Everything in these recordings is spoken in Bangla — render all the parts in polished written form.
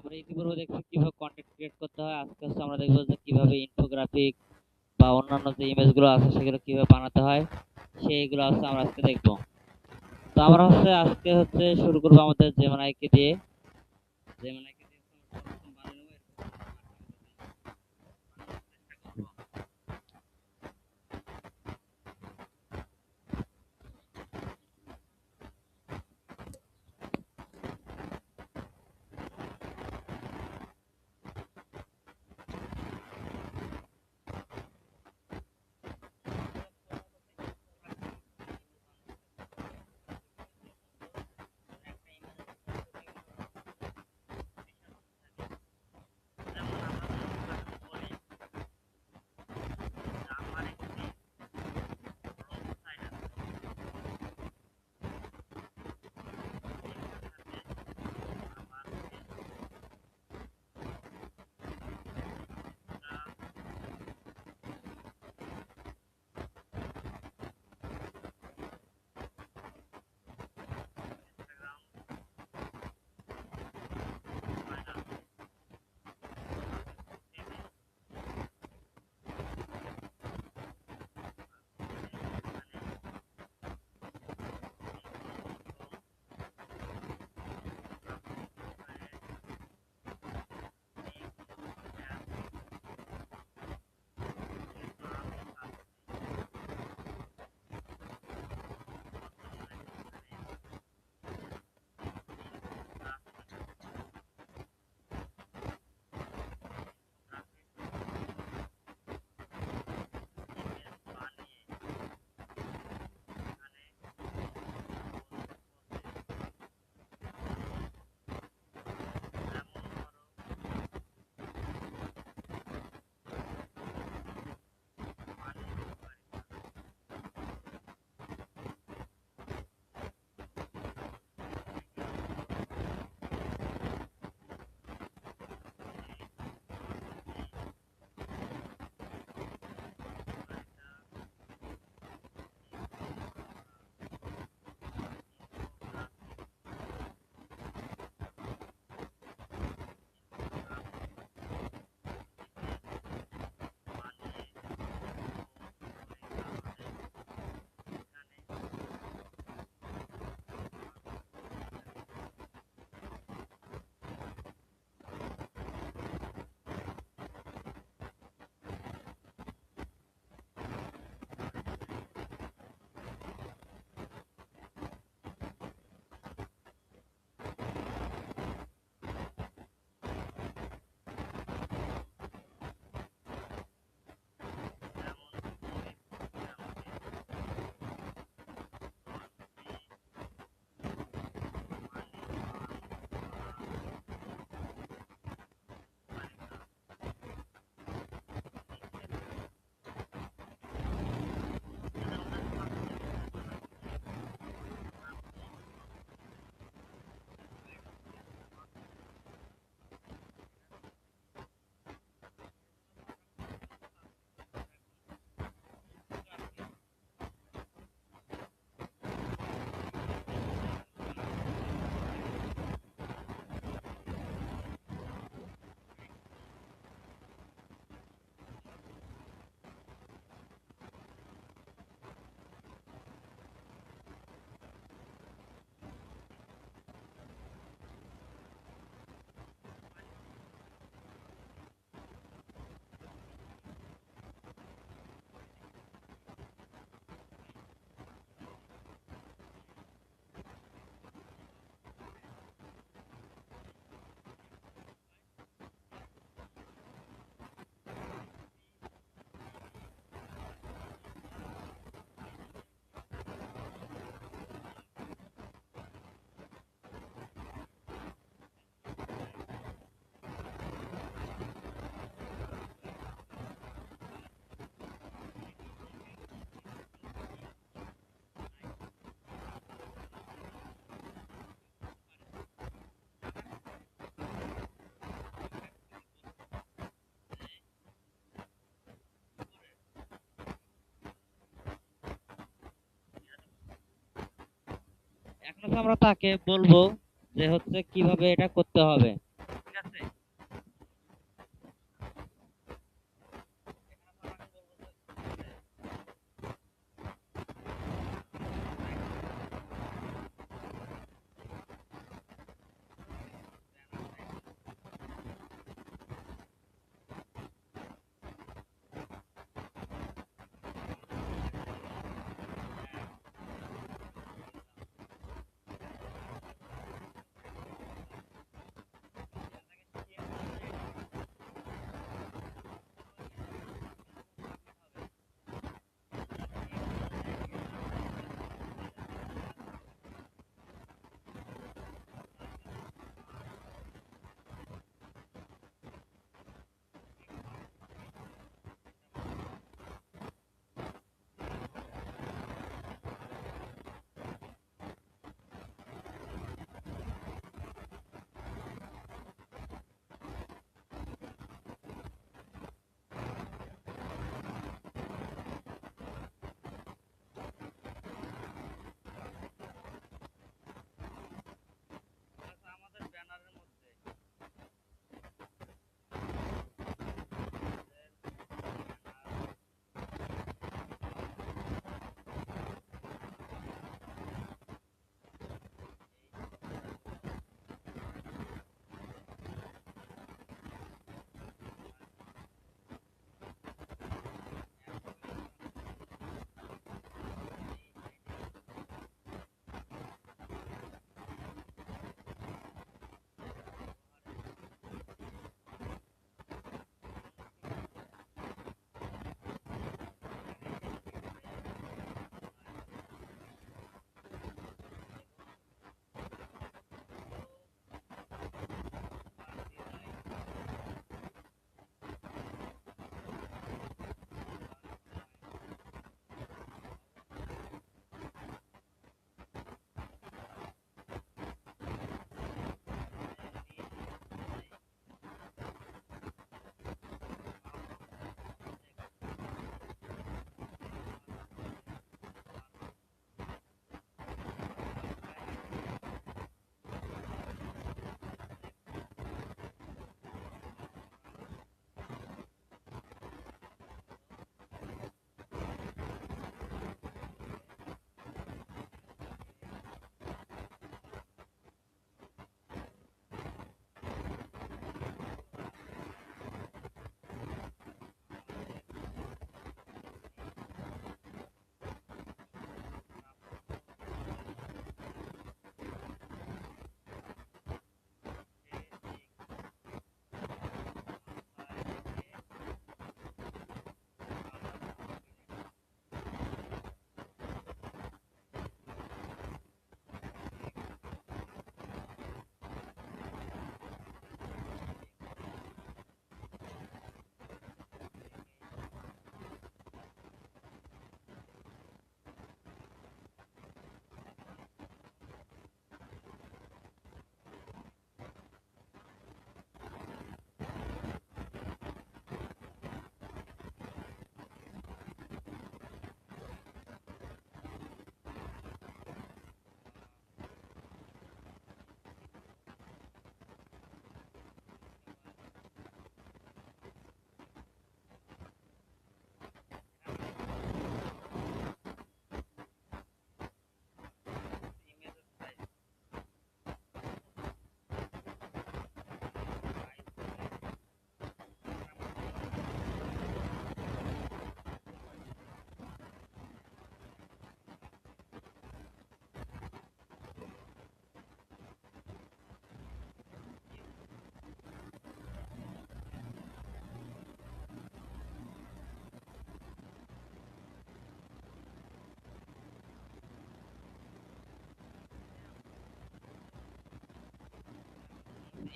আমরা ইতিপূর্বে দেখছি কিভাবে কন্টেন্ট ক্রিয়েট করতে হয়। আজকে হচ্ছে আমরা দেখবো যে কিভাবে ইনফোগ্রাফিক বা অন্যান্য যে ইমেজ গুলো আছে সেগুলো কিভাবে বানাতে হয়, সেইগুলো হচ্ছে আমরা আজকে দেখবো। তো আমরা হচ্ছে আজকে হচ্ছে শুরু করবো আমাদের জেমিনাইকে দিয়ে। জেমিনাইকে দিয়ে সর্বপ্রথম বানিয়ে নেবো, এরপর চেষ্টা করবো। যেমন আমরা যদি বলি যে আমার একটি রোড সাইড আছে, এখান থেকে আমার ফেসবুকটা ইনস্টাগ্রাম ফাইনাল পেজে এখানে ইনফরমেশন আপলোড করে এইগুলো শেয়ার করব। যেহেতু আমি চাচ্ছি বর্তমানে এখানে ইনফোগ্রাফিক ইনফোগ্রাফিক ইমেজ বানিয়ে এখানে পোস্ট করতে। যেমন ধরো মানি উপকারিতা, এখানে ধরো এই পদ্ধতি উপকারিতা ইনফোগ্রাফিক ইনফোগ্রাফিক ইমেজ বানিয়ে পোস্ট করি, তাহলে এখানে আমাদের যেমন শরীফ হচ্ছে আমাকে 10টি মানি আর্ন করার উপকারিতা লিখে দেব। যদি আমাদের সাবজেক্ট ঘোষণা করি ইনফোগ্রাফিক ইনফরমেশন, যেহেতু সাবজেক্ট ছিল আমরা এখন ইনফোগ্রাফিক ইনফরমেশন লিখে দেব। নেক্সট এখন হচ্ছে আমরা তাকে বলবো যে হচ্ছে কিভাবে এটা করতে হবে, ঠিক আছে।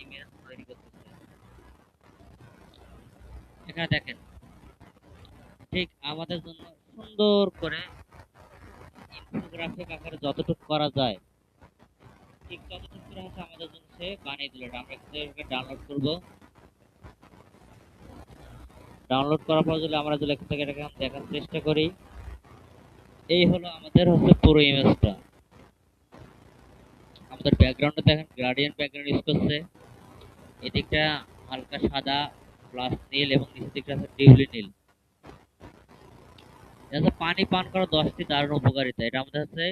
ইমেজ তৈরি করতেছে। এখানে দেখেন ঠিক আমাদের জন্য সুন্দর করে ইনফোগ্রাফিক আকারে যতটুকু করা যায় ঠিক ততটুকু করে হচ্ছে আমাদের জন্য সে বানিয়ে দিল। আমরা এখান থেকে ডাউনলোড করব। ডাউনলোড করার পর যদি আমরা যদি এখান থেকে এটাকে দেখার চেষ্টা করি, এই হলো আমাদের হচ্ছে পুরো ইমেজটা। আমাদের ব্যাকগ্রাউন্ডে দেখেন গ্রাডিয়েন্ট ব্যাকগ্রাউন্ড ইউজ করছে। এদিকটা হালকা সাদা প্লাস নীল এবং নিচের দিকটা আছে টিউলি নীল। এটা হচ্ছে পানি পান করা 10টি দারুণ উপকারিতা। এটা আমাদের হচ্ছে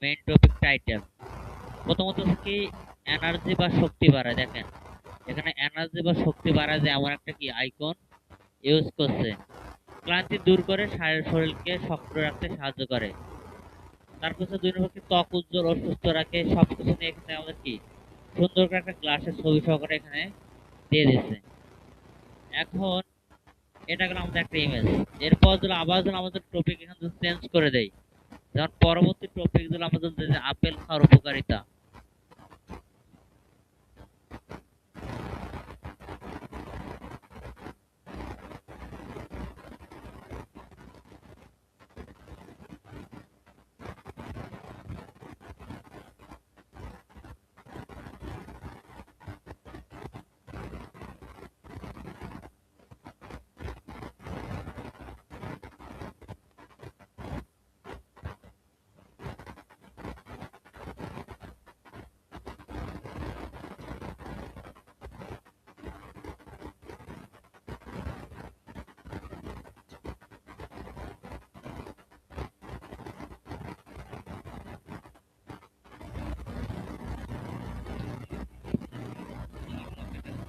মেইন টপিক টাইটেল। প্রথমত হচ্ছে কি এনার্জি বা শক্তি বাড়ায়। দেখেন এখানে এনার্জি বা শক্তি বাড়ায় যে এমন একটা কি আইকন ইউজ করছে। ক্লান্তি দূর করে শরীরকে সক্রিয় রাখতে সাহায্য করে। তারপর হচ্ছে 2 নম্বর কি ত্বক উজ্জ্বল ও সুস্থ রাখে। সবকিছু নিয়ে এখানে আমাদের কি সুন্দর করে একটা গ্লাসের ছবি সহকারে এখানে দিয়ে দিচ্ছে। এখন এটা গেল আমাদের একটা ইমেজ। এরপর যদি আবার যদি আমাদের টপিক এখানে চেঞ্জ করে দেই, যেমন পরবর্তী টপিক গুলো আমাদের যে আপেল খাওয়ার উপকারিতা।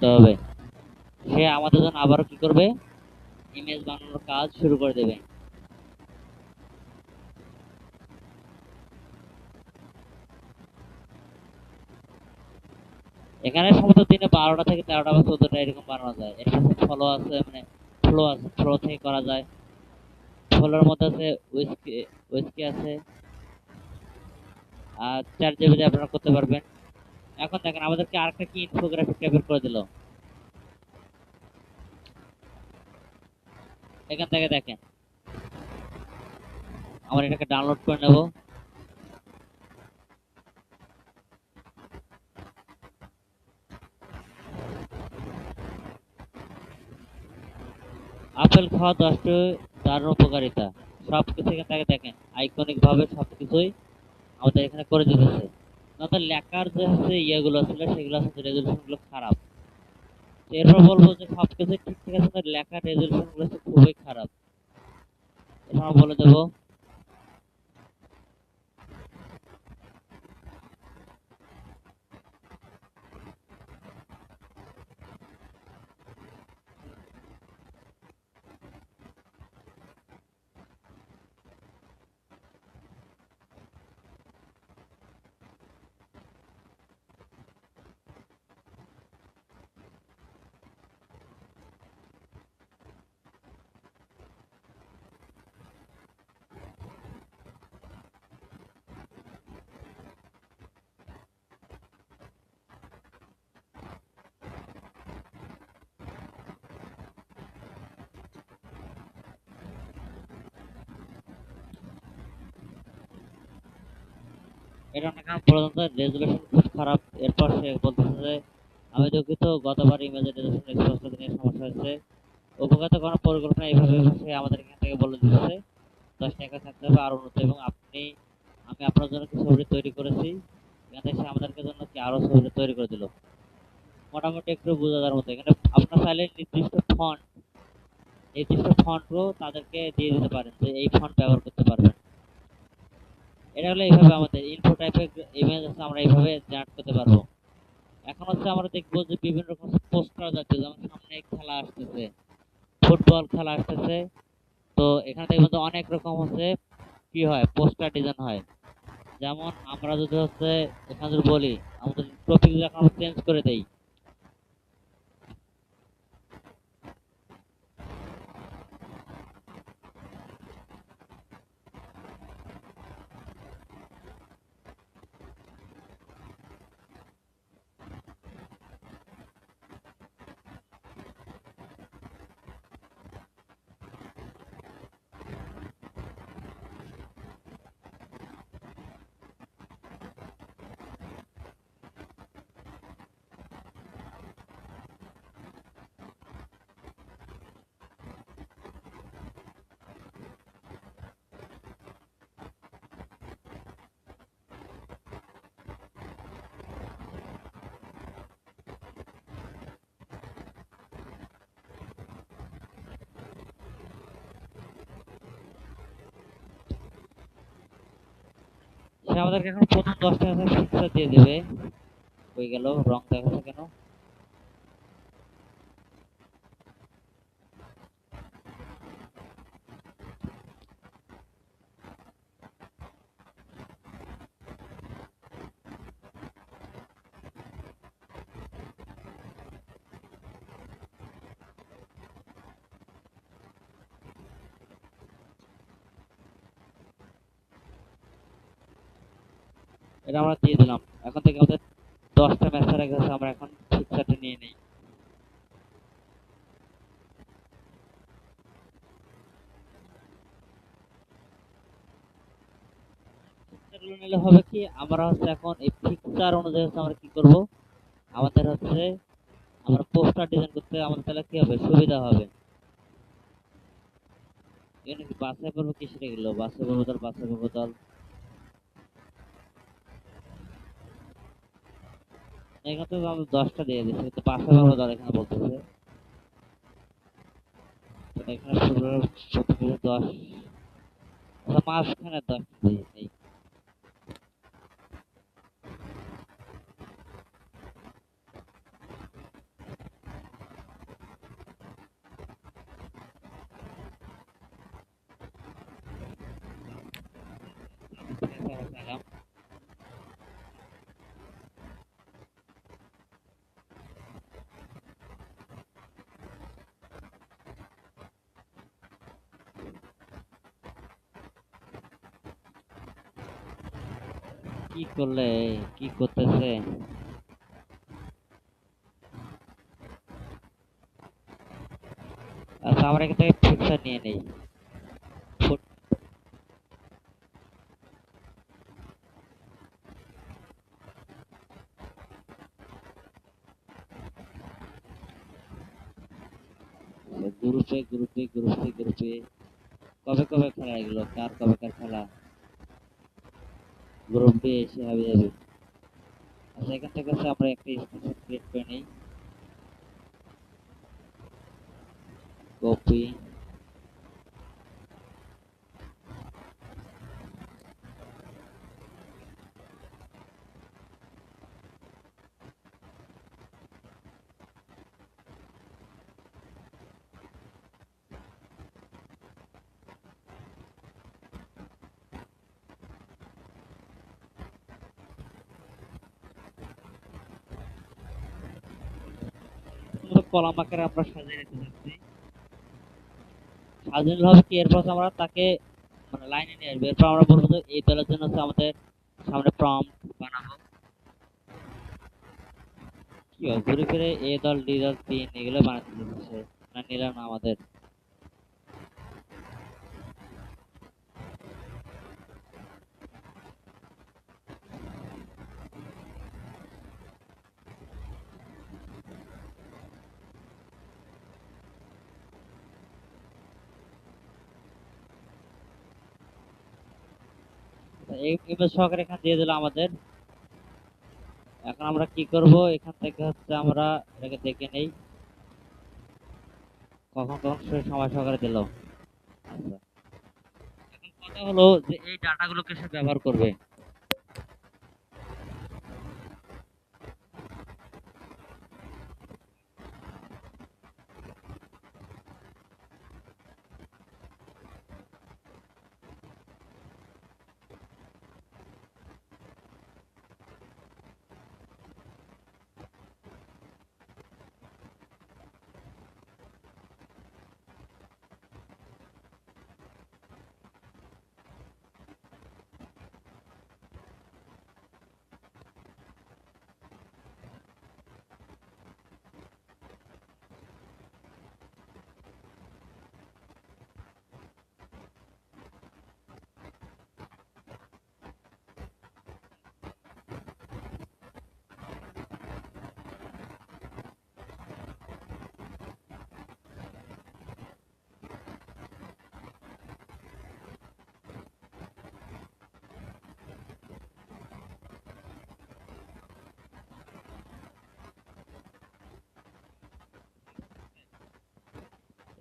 তবে সে আমাদের জন্য আবারও কি করবে, ইমেজ বানানোর কাজ শুরু করে দেবে। এখানে সম্ভবত দিনে 12টা থেকে 13টা বা 14টা এরকম বানানো যায়। এর সাথে ফলো আছে, মানে ফ্লো আছে, ফ্লো থেকে করা যায়। ফ্লোর মধ্যে আছে উইস্কি, উইস্কি আছে আর 4 জিবি আপনারা করতে পারবেন। এখন দেখেন আমাদেরকে আরেকটা কি ইনফোগ্রাফিক টাইপের করে দিল। এখান থেকে দেখেন আমরা এটাকে ডাউনলোড করে নেব। আপেল খাওয়া 10টি দারুণ উপকারিতা। সবকিছু এখান থেকে দেখেন আইকনিক ভাবে সবকিছুই আমাদের এখানে করে দিতেছে। আমাদের লেখার যে হচ্ছে ইয়েগুলো ছিল সেগুলো হচ্ছে রেজলিউশন গুলো খারাপ। এরপর বলবো যে সবকিছু ঠিকঠাক আছে, লেখার রেজলিউশন গুলো হচ্ছে খুবই খারাপ। এটা আমরা বলে দেবো। এটা অনেক পর্যন্ত রেজলিউশন খুব খারাপ। এরপর সে বলতেছে যে আমি দুঃখিত, গতবার ইমেজের রেজলিউশন স্পষ্ট নিয়ে সমস্যা হচ্ছে। উপগত কোনো পরিকল্পনা এইভাবে সে আমাদের এখান থেকে বলে দিচ্ছে 10 টাকা থাকতে হবে আরো উন্নত। এবং আমি আপনার জন্য কিছু ছবি তৈরি করেছি। এখান থেকে সে আমাদেরকে জন্য কি আরো ছবি তৈরি করে দিল। মোটামুটি একটু বোঝা যাওয়ার মতো। এখানে আপনার চাইলে নির্দিষ্ট ফন্টও তাদেরকে দিয়ে দিতে পারেন যে এই ফন্ট ব্যবহার করতে পারবেন। এটা হলো এইভাবে আমাদের ইনফো টাইপের ইমেজ আছে, আমরা এইভাবে জেনারেট করতে পারবো। এখন হচ্ছে আমরা দেখবো যে বিভিন্ন রকম পোস্টার যাচ্ছে, যেমন সামনে খেলা আসতেছে, ফুটবল খেলা আসতেছে। তো এখানে দেখবেন যে অনেক রকম হচ্ছে কি হয় পোস্টার ডিজাইন হয়। যেমন আমরা যদি হচ্ছে এখানে যদি বলি আমাদের টপিক যদি এখন আমরা চেঞ্জ করে দেই, সে আমাদেরকে এখন প্রথম 10টা ম্যাচের ফিক্সার দিয়ে দেবে। হয়ে গেল, রং দেখাচ্ছে কেন? এটা আমরা দিয়ে দিলাম। এখন থেকে আমাদের 10টা ম্যাচ হারা গেছে, আমরা এখন ফিক্সারটা নিয়ে নেই। ফিক্সারগুলো নিলে হবে কি, আমরা হচ্ছে এখন এই ফিক্সার অনুযায়ী হচ্ছে আমরা কি করব, আমাদের হচ্ছে আমরা পোস্টার ডিজাইন করতে আমাদের তাহলে কি হবে, সুবিধা হবে। এখানে কি বাছাই করবো কিসের, এগুলো বাছাই করবো দল, বাছাই করবো দল। এখানে তো আমরা 10টা দিয়ে দিচ্ছি, কিন্তু বাছাই করবো দল এখানে বলতেছে। তো এখানে প্রথমে 10, আচ্ছা মাঝখানে 10 দিয়ে নেই। কি করলে, কি করতেছে? আচ্ছা আমরা এখান থেকে ফিক্সার নিয়ে নেই। গ্রুপে গ্রুপে গ্রুপে গ্রুপে কবে কবে খেলা, এগুলো কার কবে কার খেলা, গ্রুপ ডি এসে হবে যাবে। আচ্ছা এখান থেকে হচ্ছে আমরা একটা স্টেশন ক্রিয়েট করে নিই। কপি, কলাম আকারে আমরা সাজিয়ে রেখে যাচ্ছি। সাজানো হবে কি, এরপর আমরা তাকে মানে লাইনে নিয়ে আসবো। এরপর আমরা বলবো যে এই দলের জন্য হচ্ছে আমাদের সামনে প্রম্পট বানাবো। কি হয়, ঘুরে ফিরে এ দল ডি দল তিন এগুলো বানাতে দিচ্ছে না, নিলাম না আমাদের। এই ইমেজ সহকারে এখানে দিয়ে দিল আমাদের। এখন আমরা কি করব, এখান থেকে হচ্ছে আমরা এটাকে দেখে নেই কখন কখন সময় সহকারে দিল। আচ্ছা এখন কথা হলো যে এই ডাটাগুলো কিসে ব্যবহার করবে।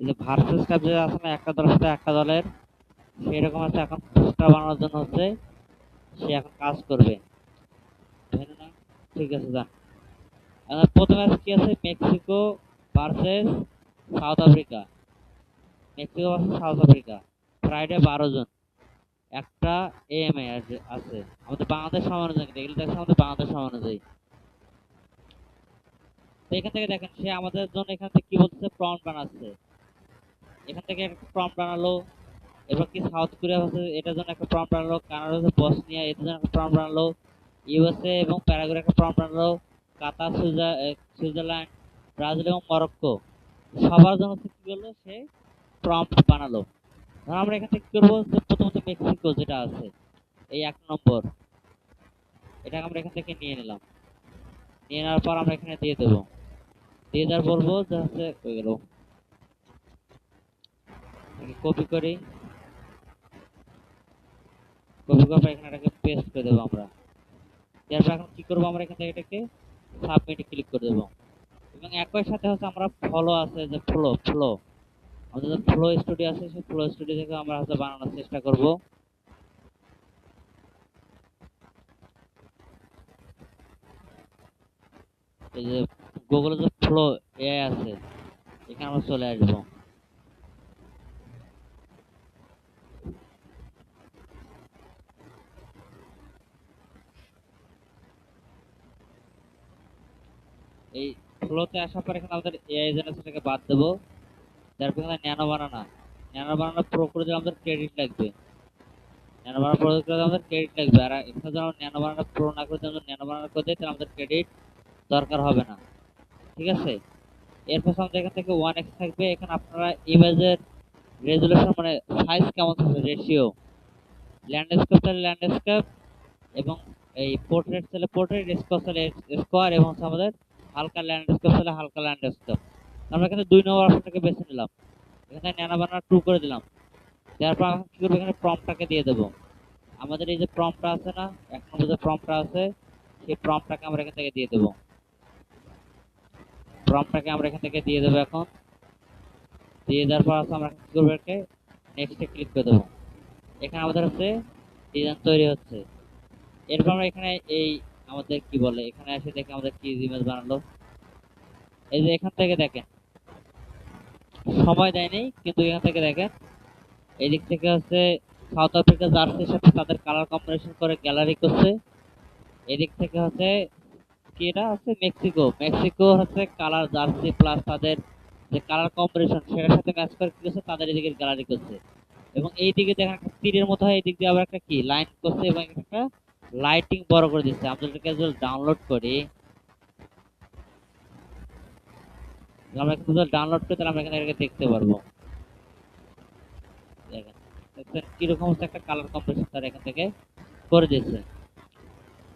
এই যে ভার্সেস কাপ যে আছে না, একটা দলের সাথে একটা দলের, সেরকম আছে। এখন পোস্টার বানানোর জন্য হচ্ছে সে এখন কাজ করবে, তাই না? ঠিক আছে, যান। প্রথম ম্যাচ কি আছে? Mexico versus South Africa. Mexico versus South Africa, Friday 12 June, 1টা AM আছে আমাদের বাংলাদেশ সময় অনুযায়ী। এগুলো দেখছে আমাদের বাংলাদেশ সময় অনুযায়ী। তো এখান থেকে দেখেন সে আমাদের জন্য এখান থেকে কি বলছে, প্রম্পট বানাচ্ছে। এখান থেকে একটা প্রম্পট বানালো। এবার কি সাউথ কোরিয়া হচ্ছে এটার জন্য একটা প্রম্পট বানালো, কানাডা হচ্ছে বসনিয়া এটার জন্য একটা প্রম্পট বানালো, ইউএসএ এবং প্যারাগুয়ে একটা প্রম্পট বানালো, কাতার, সুইজারল্যান্ড, ব্রাজিল এবং মরক্কো সবার জন্য হচ্ছে কি করলো, সে প্রম্পট বানালো। ধর আমরা এখান থেকে কি করবো, যে প্রথমত মেক্সিকো যেটা আছে এই 1 নম্বর, এটাকে আমরা এখান থেকে নিয়ে নিলাম। নিয়ে নেওয়ার পর আমরা এখানে দিয়ে দেবো। দিয়ে দেওয়ার বলবো যে হচ্ছে হয়ে গেল, কপি করি। কপি করে এখানে এটাকে পেস্ট করে দেবো আমরা। এরপর এখন কি করবো, আমরা এখান থেকে এটাকে সাবমিটে ক্লিক করে দেবো। এবং একই সাথে হচ্ছে আমরা ফলো আছে যে ফ্লো ফ্লো আমাদের যে ফ্লো স্টুডিও আছে, সেই ফ্লো স্টুডিও থেকে আমরা হচ্ছে বানানোর চেষ্টা করব। এই যে গুগলে যে ফ্লো এআই আছে, এখানে আমরা চলে আসবো। এই ফ্লোতে আসার পর এখানে আমাদের এআই জেনারেশনটাকে বাদ দেবো। তারপর এখানে ন্যানো বানানো প্রো করে দিলে আমাদের ক্রেডিট লাগবে। ন্যানো বানানো প্রো করে দিলে আমাদের ক্রেডিট লাগবে। আর এখানে যদি আমরা ন্যানো বানানো প্রো না করে দিই, ন্যানো বানানো করে দিই, তাহলে আমাদের ক্রেডিট দরকার হবে না। ঠিক আছে। এরপর আমাদের এখান থেকে 1x থাকবে। এখানে আপনারা ইমেজের রেজুলেশন মানে সাইজ কেমন থাকবে, রেশিও, ল্যান্ডস্কেপ চাইলে ল্যান্ডস্কেপ, এবং এই পোর্ট্রেট চাইলে পোর্ট্রেট, স্কোয়ার চাইলে স্কোয়ার, এবং হচ্ছে আমাদের হালকা ল্যান্ডস্কেপ চাইলে হালকা ল্যান্ডস্কেপ। আমরা এখানে 2 নম্বর অপশনটাকে বেছে নিলাম। এখানে ন্যানো বানানো 2 করে দিলাম। দেওয়ার পর কি করবো, এখানে প্রম্পটটাকে দিয়ে দেবো। আমাদের এই যে প্রম্পটটা আছে না, 1 নম্বর যে প্রম্পটটা আছে, সেই প্রম্পটটাকে আমরা এখান থেকে দিয়ে দেবো। প্রম্পটটাকে আমরা এখান থেকে দিয়ে দেবো এখন। দিয়ে দেওয়ার পর আমরা কি করবো, এটাকে নেক্সটে ক্লিক করে দেবো। এখানে আমাদের হচ্ছে ডিজাইন তৈরি হচ্ছে। এরপর আমরা এখানে এই আমাদের কি বলে, এখানে এসে দেখে আমাদের কি ইমেজ বানালো। এই যে এখান থেকে দেখেন সময় দেয়নি, কিন্তু এখান থেকে দেখেন এই দিক থেকে হচ্ছে সাউথ আফ্রিকা জার্সির সাথে তাদের কালার কম্বিনেশন করে গ্যালারি করছে। এদিক থেকে হচ্ছে কি, এটা হচ্ছে মেক্সিকো হচ্ছে কালার জার্সি প্লাস তাদের যে কালার কম্বিনেশন সেটার সাথে ম্যাচ করে কি করছে, তাদের এদিকে গ্যালারি করছে। এবং এই দিকে দেখেন একটা তীরের মতো হয়, এই দিক দিয়ে আবার একটা কি লাইন করছে, এবং একটা লাইটিং বড় করে দিচ্ছে। আমরা এটাকে যদি ডাউনলোড করি, আমরা কিন্তু ডাউনলোড করে তাহলে আমরা এখানে এটাকে দেখতে পারবো। দেখেন দেখছেন কিরকম হচ্ছে একটা কালার কম্বিনেশন তারা এখান থেকে করে দিচ্ছে।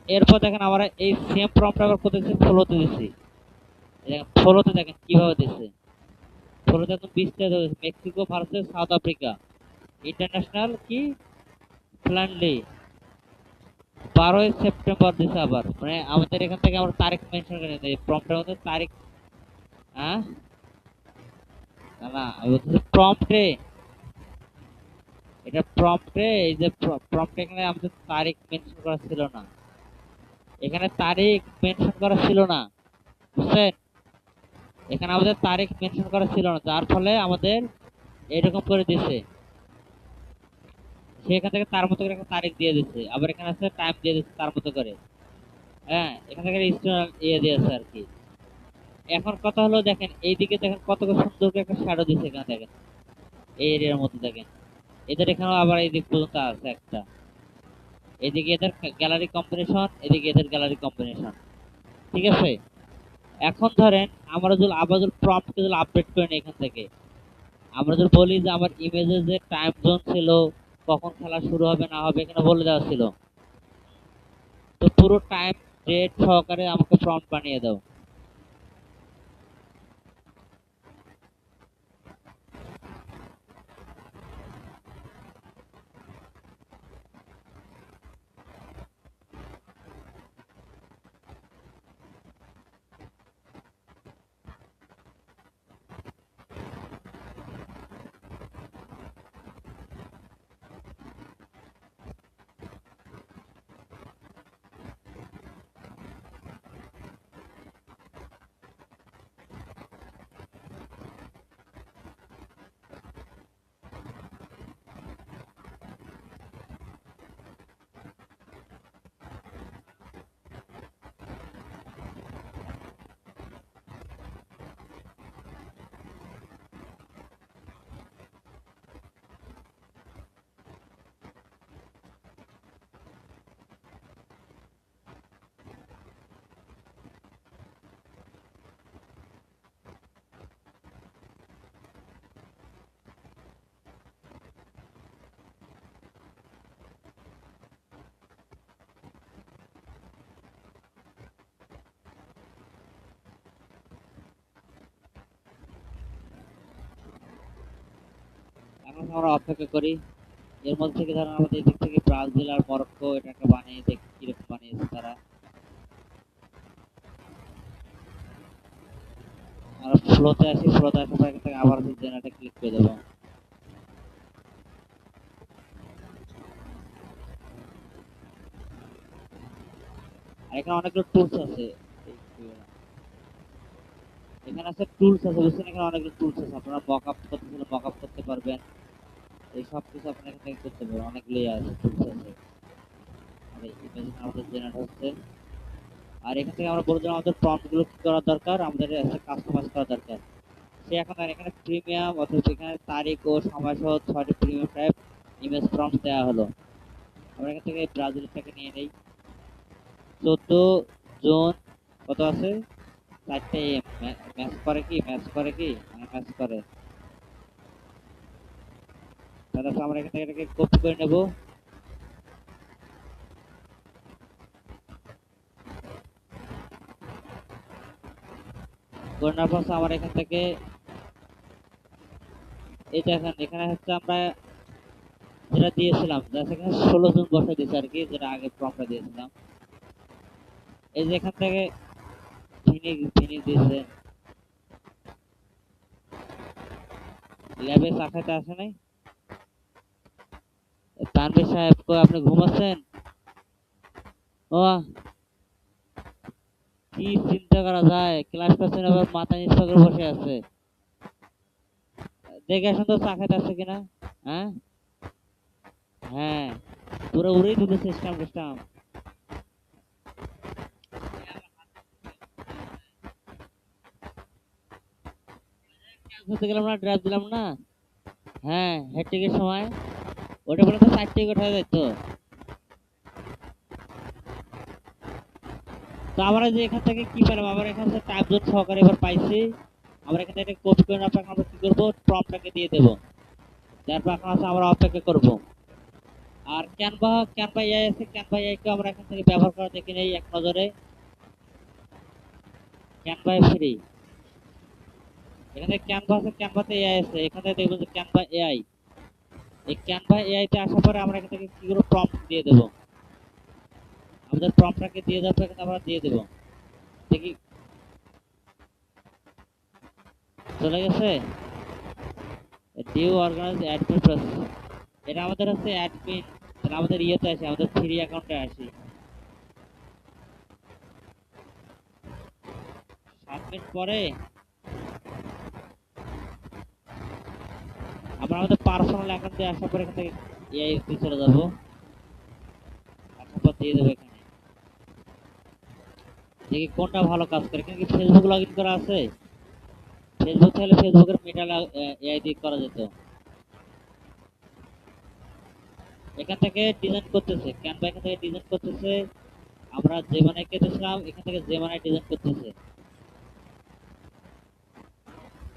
এরপর দেখেন আমরা এই সেম প্রম্পট আবার কোথায় দিচ্ছি, ফলোতে দিচ্ছি। ফলোতে দেখেন কিভাবে দিচ্ছে। ফলোতে একদম বিস্তারিত হয়েছে, Mexico versus South Africa international কি ফ্রেন্ডলি, 12 সেপ্টেম্বর দিছে। আবার মানে আমাদের এখান থেকে আমরা তারিখ মেনশন করে দিই প্রম্পটের মধ্যে তারিখ। হ্যাঁ, না না, আমি বলতেছি প্রম্পটে, এটা প্রম্পটে, এই যে প্রম্পটে এখানে আমাদের তারিখ মেনশন করা ছিল না। এখানে তারিখ মেনশন করা ছিল না, বুঝছেন? এখানে আমাদের তারিখ মেনশন করা ছিল না, যার ফলে আমাদের এরকম করে দিছে। সেখান থেকে তার মতো করে একটা তারিখ দিয়ে দিচ্ছে, আবার এখানে আছে টাইম দিয়ে দিচ্ছে তার মতো করে। হ্যাঁ, এখান থেকে ইয়ে দিয়েছে আর কি। এখন কথা হলো দেখেন এইদিকে দেখেন কত সুন্দর করে একটা শ্যাডো দিচ্ছে। এখানে দেখেন এই এরিয়ার মধ্যে দেখেন এদের এখানেও আবার এই দিক পর্যন্ত আছে একটা। এদিকে এদের গ্যালারি কম্বিনেশন, এদিকে এদের গ্যালারি কম্বিনেশন। ঠিক আছে। এখন ধরেন আমরা যদি আবার যদি প্রম্পটকে যদি আপডেট করে নিই এখান থেকে, আমরা যদি বলি যে আমার ইমেজের যে টাইম জোন ছিল, কখন খেলা শুরু হবে না হবে, এখানে বলে দেওয়া ছিল। তো পুরো টাইম ডেট সহকারে আমাকে প্রম্পট বানিয়ে দাও। এখন আমরা অপেক্ষা করি। এর মধ্যে থেকে ধরেন আমাদের এদিক থেকে ব্রাজিল আর মরক্কো এটাকে বানিয়ে দেখি কিরকম বানিয়েছে তারা। আমরা ফ্লোতে আসি, ফ্লোতে আসার পর এখান থেকে আবার জেনারেটে ক্লিক করে দেবো। আর এখানে অনেকগুলো টুলস আছে, এখানে আছে টুলস আছে বুঝছেন, এখানে অনেকগুলো টুলস আছে, আপনারা মক আপ করতে চাইলে মক আপ করতে পারবেন, এই সব কিছু আপনারা এখান থেকে করতে পারবেন, অনেকগুলোই আছে টুলস আছে। আর এই ইমেজ আমাদের জেনারেট হচ্ছে। আর এখান থেকে আমরা বলে দিলাম আমাদের প্রম্পট গুলো কি করা দরকার, আমাদের একটা কাস্টমাইজ করা দরকার। সে এখন আর এখানে প্রিমিয়াম অথবা এখানে তারিখ ও সময় সহ 6টি প্রিমিয়াম টাইপ ইমেজ প্রম্পট দেওয়া হলো। আমরা এখান থেকে ব্রাজিল থেকে নিয়ে নেই 14 জুন, কত আছে 4টে এম, ম্যাচ করে কি ম্যাচ করে কি ম্যাচ করে। তাহলে আমরা এখান থেকে এটাকে কপি করে নেব। করে নেওয়ার পর আমার এখান থেকে এই দেখেন এখানে হচ্ছে আমরা যেটা দিয়েছিলাম সেখানে 16 জুন বসে দিয়েছে আর কি, যেটা আগে প্রম্পটটা দিয়েছিলাম। এই যে এখান থেকে ফিনিশ দিয়েছে, ল্যাবে চা খাইতে আসে নাই তানভীর সাহেব, কই আপনি ঘুমাচ্ছেন? ও কি চিন্তা করা যায়, ক্লাস করছেন আবার মাথা নিচ করে বসে আছে। দেখে আসুন তো চা খাইতে আসছে কিনা। হ্যাঁ হ্যাঁ, পুরো উড়েই দিতে সিস্টেম টিস্টেম। ধরতে গেলাম না, ড্রাইভ দিলাম না। হ্যাঁ হ্যাট্রিকের সময় ওটা বলে তো 4 উঠা যেত। তো আমরা যে এখান থেকে কি পেলাম, আমরা এখান থেকে টাইম জোন সহকারে এবার পাইছি। আমরা এখান থেকে কপি করে নেওয়ার পর আমরা কি করবো, প্রম্পটটাকে দিয়ে দেবো। তারপর এখন আছে আমরা অপেক্ষা করব। আর ক্যানভা ক্যানভা এআই আছে, ক্যানভা এআই কে আমরা এখান থেকে ব্যবহার করা দেখি নেই এক নজরে। ক্যানভা ফ্রি, এখানে ক্যানভা আছে, ক্যানভাতে এআই আছে, এখানে দেখবো যে ক্যানভা এআই। এই ক্যানভা এআই তে আসার পরে আমরা এখান থেকে কি করবো, প্রম্পট দিয়ে দেবো। আমাদের প্রম্পটটাকে দিয়ে দেওয়ার পর এখানে আমরা দিয়ে দেবো। দেখি চলে গেছে। ডিউ অর্গানাইজ অ্যাডমিন প্রসেস, এটা আমাদের হচ্ছে অ্যাডমিন। তাহলে আমাদের ইয়েতে আসি, আমাদের ফ্রি অ্যাকাউন্টে আসি। 7 মিনিট পরে আমরা আমাদের পার্সোনাল অ্যাকাউন্টে আসার পরে এখান থেকে এআই তে চলে যাবো। আসার পর দিয়ে দেবো এখানে, দেখি কোনটা ভালো কাজ করে। এখানে কি ফেসবুক লগ ইন করা আছে? ফেসবুক থাকলে ফেসবুকের মেটা এআই দিয়ে করা যেত। এখান থেকে ডিজাইন করতেছে ক্যানভা, এখান থেকে ডিজাইন করতেছে। আমরা জেমানাই কেটেছিলাম, এখান থেকে জেমানাই ডিজাইন করতেছে।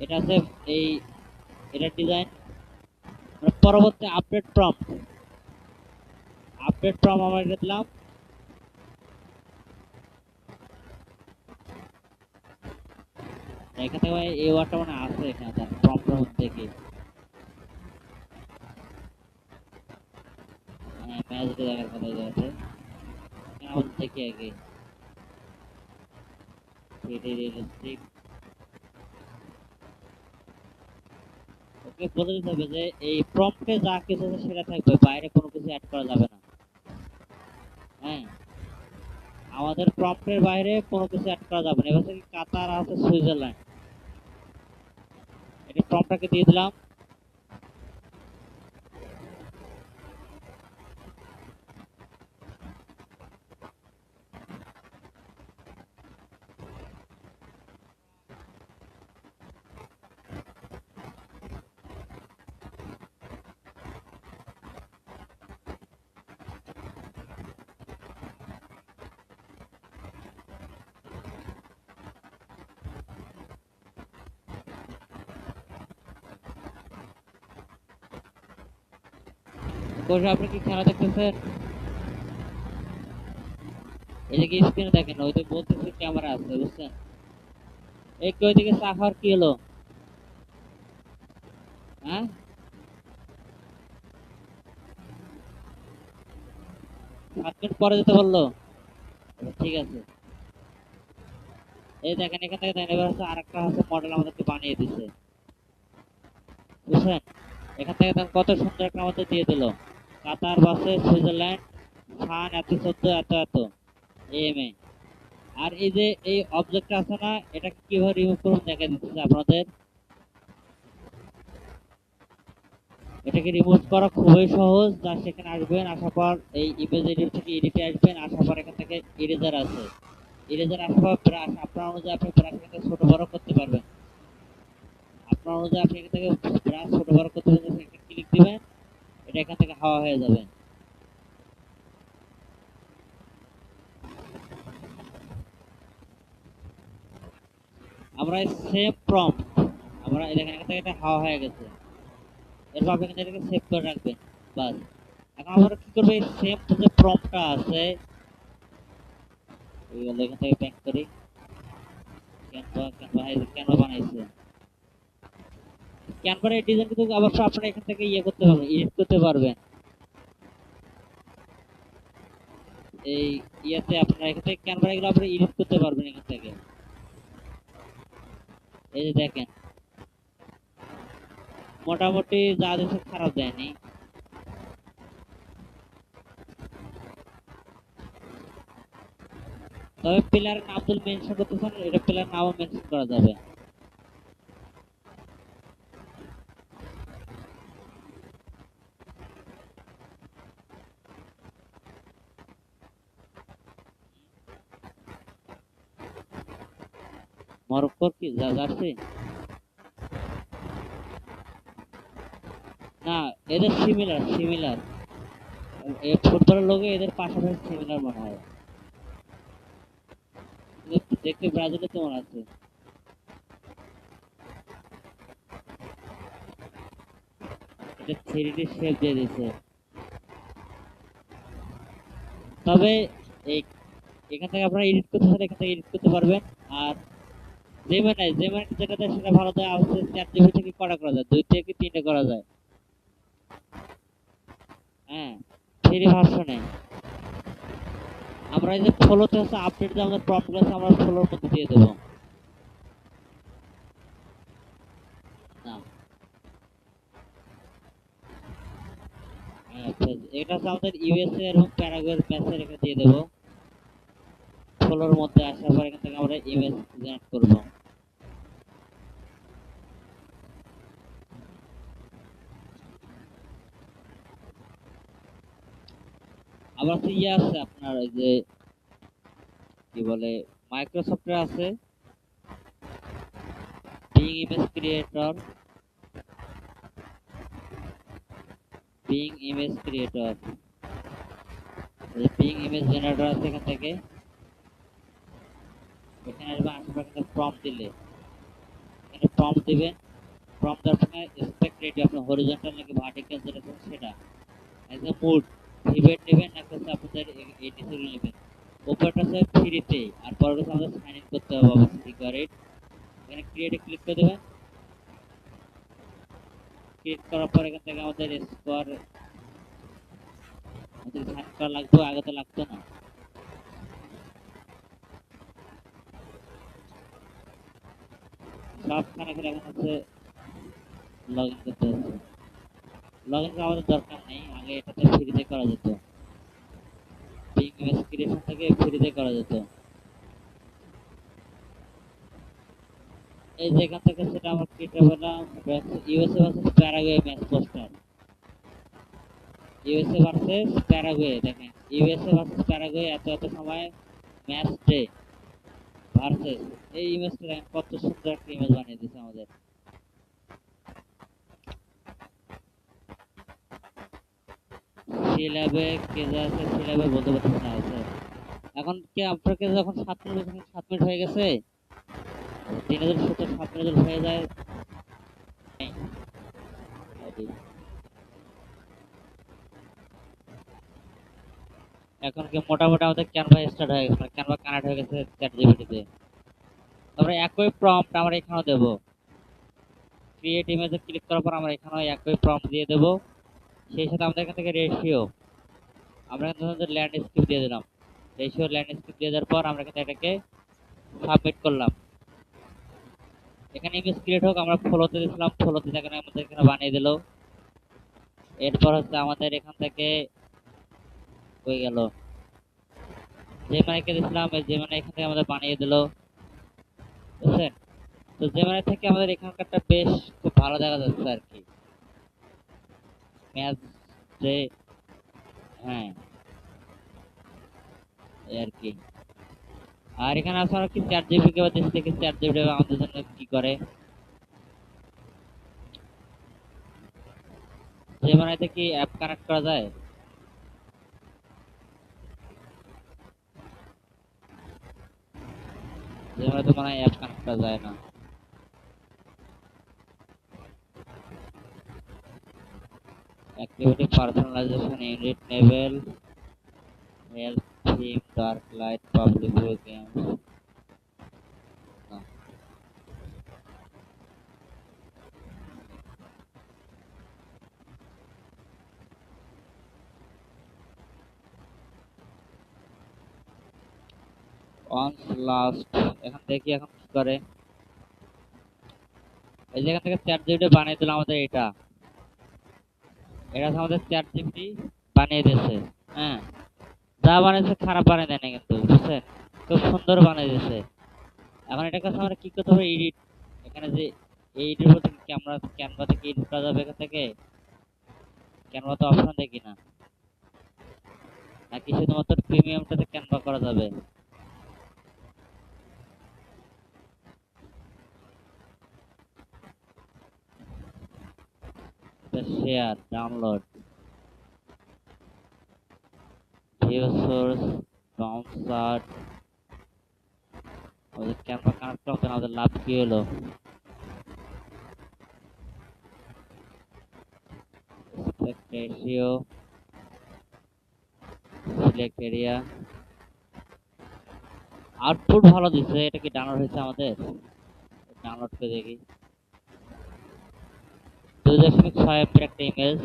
এটা আছে এই, এটা ডিজাইন। পরবর্তী আপডেট প্রম্পট, আপডেট প্রম্পট আমরা এটা দিলাম। এখান থেকে এই ওয়ার্ডটা মানে আছে এখানে প্রম্পটের মধ্যে কি ম্যাচ দেখার কথা আছে। আমাদের দেখি আগে রিয়েলিস্টিক, ওকে বলে দিতে হবে যে এই প্রম্পটে যা কিছু আছে সেটা থাকবে, বাইরে কোনো কিছু অ্যাড করা যাবে না। হ্যাঁ, আমাদের প্রম্পটের বাইরে কোনো কিছু অ্যাড করা যাবে না। এবার থেকে কাতার আছে, সুইজারল্যান্ড, এটা প্রম্পটটাকে দিয়ে দিলাম। কোচ আপনি কি খেলা দেখতেছেন? এদিকে স্ক্রিনে দেখেন, ওইদিকে বলতেছে ক্যামেরা আছে বুঝছেন। এই কি ওইদিকে চা খাওয়ার কি হলো? হ্যাঁ 7 মিনিট পরে যেতে বললো। আচ্ছা, ঠিক আছে। এই দেখেন এখান থেকে দেখেন এবার হচ্ছে আরেকটা হচ্ছে মডেল আমাদেরকে বানিয়ে দিছে, বুঝছেন? এখান থেকে দেখেন কত সুন্দর একটা আমাদের দিয়ে দিল, কাতার বাসে সুইজারল্যান্ড সান এত 14 এত এত এএমএ। আর এই যে এই অবজেক্টটা আছে না, এটাকে কিভাবে রিমুভ করুন দেখা দিচ্ছে আপনাদের। এটাকে রিমুভ করা খুবই সহজ। যা সেখানে আসবেন, আসার পর এই ইমেজ এডিট থেকে এডিটে আসবেন, আসার পর এখান থেকে ইরেজার আছে, ইরেজার আসার পর ব্রাশ আপনার অনুযায়ী আপনি ব্রাশ এখান থেকে ছোট বড় করতে পারবেন। আপনার অনুযায়ী আপনি এখান থেকে ব্রাশ ছোট বড় করতে পারবেন, একটা ক্লিক দিবেন, এটা এখান থেকে হাওয়া হয়ে যাবে। আমরা সেম প্রম্পট, আমরা এই দেখেন এখান থেকে এটা হাওয়া হয়ে গেছে। এরপর আপনি এখান থেকে এটাকে সেভ করে রাখবেন, বাস। এখন আমরা কি করবো, এই সেম যে প্রম্পটটা আছে এইগুলো এখান থেকে ব্যাক করি। ক্যানভা বানাইছে, ক্যানভার এই ডিজাইন কিন্তু অবশ্য আপনারা এখান থেকে ইয়ে করতে পারবেন, এডিট করতে পারবেন। এই ইয়েতে আপনারা এখান থেকে ক্যানভার এগুলো আপনারা এডিট করতে পারবেন এখান থেকে। এই যে দেখেন মোটামুটি যা দিচ্ছে খারাপ দেয়নি। তবে প্লেয়ারের নাম যদি মেনশন করতে চান, এটা প্লেয়ার নামও মেনশন করা যাবে। মরক্কোর কি জার্সি? না, এদের সিমিলার সিমিলার, এই ফুটবলের লোগো এদের পাশাপাশি সিমিলার মনে হয়। দেখতে ব্রাজিলে তোমার আছে। এটা 3D শেপ দিয়ে দিছে। তবে এই এখান থেকে আপনারা এডিট করতে চাইলে এখান থেকে এডিট করতে পারবেন। আর জেমিনাই জেমিনাই যেটা দেয় সেটা ভালো দেয়, আমাদের 4 জিবি থেকে করা করা যায়, 2 থেকে 3টে করা যায়। হ্যাঁ, ফ্রি ভার্সনে। আমরা এই যে ফলোতে হচ্ছে আপডেট যে আমাদের প্রম্পট আছে, আমরা ফলোর মধ্যে দিয়ে দেবো। না, আচ্ছা, এটা হচ্ছে আমাদের ইউএসএ এবং প্যারাগুয়ের ম্যাচের এখানে দিয়ে দেবো। ফলোর মধ্যে আসার পর এখান থেকে আমরা ইমেজ জেনারেট করবো। আবার হচ্ছে ইয়ে আছে আপনার ওই যে কি বলে, মাইক্রোসফটের আছে being image creator, being image creator, being image generator আছে। এখান থেকে এখানে আসবে, আসার পর এখানে প্রম্পট দিলে এখানে প্রম্পট দিবেন। প্রম্পট দেওয়ার পর স্পেক্ট রেট আপনি হরিজন্টাল নাকি ভার্টিক্যাল যেটা আছে সেটা, একদম মুড ভিভেট নেবেন, একটা হচ্ছে আপনাদের এডিসি নেবেন। উপরটা হচ্ছে ফ্রিতে, আর পরে হচ্ছে আমাদের সাইন ইন করতে হবে অবশ্যই সিকিউরিটি। এখানে ক্রিয়েটে ক্লিক করে দেবেন। ক্লিক করার পর এখান থেকে আমাদের স্কোয়ার আমাদের সাইন করা লাগবে, আগে তো লাগতো না। সবখানে করে এখন হচ্ছে লগ ইন করতে হচ্ছে। লগ ইন আমাদের দরকার নেই, আগে এটাতে ফ্রিতে করা যেত, বিং ইমেজ ক্রিয়েশন থেকে ফ্রিতে করা যেত। এই যে এখান থেকে সেটা আমার কেটে পেলাম। USA versus Paraguay match poster, USA versus Paraguay. দেখেন ইউএসএ ভার্সেস প্যারাগুয়ে এত এত সময় ম্যাচ ডে ভার্সেস, এই ইমেজটা দেখেন কত সুন্দর একটা ইমেজ বানিয়ে দিয়েছে আমাদের। সিলেবে কেজে আছে, সিলেবে বলতে পারতেছে না আছে। এখন কি আপনার কাছে যখন 7 মিনিট, 7 মিনিট হয়ে গেছে, 3070 7 মিনিট হয়ে যায়। এখন কি মোটামুটি আমাদের ক্যানভা স্টার্ট হয়ে গেছে, ক্যানভা কানেক্ট হয়ে গেছে 4 জিবি তে। তারপরে একই প্রম্পট আমরা এখানেও দেবো, ক্রিয়েট ইমেজে ক্লিক করার পর আমরা এখানেও একই প্রম্পট দিয়ে দেবো। সেই সাথে আমাদের এখান থেকে রেশিও আমরা কিন্তু ল্যান্ডস্কেপ দিয়ে দিলাম। রেশিও ল্যান্ডস্কেপ দিয়ে দেওয়ার পর আমরা কিন্তু এটাকে সাবমিট করলাম। এখানে ইমেজ ক্রিয়েট হোক, আমরা ফলোতে দিয়েছিলাম, ফলোতে এখানে আমাদের এখানে বানিয়ে দিল। এরপর হচ্ছে আমাদের এখান থেকে হয়ে গেল যে মাইকে দিয়েছিলাম, এই যে মানে এখান থেকে আমাদের বানিয়ে দিল, বুঝছেন? তো যে মানে থেকে আমাদের এখানকারটা বেশ খুব ভালো দেখা যাচ্ছে আর কি, ম্যাচ যে, হ্যাঁ এই আর কি। আর এখানে আছে আমরা কি 4 জিবি কে দেশ থেকে 4 জিবি আমাদের জন্য কি করে, যে মানে কি অ্যাপ কানেক্ট করা যায়? যে মানে তো মানে অ্যাপ কানেক্ট করা যায় না। Activity personalization unit level health theme dark light public view games. অনস লাস্ট, এখন দেখি এখন কি করে। এই যে এখান থেকে 4 জিবি বানিয়ে দিলাম আমাদের এটা, এটা হচ্ছে আমাদের 4 জিবি বানিয়ে দিয়েছে। হ্যাঁ, যা বানিয়েছে খারাপ বানিয়ে দেয় না কিন্তু, বুঝছেন? খুব সুন্দর বানিয়ে দিয়েছে। এখন এটা কাছে আমরা কি করতে হবে, এডিট, এখানে যে এইটির মধ্যে ক্যামেরা ক্যানভা থেকে এডিট করা যাবে এখান থেকে, ক্যানভা তো অপশন দেখি না, নাকি শুধুমাত্র প্রিমিয়ামটাতে ক্যানভা করা যাবে? শেয়ার, ডাউনলোড, ভিউ সোর্স, ডাউনসার্ট, ওদের ক্যানভা কানেক্ট করতে না, ওদের লাভ কি হলো? রেশিও, সিলেক্ট এরিয়া, আউটপুট ভালো দিচ্ছে। এটা কি ডাউনলোড হয়েছে আমাদের? ডাউনলোড করে দেখি। 2.6 এমবির একটা ইমেজ,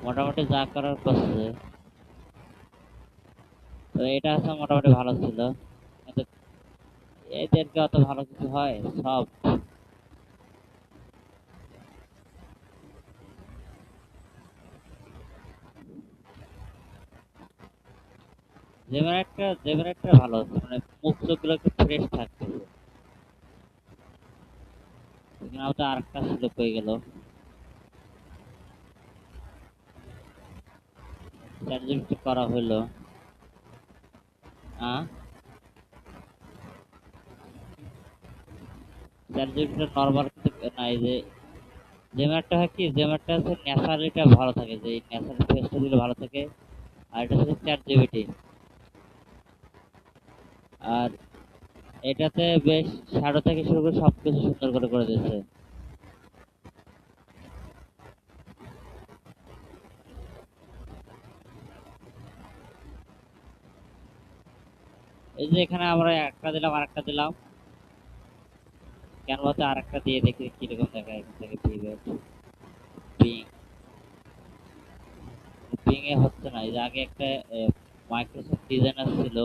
মোটামুটি যা করার করছে। তো এটা হচ্ছে মোটামুটি ভালো ছিল, কিন্তু এদেরকে অত ভালো কিছু হয় সব। জেমিনাইটটা ভালো হচ্ছে, মানে মুখ চোখগুলো একটু ফ্রেশ থাকতেছে। এখানে আমাদের আরেকটা সুযোগ হয়ে গেল, চ্যাট করা হইলো। চ্যাট জিপিটি নর্মাল না, এই যে জেমারটা হয় কি, জেমারটা হচ্ছে ন্যাচারালিটা ভালো থাকে, যে ন্যাচারাল ফেসটা দিলে ভালো থাকে। আর এটা হচ্ছে 4 জিবিটি। আর এটাতে বেশ শ্যাডো থেকে শুরু করে সবকিছু সুন্দর করে করে দিয়েছে। এই যে এখানে আমরা একটা দিলাম, আরেকটা দিলাম, ক্যানভাতে আরেকটা দিয়ে দেখি কিরকম দেখায় এখান থেকে। ভিভেট পিং, পিং এ হচ্ছে না। এই যে আগে একটা মাইক্রোসফট ডিজাইনার ছিল,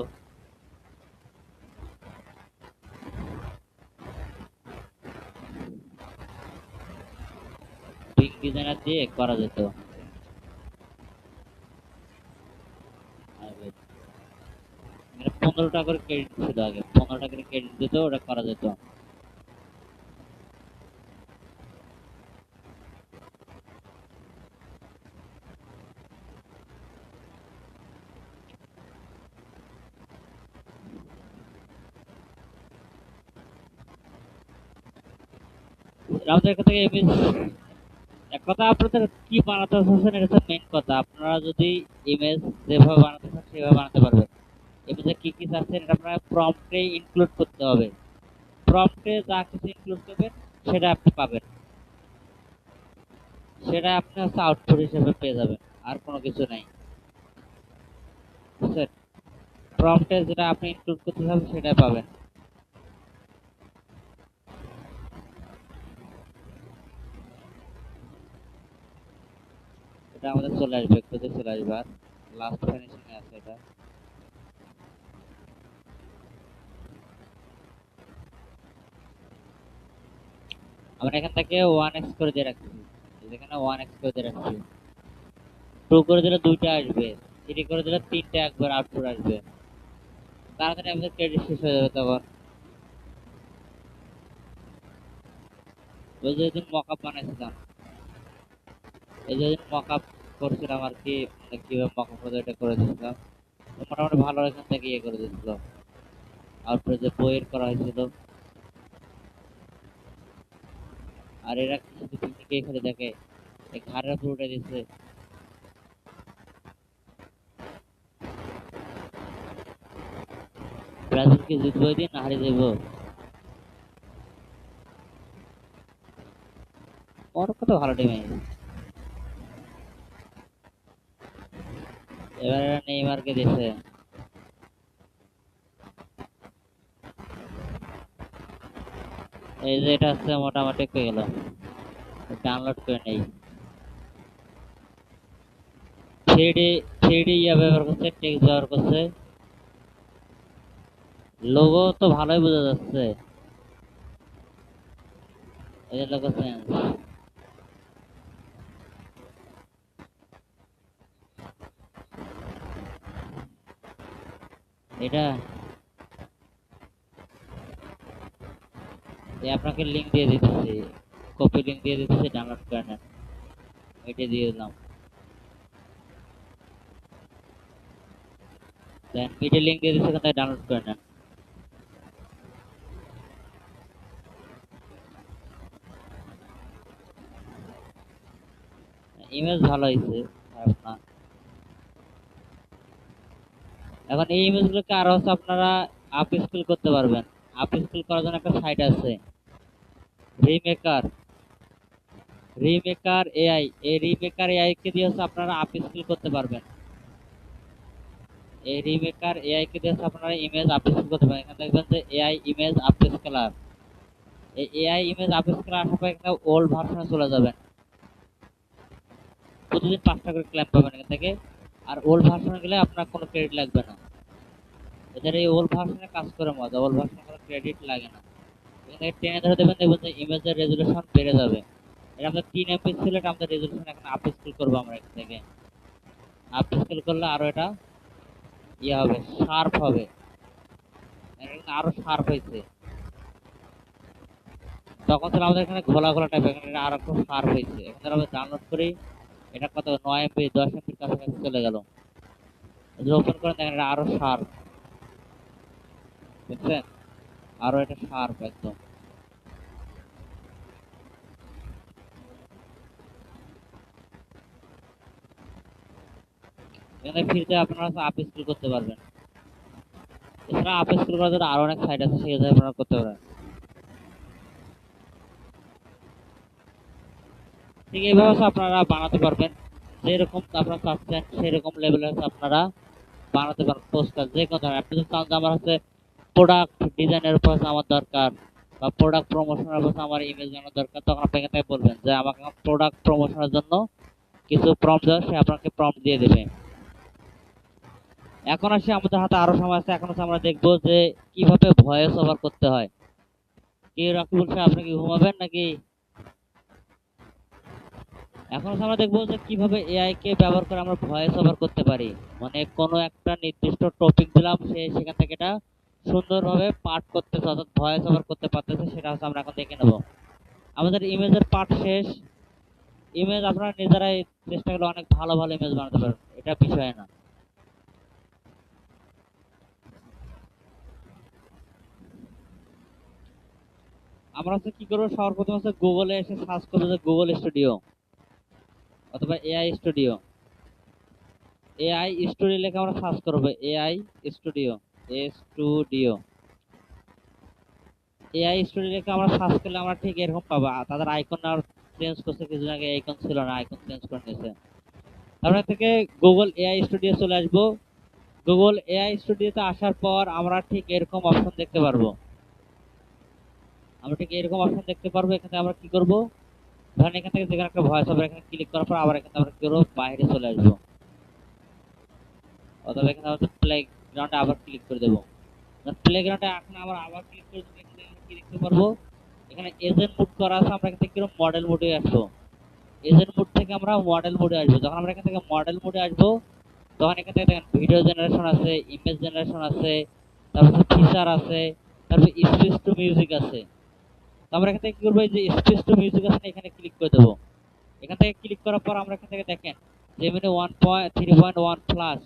পিং ডিজাইনার দিয়ে করা যেত আগে। মানে 15 টাকা করে ক্রেডিট ছিল আগে, 15 টাকা করে ক্রেডিট দিত, ওটা করা যেত। আমাদের এখান থেকে ইমেজ, এক কথা আপনাদের কি বানাতে চাচ্ছেন এটা হচ্ছে মেইন কথা। আপনারা যদি ইমেজ যেভাবে বানাতে চান সেভাবে বানাতে পারবেন। ইমেজে কি কি চাচ্ছেন এটা আপনারা প্রম্পটে ইনক্লুড করতে হবে। প্রম্পটে যা কিছু ইনক্লুড করবেন সেটা আপনি পাবেন, সেটা আপনি হচ্ছে আউটপুট হিসেবে পেয়ে যাবেন, আর কোনো কিছু নাই, বুঝছেন? প্রম্পটে যেটা আপনি ইনক্লুড করতে চান সেটাই পাবেন। এটা আমাদের চলে আসবে, একটুতে চলে আসবে। আর লাস্ট ফিনিশিং এ আছে এটা। আমরা এখান থেকে 1x করে দিয়ে রাখছি, যেখানে 1x করে দিয়ে রাখছি। 2 করে দিলে দুইটা আসবে, 3 করে দিলে তিনটা একবার আউটপুট আসবে। তাড়াতাড়ি আমাদের ক্রেডিট শেষ হয়ে যাবে তখন। ওই যে দিন মকআপ বানাইছিলাম, এই যে দিন মকআপ করছিলাম আর কি, মানে কিভাবে মকআপ এটা করে দিয়েছিলাম, তো মোটামুটি ভালো এখান থেকে ইয়ে করে দিয়েছিল। তারপরে যে বইয়ের করা হয়েছিল। আর এরা শুধু পিকনিকে খালি দেখে, এই ঘাড়ের উপর উঠে দিচ্ছে। ব্রাজিলকে জিতবো ওই দিন, না হারিয়ে যাবো। মরক্কো তো ভালো টিম। এবার এরা নেইমারকে দিছে। এই যে এটা হচ্ছে মোটামুটি পেয়ে গেল, ডাউনলোড করে নেই। থ্রিডি থ্রিডি ইয়া ব্যবহার করছে, টেক্সট ব্যবহার করছে। লোগো তো ভালোই বোঝা যাচ্ছে, এই যে লোগো চেঞ্জ। এটা আপনাকে লিংক দিয়ে দিতেছি, কপি লিংক দিয়ে দিতেছি, ডাউনলোড করে নেন। এটা দিয়ে দিলাম, দেন ভিডিও লিংক দিয়ে দিচ্ছি, ওখান থেকে ডাউনলোড করে নেন। ইমেজ ভালো হয়েছে, খারাপ না। এখন এই ইমেজগুলোকে আরো হচ্ছে আপনারা আপ স্কেল করতে পারবেন। আপ স্কেল করার জন্য একটা সাইট আছে, রিমেকার। রিমেকার এআই, এই রিমেকার এআই কে দিয়ে হচ্ছে আপনারা আপ স্কেল করতে পারবেন। এই রিমেকার এআই কে দিয়ে হচ্ছে আপনারা ইমেজ আপ স্কেল করতে পারবেন। এখানে দেখবেন যে এআই ইমেজ আপ স্কেলার। এই এআই ইমেজ আপ স্কেলার আসার পর একটা ওল্ড ভার্সনে চলে যাবেন। প্রতিদিন 5টা করে ক্লেম পাবেন এখান থেকে। আর ওল্ড ভার্সনে গেলে আপনার কোনো ক্রেডিট লাগবে না। এদের এই ওল্ড ভার্সনে কাজ করে মজা, ওল্ড ভার্সনে কোনো ক্রেডিট লাগে না। এখান থেকে টেনে ধরে দেবেন, দেখবেন যে ইমেজের রেজুলেশন বেড়ে যাবে। এটা আমাদের 3 এমপি ছিল, এটা আমাদের রেজুলেশন এখন আপ স্কেল করবো আমরা এখান থেকে। আপ স্কেল করলে আরো এটা ইয়ে হবে, শার্প হবে। আরো শার্প হয়েছে, তখন ছিল আমাদের এখানে ঘোলা ঘোলা টাইপ, এখানে আরো একটু শার্প হয়েছে। এখন আমরা ডাউনলোড করি, এটা কত 9 এমবি 10 এমবির কাছাকাছি চলে গেল। ওপেন করে দেখেন এটা আরো শার্প, বুঝছেন? আরো এটা শার্প একদম। এখানে ফ্রিতে আপনারা আপ স্কেল করতে পারবেন। এছাড়া আপ স্কেল করার জন্য আরো অনেক সাইট আছে, সেখানে আপনারা করতে পারেন। ঠিক এইভাবে আপনারা বানাতে পারবেন, যেরকম আপনারা চাচ্ছেন সেরকম লেভেলের আপনারা বানাতে পারেন। পোস্টার যে কোনো ধরনের, আপনি যদি চান যে আমার হচ্ছে প্রোডাক্ট ডিজাইনের উপর আমার দরকার, বা প্রোডাক্ট প্রমোশনের উপর আমার ইমেজ বানানোর দরকার, তখন আপনি এখান থেকে বলবেন যে আমাকে প্রোডাক্ট প্রমোশনের জন্য কিছু প্রম্পট দেওয়া, সে আপনাকে প্রম্পট দিয়ে দেবে। এখন আসি আমাদের হাতে আরো সময় আছে, এখন আমরা দেখবো যে কিভাবে ভয়েস ওভার করতে হয়। কি রাকিবুল সাহেব, আপনি কি ঘুমাবেন নাকি? এখন আমরা দেখবো যে কিভাবে এআই কে ব্যবহার করে আমরা ভয়েস ওভার করতে পারি। মানে কোনো একটা নির্দিষ্ট টপিক দিলাম, সে সেখান থেকে এটা সুন্দরভাবে পাঠ করতেছে, অর্থাৎ ভয়েস ওভার করতে পারতেছে, সেটা হচ্ছে আমরা এখন দেখে নেব। আমাদের ইমেজের পার্ট শেষ। ইমেজ আপনারা নিজেরাই চেষ্টা করলে অনেক ভালো ভালো ইমেজ বানাতে পারবেন, এটা বিষয় না। আমরা হচ্ছে কি করবো, সর্বপ্রথম হচ্ছে গুগলে এসে সার্চ করবো যে গুগল স্টুডিও অথবা এআই স্টুডিও। এআই স্টুডিও লিখে আমরা সার্চ করবো, AI studio, studio. AI studio লিখে আমরা সার্চ করলে আমরা ঠিক এরকম পাবো। তাদের আইকন আর চেঞ্জ করছে, কিছুদিন আগে আইকন ছিল না, আইকন চেঞ্জ করে নিয়েছে। তারপরে থেকে গুগল এআই স্টুডিও চলে আসবো। গুগল এআই স্টুডিওতে আসার পর আমরা ঠিক এরকম অপশন দেখতে পারবো। আমরা ঠিক এরকম অপশন দেখতে পারবো। এখানে আমরা কি করব, ধরেন এখান থেকে যেখানে একটা ভয়েস ওভার এখানে ক্লিক করার পর আবার এখানে আমরা কি করবো, বাইরে চলে আসবো, অথবা এখানে আমাদের প্লে গ্রাউন্ডে আবার ক্লিক করে দেবো। প্লে গ্রাউন্ডে এখন আবার ক্লিক করে দেবো, এখানে আমরা কি দেখতে পারবো, এখানে এজেন্ট মুড করা আছে, আমরা এখান থেকে কিরকম মডেল মোডে আসবো। এজেন্ট মোড থেকে আমরা মডেল মোডে আসবো। যখন আমরা এখান থেকে মডেল মোডে আসবো, তখন এখান থেকে দেখেন ভিডিও জেনারেশন আছে, ইমেজ জেনারেশন আছে, তারপর ফিচার আছে, তারপর স্পিচ টু মিউজিক আছে। তো আমরা এখান থেকে কি করবো, এই যে স্পিচ টু মিউজিক আছে না, এখানে ক্লিক করে দেবো। এখান থেকে ক্লিক করার পর আমরা এখান থেকে দেখেন জেমিনি 1.3.1 প্লাস,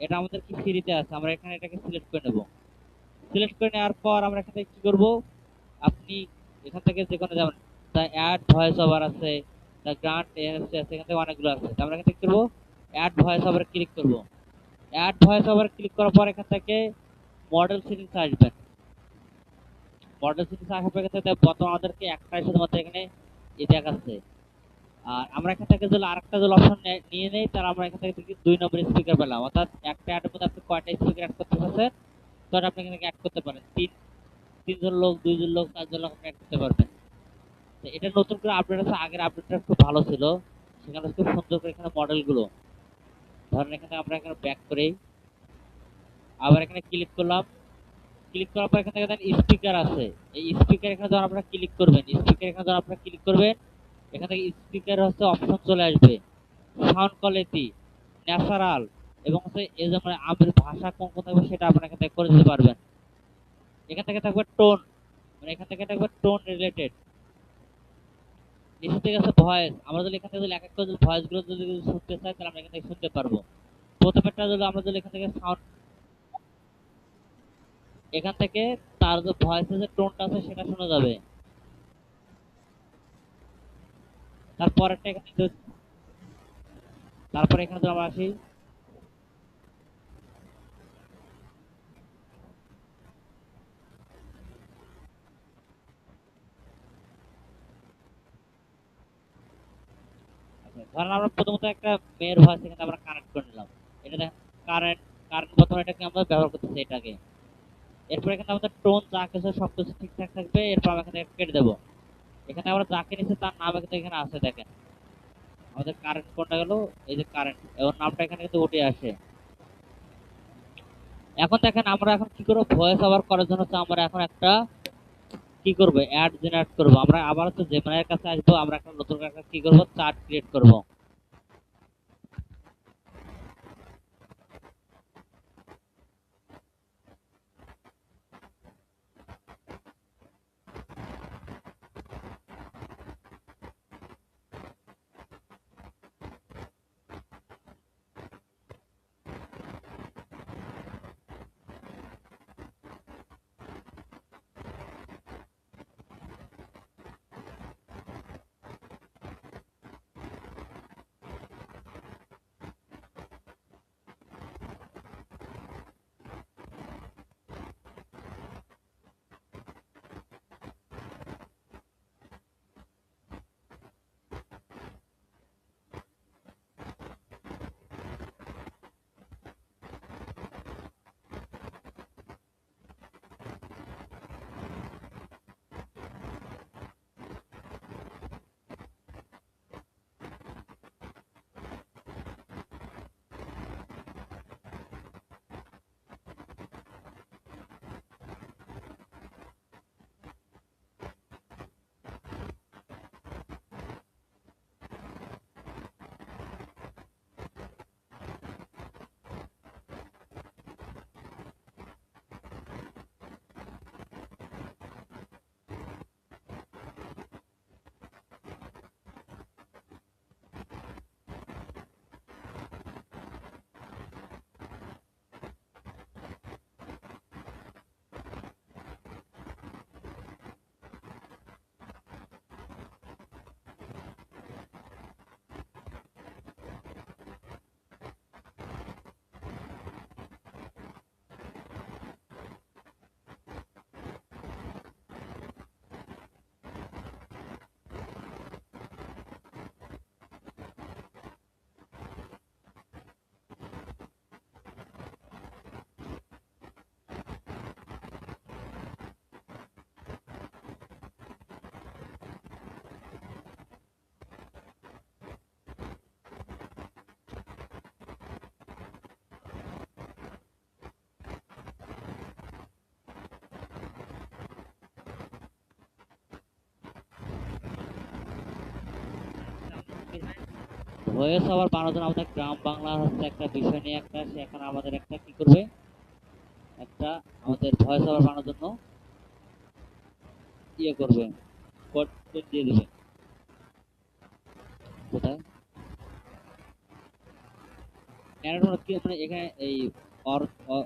এটা আমাদের কি ফ্রিতে আছে, আমরা এখানে এটাকে সিলেক্ট করে নেব। সিলেক্ট করে নেওয়ার পর আমরা এখান থেকে কি করব, আপনি এখান থেকে যে কোনো যেমন দ্য অ্যাড ভয়েস ওভার আছে, দ্য গ্রান্ট এএনএসসি আছে, এখান থেকে অনেকগুলো আছে। তো আমরা এখান থেকে কি করবো, অ্যাড ভয়েস ওভার ক্লিক করব। অ্যাড ভয়েস ওভার ক্লিক করার পর এখান থেকে মডেল সেটিংস আসবেন। মডেল সেটিংস আসার পর এখান থেকে বর্তমানে আমাদেরকে একটাই শুধুমাত্র এখানে দেখাচ্ছে। আর আমরা এখান থেকে যদি আরেকটা যদি অপশন নিয়ে নেই, তাহলে আমরা এখান থেকে দেখি 2 নম্বর স্পিকার পেলাম, অর্থাৎ একটা অ্যাডের মধ্যে আপনি কয়টা স্পিকার অ্যাড করতে পারছেন, তো আপনি এখান থেকে অ্যাড করতে পারেন। তিনজন লোক, দুইজন লোক, চারজন লোক আপনি অ্যাড করতে পারবেন। তো এটা নতুন করে আপডেট আছে, আগের আপডেটটা খুব ভালো ছিল, সেখানে খুব সুন্দর করে এখানে মডেলগুলো, ধরেন এখানে আমরা এখানে ব্যাক করি, আবার এখানে ক্লিক করলাম। ক্লিক করার পর এখান থেকে দেখেন স্পিকার আছে, এই স্পিকার এখানে যখন আপনারা ক্লিক করবেন, স্পিকার এখানে যখন আপনারা ক্লিক করবেন, এখান থেকে স্পিকার হচ্ছে অপশন চলে আসবে, সাউন্ড কোয়ালিটি, ন্যাচারাল, এবং হচ্ছে এই যে মানে আমাদের ভাষা কোন কোন থাকবে সেটা আপনারা এখান থেকে করে দিতে পারবেন। এখান থেকে থাকবে টোন, মানে এখান থেকে থাকবে টোন রিলেটেড। নিচে থেকে আছে ভয়েস, আমরা যদি এখান থেকে যদি এক এক করে ভয়েস গুলো যদি শুনতে চাই, তাহলে আমরা এখান থেকে শুনতে পারবো। প্রথমেরটা যদি আমরা যদি এখান থেকে সাউন্ড, এখান থেকে তার যে ভয়েসের যে টোনটা আছে সেটা শোনা যাবে। তারপরেরটা এখানে তারপরে এখানে যদি আমরা আসি, ধরেন আমরা প্রথমত একটা মেয়ের ভয়েস এখানে আমরা কানেক্ট করে নিলাম, এটা দেখেন কারেন্ট, কারেন্ট বর্তমানে এটাকে আমরা ব্যবহার করতেছি এটাকে। এরপর এখানে আমাদের টোন যা কিছু সবকিছু ঠিকঠাক থাকবে, এরপর আমরা এখানে কেটে দেবো। এখানে আমরা যাকে নিচ্ছি তার নাম কিন্তু এখানে আছে, দেখেন আমাদের কারেন্ট কোনটা গেল, এই যে কারেন্ট, এবং নামটা এখানে কিন্তু উঠে আসে। এখন দেখেন আমরা এখন কি করবো, ভয়েস ওভার করার জন্য হচ্ছে আমরা এখন একটা কি করবো, অ্যাড জেনারেট করবো। আমরা আবার হচ্ছে জেমিনাইয়ের কাছে আসবো, আমরা একটা নতুন একটা কি করবো, চার্ট ক্রিয়েট করবো। ভয়েস ওভার বানানোর জন্য আমাদের গ্রাম বাংলা হচ্ছে একটা বিষয় নিয়ে একটা সে এখন আমাদের একটা কি করবে, একটা আমাদের ভয়েস ওভার বানানোর জন্য ইয়ে করবে, কোড দিয়ে দিবে। কোথায় ন্যারেটর কি মানে এখানে এই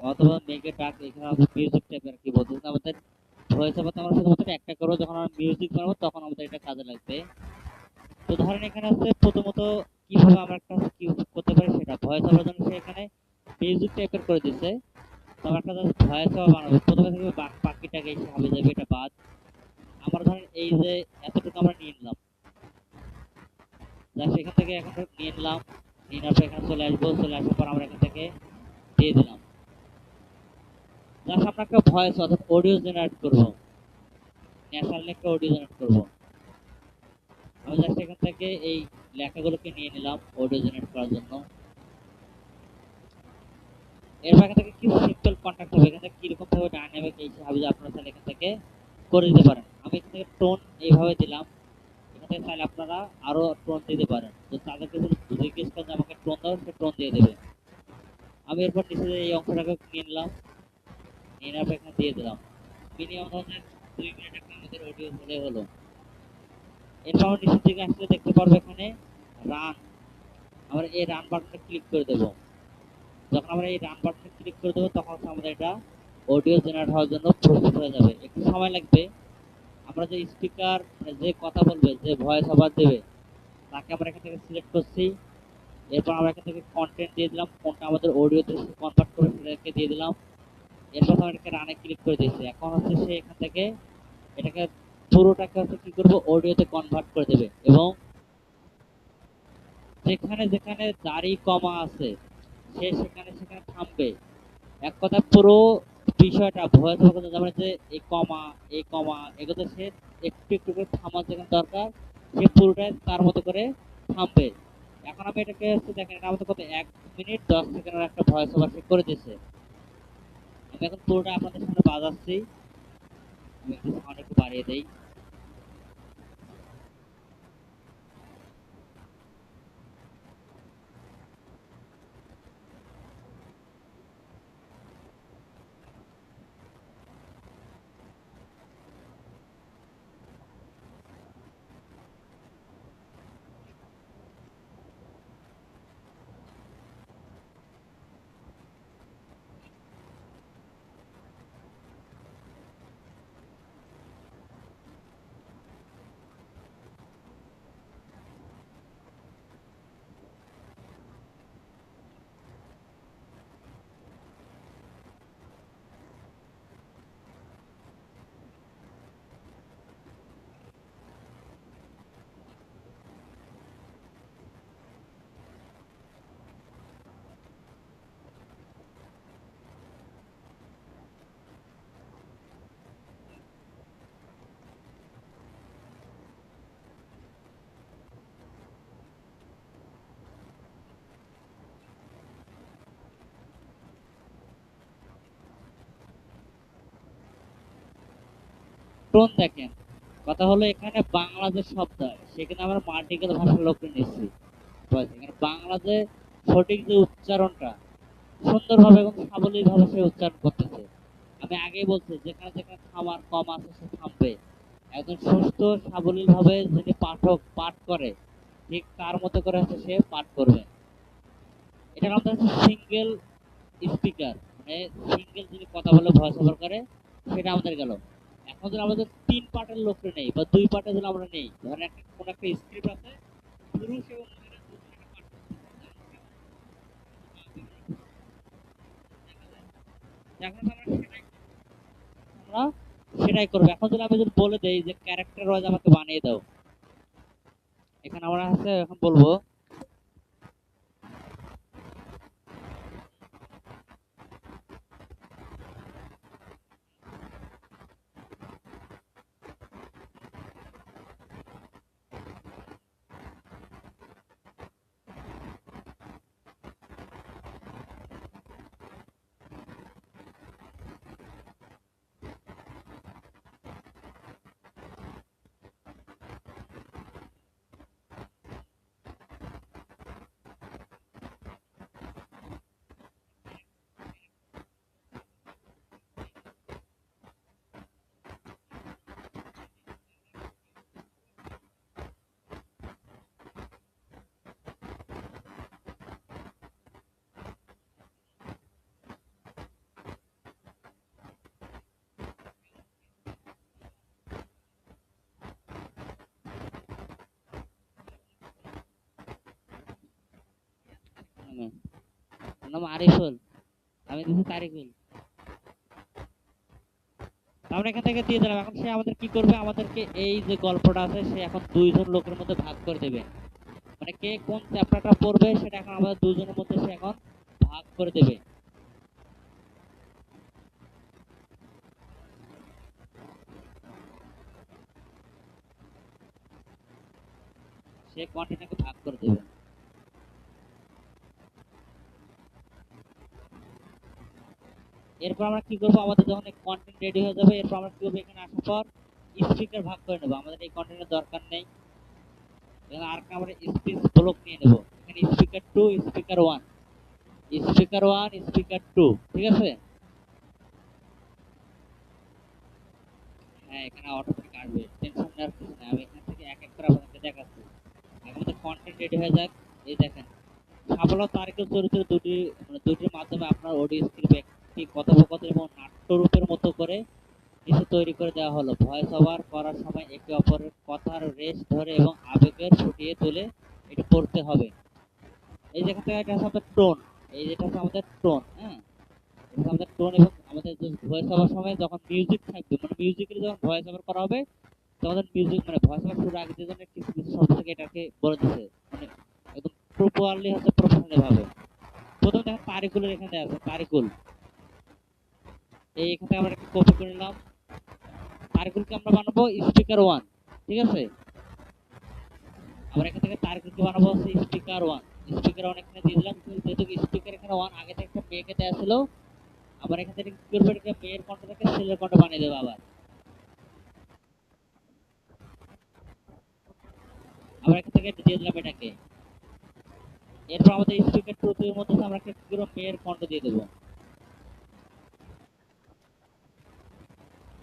অথবা মেকে ডাক এখানে আমাদের মিউজিক টাইপের কি বলতে আমাদের ভয়েস ওভার আমরা শুধুমাত্র একটা করবো, যখন আমরা মিউজিক বানাবো তখন আমাদের এটা কাজে লাগবে। তো ধরেন এখানে হচ্ছে প্রথমত কিভাবে আমরা একটা কি করতে পারি সেটা ভয়েস ওভার জন্য সে এখানে মিউজিক টাইপের করে দিচ্ছে। তো আমরা একটা ভয়েস ওভার বানাবো, প্রথমে থাকবে পাখিটাকে এসে হবে যাবে এটা বাদ। আমরা ধরেন এই যে এতটুকু আমরা নিয়ে নিলাম, জাস্ট এখান থেকে এখন নিয়ে নিলাম, নিয়ে নেওয়ার পর এখানে চলে আসবো, চলে আসার পর আমরা এখান থেকে দিয়ে দিলাম। জাস্ট আমরা একটা ভয়েস অর্থাৎ অডিও জেনারেট করবো, ন্যাচারাল একটা অডিও জেনারেট করবো। আমি জাস্ট এখান থেকে এই লেখাগুলোকে নিয়ে নিলাম অডিও জেনারেট করার জন্য। এরপর এখান থেকে কিছু সিম্পল কন্ট্যাক্ট হবে, এখান থেকে কিরকম ভাবে ডাইনামিক এই হিসাবে আপনারা চাইলে এখান থেকে করে দিতে পারেন। আমি এখান থেকে টোন এইভাবে দিলাম, এখান থেকে চাইলে আপনারা আরো টোন দিতে পারেন। তো তাদেরকে যদি জিজ্ঞেস করেন যে আমাকে টোন দাও, সে টোন দিয়ে দেবে। আমি এরপর নিচে এই অংশটাকে নিয়ে নিলাম, নিয়ে নেওয়ার পর এখানে দিয়ে দিলাম। মিনিমাম ধরেন 2 মিনিট একটা আমাদের অডিও হলে হলো। এরপর আমরা নিচের দিকে আসলে দেখতে পারবো এখানে রান, আমরা এই রান বাটনে ক্লিক করে দেবো। যখন আমরা এই রান বাটনে ক্লিক করে দেবো তখন আমাদের এটা অডিও জেনারেট হওয়ার জন্য প্রস্তুত হয়ে যাবে। একটু সময় লাগবে। আমরা যে স্পিকার যে কথা বলবে, যে ভয়েস ওভার দেবে, তাকে আমরা এখান থেকে সিলেক্ট করছি। এরপর আমরা এখান থেকে কন্টেন্ট দিয়ে দিলাম, কোনটা আমাদের অডিওতে কনভার্ট করে সেটাকে দিয়ে দিলাম। এরপর আমরা এটাকে রানে ক্লিক করে দিয়েছি। এখন হচ্ছে সে এখান থেকে এটাকে পুরোটাকে হচ্ছে কি করবো, অডিওতে কনভার্ট করে দেবে। এবং যেখানে যেখানে দাড়ি কমা আছে সে সেখানে সেখানে থামবে। এক কথা পুরো বিষয়টা ভয়েস ওভার করতে যাবে যে এই কমা এগুলো সে একটু একটু করে থামার যেখানে দরকার সে পুরোটাই তার মতো করে থামবে। এখন আমি এটাকে হচ্ছে দেখেন এটা আমাদের কত 1 মিনিট 10 সেকেন্ডের একটা ভয়েস ওভার সে করে দিয়েছে। আমি এখন পুরোটা আপনাদের সামনে বাজাচ্ছি, আমি একটু সাউন্ড একটু বাড়িয়ে দেই। টোন দেখেন, কথা হলো এখানে বাংলাদেশ শব্দ সেখানে আমরা মাল্টিকেল ভাষার লোক নিচ্ছি। এখানে বাংলাদেশ সঠিক যে উচ্চারণটা সুন্দরভাবে এবং সাবলীল ভাবে সে উচ্চারণ করতেছে। আমি আগেই বলছি যেখানে যেখানে থামার কম আছে সে থামবে। একজন সুস্থ সাবলীল ভাবে যিনি পাঠক পাঠ করে ঠিক তার মতো করে হচ্ছে সে পাঠ করবে। এটা আমাদের হচ্ছে সিঙ্গেল স্পিকার, মানে সিঙ্গেল যিনি কথা বলে ভয়েস ওভার করে সেটা আমাদের গেল। এখন যদি আমাদের 3 পার্টের লোক নেই বা 2 পার্টের যদি আমরা নেই, ধরেন একটা কোন একটা স্ক্রিপ্ট আছে পুরুষ এবং মহিলা দুজনে পাঠ করতেছে, এখন আমরা সেটাই করবো। এখন যদি আমি যদি বলে দেই যে ক্যারেক্টার ওয়াইজ আমাকে বানিয়ে দাও, এখানে আমরা হচ্ছে এখন বলবো নামে? ওর নাম আরিফুল, আমি দিচ্ছি তারিকুল। আমরা এখান থেকে দিয়ে দিলাম। এখন সে আমাদের কি করবে, আমাদেরকে এই যে গল্পটা আছে সে এখন দুইজন লোকের মধ্যে ভাগ করে দেবে। মানে কে কোন চ্যাপ্টারটা পড়বে সেটা এখন আমাদের দুজনের মধ্যে সে এখন ভাগ করে দেবে। সে কন্টেন্টটাকে ভাগ করে দেবে। এরপর আমরা কি করবো, আমাদের যখন কন্টেন্ট রেডি হয়ে যাবে এরপর আমরা কি করবো, এখানে আসার পর স্পিকার ভাগ করে নেবো। আমাদের এই কন্টেন্টের দরকার নেই। আর আমরা স্পিচ ব্লক নিয়ে নেবো। এখানে speaker two, speaker one, speaker one, speaker two, ঠিক আছে। হ্যাঁ, এখানে অটোমেটিক আসবে, টেনশন নেওয়ার কিছু নেই। আমি এখান থেকে এক এক করে আপনাকে দেখাচ্ছি। আমাদের কন্টেন্ট রেডি হয়ে যাক। এই দেখেন, সাফল্য তারিখের চরিত্র দুটি, মানে দুটির মাধ্যমে আপনার অডিও স্ক্রিপ্ট একটি কথোপকথন এবং নাট্যরূপের মতো করে কিছু তৈরি করে দেওয়া হলো। ভয়েস ওভার করার সময় একে অপরের কথার রেশ ধরে এবং আবেগের ফুটিয়ে তুলে এটি পড়তে হবে। এই যেখান থেকে এটা হচ্ছে আমাদের টোন, এই যেটা হচ্ছে আমাদের টোন। হ্যাঁ, এটা হচ্ছে আমাদের টোন। এবং আমাদের ভয়েস ওভার সময় যখন মিউজিক থাকবে, মানে মিউজিকের যখন ভয়েস ওভার করা হবে তখন মিউজিক, মানে ভয়েস ওভার শুরু আগে যে জন্য কিছু কিছু শব্দ থেকে এটাকে বলে দিচ্ছে, মানে একদম প্রপারলি হচ্ছে, প্রফেশনাল ভাবে। প্রথমে দেখেন তারিকুলের এখানে আছে তারিকুল, এই এখান থেকে আমরা একটা কপি করে নিলাম। তারিকুলকে আমরা বানাবো স্পিকার ওয়ান, ঠিক আছে। আমরা এখান থেকে তারিকুলকে বানাবো হচ্ছে স্পিকার ওয়ান। স্পিকার ওয়ান এখানে দিয়ে দিলাম। যেহেতু স্পিকার এখানে ওয়ান আগে থেকে একটা মেয়েকে দেওয়া ছিল, আবার এখান থেকে কি করবো, এটাকে মেয়ের কণ্ঠটাকে ছেলের কণ্ঠ বানিয়ে দেবো আবার। আবার এখান থেকে দিয়ে দিলাম এটাকে। এরপর আমাদের স্পিকার টু এর মধ্যে আমরা কি করবো, মেয়ের কণ্ঠ দিয়ে দেবো,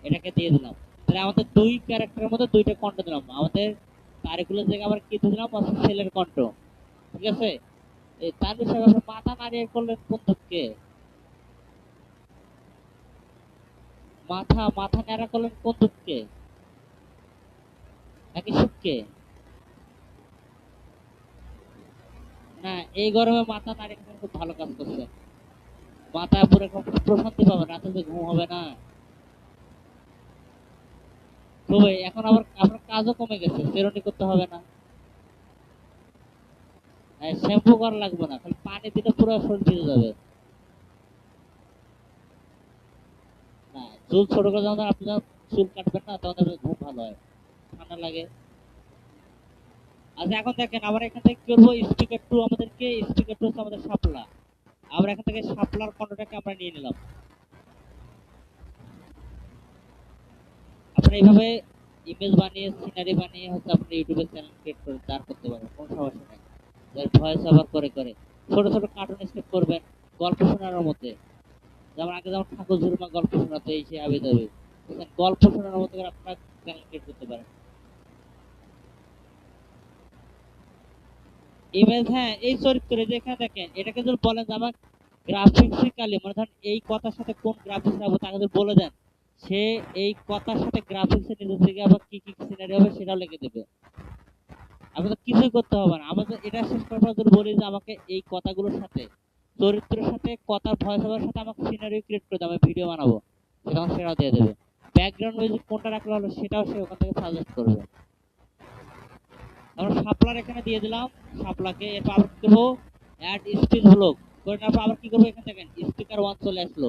এটাকে দিয়ে দিলাম। তাহলে আমাদের দুই ক্যারেক্টারের মধ্যে দুইটা কণ্ঠ দিলাম। আমাদের তারিকুলের জায়গায় আবার কি দিলাম, হচ্ছে ছেলের কণ্ঠ, ঠিক আছে। এই তার বিষয়ে মাথা নাড়িয়ে করলেন কোন দিককে, মাথা মাথা নাড়া করলেন কোন দিককে, নাকি সুখকে? না, এই গরমে মাথা নাড়িয়ে কিন্তু খুব ভালো কাজ করছে। মাথা পুরো প্রশান্তি পাবে, রাতে যে ঘুম হবে না। তবে এখন আবার আপনার কাজও কমে গেছে, সেরনি করতে হবে না, শ্যাম্পু করা লাগবে না, খালি পানি দিলে পুরো শরীর ভিজে যাবে। না, চুল ছোট করে যখন আপনি যখন চুল কাটবেন না তখন আপনার ঘুম ভালো হয়, ঠান্ডা লাগে। আচ্ছা, এখন দেখেন আমরা এখান থেকে কি করবো, স্পিকার টু আমাদেরকে, স্পিকার টু হচ্ছে আমাদের শাপলা। আমরা এখান থেকে শাপলার কন্ট্রোটাকে আমরা নিয়ে নিলাম। আপনারা এইভাবে ইমেজ বানিয়ে, সিনারি বানিয়ে হচ্ছে আপনি ইউটিউবে চ্যানেল ক্রিয়েট করে দাঁড় করতে পারবেন, কোনো সমস্যা নেই। ভয়েস ওভার করে করে ছোট ছোট কার্টুন স্ক্রিপ্ট করবেন গল্প শোনানোর মধ্যে। যেমন আগে যেমন ঠাকুর ঝুরমা গল্প শোনাতে এই সে আবে যাবে, গল্প শোনানোর মতো করে আপনারা চ্যানেল ক্রিয়েট করতে পারেন। ইমেজ, হ্যাঁ, এই চরিত্রে যেখানে দেখেন এটাকে যদি বলেন যে আমার গ্রাফিক্সিক্যালি, মানে ধরেন এই কথার সাথে কোন গ্রাফিক্স রাখবো তাকে যদি বলে দেন, সে এই কথার সাথে গ্রাফিক্সের নিজের থেকে আবার কি কি সিনারি হবে সেটাও লিখে দেবে। আমাদের কিছুই করতে হবে না। আমাদের এটা শেষ করার পর যদি বলি যে আমাকে এই কথাগুলোর সাথে, চরিত্রের সাথে, কথার ভয়েস ওভার সাথে আমাকে সিনারি ক্রিয়েট করে দাও, আমি ভিডিও বানাবো, সেটা সেটাও দিয়ে দেবে। ব্যাকগ্রাউন্ড মিউজিক কোনটা রাখলে হলো সেটাও সে ওখান থেকে সাজেস্ট করবে। আমরা শাপলার এখানে দিয়ে দিলাম শাপলাকে। এরপর আবার কি করবো, অ্যাড স্পিচ ব্লক করে তারপর আবার কি করবো, এখানে দেখেন স্পিকার ওয়ান চলে আসলো।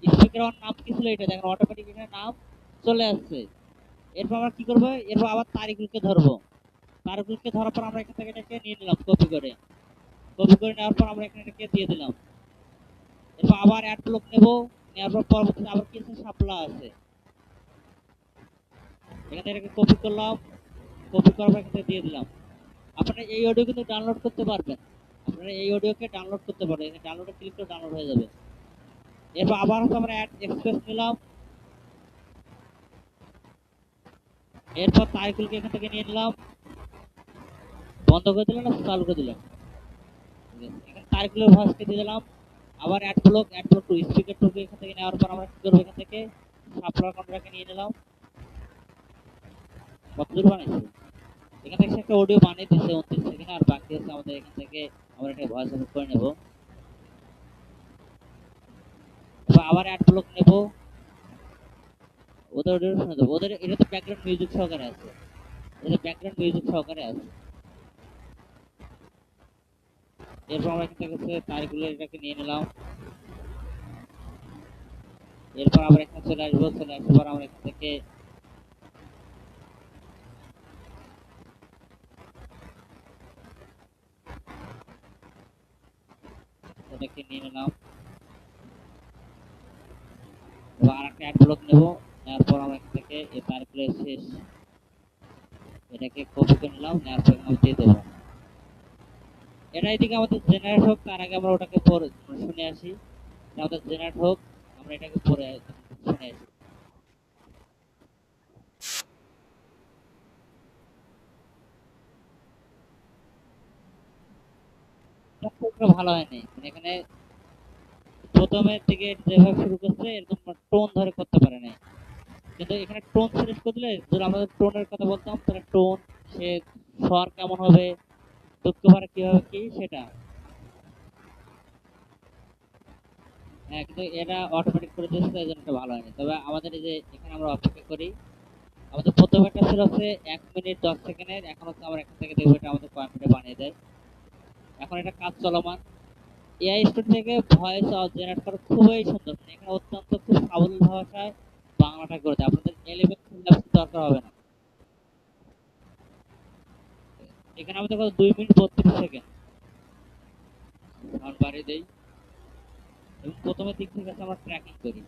স্পিকার ওয়ান নাম কি ছিল, এটা দেখেন অটোমেটিক এখানে নাম চলে আসছে। এরপর আমরা কি করবো, এরপর আবার তারিখগুলোকে ধরবো। তারিখগুলোকে ধরার পর আমরা এখান থেকে এটাকে নিয়ে নিলাম কপি করে। কপি করে নেওয়ার পর আমরা এখানে এটাকে দিয়ে দিলাম। এরপর আবার অ্যাড ব্লক নেবো, নেওয়ার পর পরবর্তীতে আবার কিছু শাপলা আছে, এখান থেকে এটাকে কপি করলাম। কপি করার পর এখান থেকে দিয়ে দিলাম। আপনারা এই অডিও কিন্তু ডাউনলোড করতে পারবেন, আপনারা এই অডিওকে ডাউনলোড করতে পারবেন, এখানে ডাউনলোডে ক্লিক করে ডাউনলোড হয়ে যাবে। এরপর আবার হচ্ছে আমরা অ্যাড এক্সপ্রেস নিলাম। এরপর তারিকুলকে এখান থেকে নিয়ে নিলাম, বন্ধ করে দিলাম না চালু করে দিলাম, এখানে তারিকুলের ভয়েসকে দিয়ে দিলাম। আবার add block two, speaker two এখান থেকে নেওয়ার পর আমরা কি করবো, এখান থেকে সাপ্লার কন্ট্রাক্টকে নিয়ে নিলাম। কতদূর বানাইছি, এখান থেকে সে একটা অডিও বানিয়ে দিচ্ছে 29 সেকেন্ড, আর বাকি হচ্ছে আমাদের এখান থেকে আমরা একটা ভয়েস ওভার করে নেব। এবার আবার অ্যাড ব্লক নেব, ওদের অডিও শুনে দেবো। ওদের এটা তো ব্যাকগ্রাউন্ড মিউজিক সহকারে আছে, এটা ব্যাকগ্রাউন্ড মিউজিক সহকারে আছে। এরপর আমরা এখান থেকে হচ্ছে তারিখগুলো এটাকে নিয়ে নিলাম। এরপর আবার এখানে চলে আসবো, চলে আসার পর আমরা এখান থেকে এটাকে নিয়ে নিলাম। এবার আর একটা অ্যাড ব্লক নেবো, এরপর আমরা এখান থেকে এই তারিখগুলো শেষ এটাকে কপি করে নিলাম, নেওয়ার পর আমরা দিয়ে দেবো। এটা এদিকে আমাদের জেনারেট হোক, তার আগে আমরা ওটাকে পরে শুনে আসি। আমাদের জেনারেট হোক, আমরা এটাকে পরে শুনে আসি। ভালো হয়নি, মানে এখানে প্রথমের দিকে যেভাবে শুরু করছে এরকম টোন ধরে করতে পারে নাই। কিন্তু এখানে টোন সিলেক্ট করে দিলে, যদি আমাদের টোনের কথা বলতাম তাহলে টোন, সে স্বর কেমন হবে, দুঃখ ভাড়া কিভাবে কি সেটা। হ্যাঁ, কিন্তু এটা অটোমেটিক করে দিয়েছে, তাই জন্য এটা ভালো হয়নি। তবে আমাদের এই যে এখানে আমরা অপেক্ষা করি, আমাদের প্রথমেরটা ছিল হচ্ছে 1 মিনিট 10 সেকেন্ডের, এখন হচ্ছে আমরা এখান থেকে দেখবো এটা আমাদের কয় মিনিটে বানিয়ে দেয়। এখন এটা কাজ চলমান। এআই স্টুডিও থেকে ভয়েস জেনারেট করা খুবই সুন্দর, মানে এখানে অত্যন্ত খুব সাবলীল ভাষায় বাংলাটা করে দেয়, আপনাদের এলিমেন্ট দরকার হবে না। এখানে আমাদের কত 2 মিনিট 32 সেকেন্ড। সাউন্ড বাড়িয়ে দেই এবং প্রথমের দিক থেকে আমরা ট্র্যাকিং করি।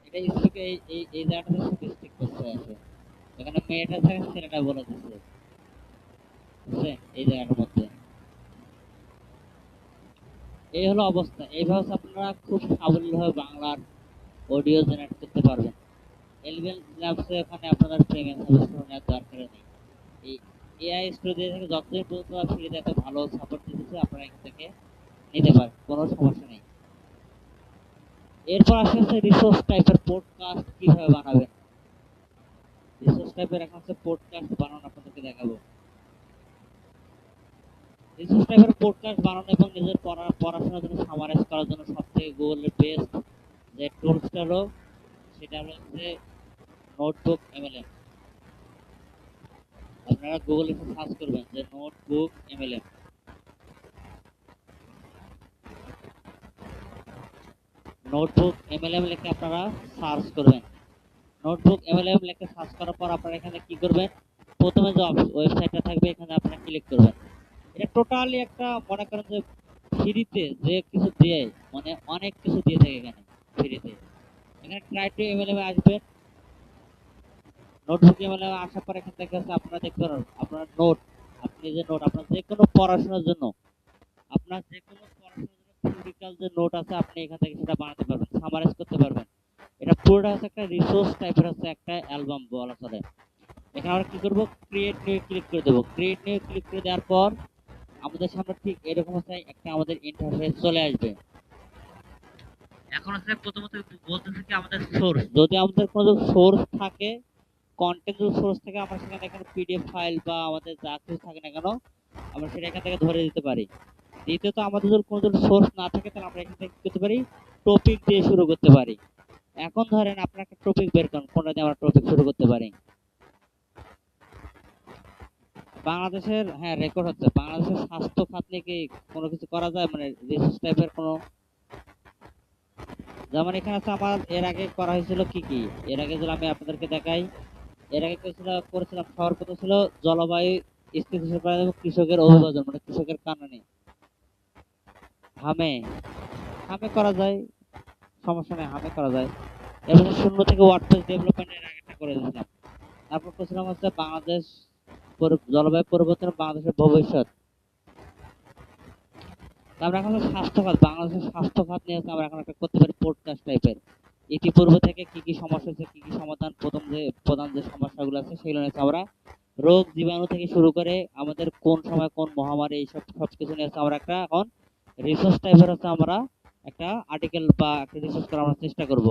এটা এটা স্ট্রিক, এই এই এই জায়গাটাতে স্ট্রিক করতে আছে। এখানে মেয়েটা থাকে ছেলেটা বলে দিচ্ছে, বুঝছেন এই জায়গাটার মধ্যে। এই হলো অবস্থা, এইভাবে হচ্ছে আপনারা খুব সাবলীলভাবে বাংলার অডিও জেনারেট করতে পারবেন। এলিভেন ল্যাবসে ওখানে আপনাদের পেমেন্ট সাবস্ক্রিপশন নেওয়ার দরকার নেই। এই এআই স্টুডিও থেকে যতদিন পর্যন্ত ফ্রিতে এত ভালো সাপোর্ট দিতেছে, আপনারা এখান থেকে নিতে পারেন, কোনো সমস্যা নেই। এরপর আসে হচ্ছে রিসোর্স টাইপের পডকাস্ট কিভাবে বানাবেন। রিসোর্স টাইপের এখন হচ্ছে পডকাস্ট বানানো আপনাদেরকে দেখাবো। রিসোর্স টাইপের পডকাস্ট বানানো এবং নিজের পড়াশোনার জন্য সামারাইজ করার জন্য সবথেকে গুগলের বেস্ট যে টুলসটা হলো সেটা হচ্ছে নোটবুক এমএলএম। আপনারা গুগলে সার্চ করবেন যে নোটবুক এমএলএম। নোটবুক এমএলএম লিখে আপনারা সার্চ করবেন। নোটবুক এমএলএম লিখে সার্চ করার পর আপনারা এখানে কি করবেন, প্রথমে যে ওয়েবসাইটটা থাকবে এখানে আপনারা ক্লিক করবেন। এটা টোটালি একটা মনে করেন যে ফ্রিতে যে কিছু দিয়ে, মানে অনেক কিছু দিয়ে থাকে এখানে ফ্রিতে। এখানে ট্রাই টু এমএলএম আসবেন। নোটবুক এমএলএম আসার পর এখান থেকে হচ্ছে আপনারা দেখতে পারেন আপনার নোট, আপনি যে নোট আপনার যে কোনো পড়াশোনার জন্য, আপনার যে কোনো পড়াশোনার জন্য থিওরিক্যাল যে নোট আছে আপনি এখান থেকে সেটা বানাতে পারবেন, সামারাইজ করতে পারবেন। এটা পুরোটা হচ্ছে একটা রিসোর্স টাইপের হচ্ছে একটা অ্যালবাম বলা চলে। এখানে আমরা কি করব, ক্রিয়েট নিউ ক্লিক করে দেবো। ক্রিয়েট নিউ ক্লিক করে দেওয়ার পর আমাদের সামনে ঠিক এরকম হচ্ছে একটা আমাদের ইন্টারফেস চলে আসবে। এখন হচ্ছে প্রথমত বলতেছে কি আমাদের সোর্স, যদি আমাদের কোনো সোর্স থাকে, কন্টেন্ট সোর্স থেকে আমরা সেখানে এখানে পিডিএফ ফাইল বা আমাদের যা কিছু থাকে না কেন আমরা সেটা এখান থেকে ধরে দিতে পারি। দ্বিতীয়ত আমাদের যদি কোনো সোর্স না থাকে তাহলে আমরা এখান থেকে কি করতে পারি, টপিক দিয়ে শুরু করতে পারি। এখন ধরেন আপনার একটা টপিক বের করুন, কোনটা দিয়ে আমরা টপিক শুরু করতে পারি। বাংলাদেশের, হ্যাঁ রেকর্ড হচ্ছে, বাংলাদেশের স্বাস্থ্য খাত নিয়ে কি কোনো কিছু করা যায়, মানে রিসার্চ টাইপের কোনো, যেমন এখানে আছে আমার এর আগে করা হয়েছিল কি কি, এর আগে যদি আমি আপনাদেরকে দেখাই, এর আগে করেছিলাম সবার কথা ছিল জলবায়ু স্থিতিশীল করা এবং কৃষকের অভিবাদন, মানে কৃষকের কারণে হামে হামে করা যায়, সমস্যা নেই, হামে করা যায়। এবার শূন্য থেকে ওয়ার্ডপ্রেস ডেভেলপমেন্টের আগেটা করে দিয়েছিলাম। তারপর করেছিলাম হচ্ছে বাংলাদেশ জলবায়ু পরিবর্তন বাংলাদেশের ভবিষ্যৎ। আমরা এখন স্বাস্থ্য খাত, বাংলাদেশের স্বাস্থ্য খাত নিয়ে আমরা এখন একটা করতে পারি পডকাস্ট টাইপের। ইতিপূর্বে থেকে কি কি সমস্যা হচ্ছে, কি কি সমাধান, প্রধান যে সমস্যাগুলো আছে সেগুলো নিয়ে আমরা রোগ জীবাণু থেকে শুরু করে আমাদের কোন সময় কোন মহামারী এইসব সবকিছু নিয়ে আমরা একটা এখন রিসার্চ টাইপের হচ্ছে আমরা একটা আর্টিকেল বা একটা রিসার্চ করার আমরা চেষ্টা করব।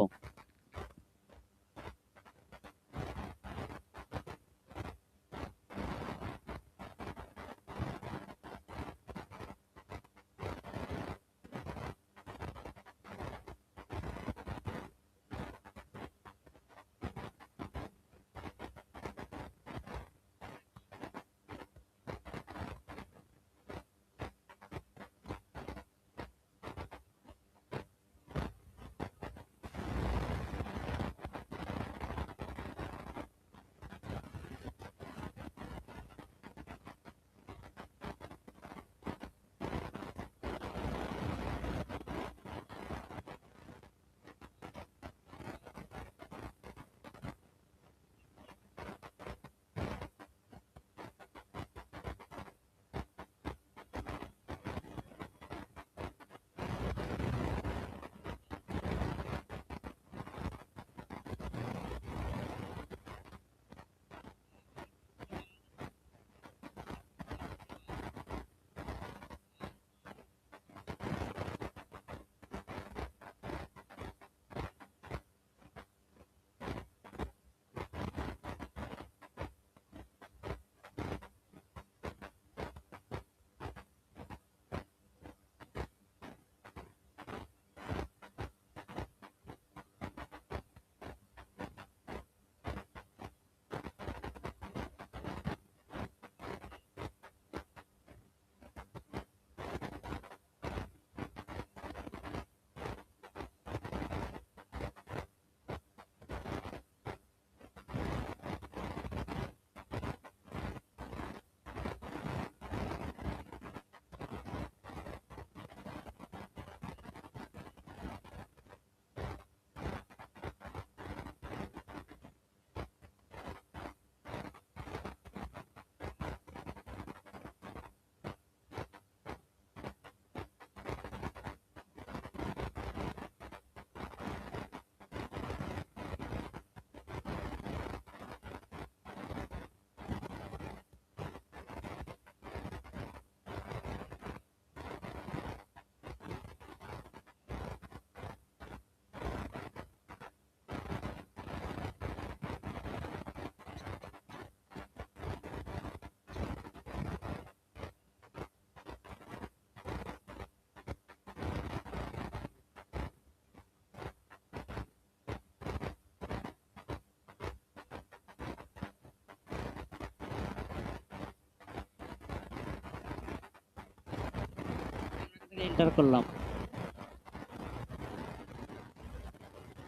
এন্টার করলাম।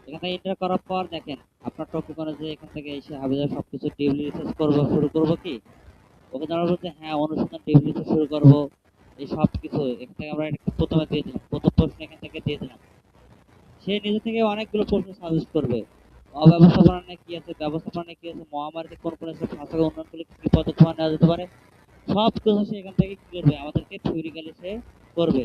এখানে এন্টার করার পর দেখেন আপনার টপিক অনুযায়ী এখান থেকে এসে হাবিজাবি সবকিছু টেবিল রিসার্চ করবো, শুরু করবো কি? ওকে জানার বলতে হ্যাঁ অনুসন্ধান টেবিল রিসার্চ শুরু করবো। এই সব কিছু এখান থেকে আমরা একটা প্রথমে দিয়ে দিলাম, প্রথম প্রশ্ন এখান থেকে দিয়ে দিলাম। সে নিজে থেকে অনেকগুলো প্রশ্ন সাজেস্ট করবে। অব্যবস্থাপনা নিয়ে কি আছে, ব্যবস্থাপনা নিয়ে কি আছে, মহামারীতে কোন কোন দেশের ভাষাকে উন্নয়ন করলে কি কি পদক্ষেপ নেওয়া যেতে পারে, সব কিছু সে এখান থেকে কি করবে আমাদেরকে থিওরিক্যালি সে করবে।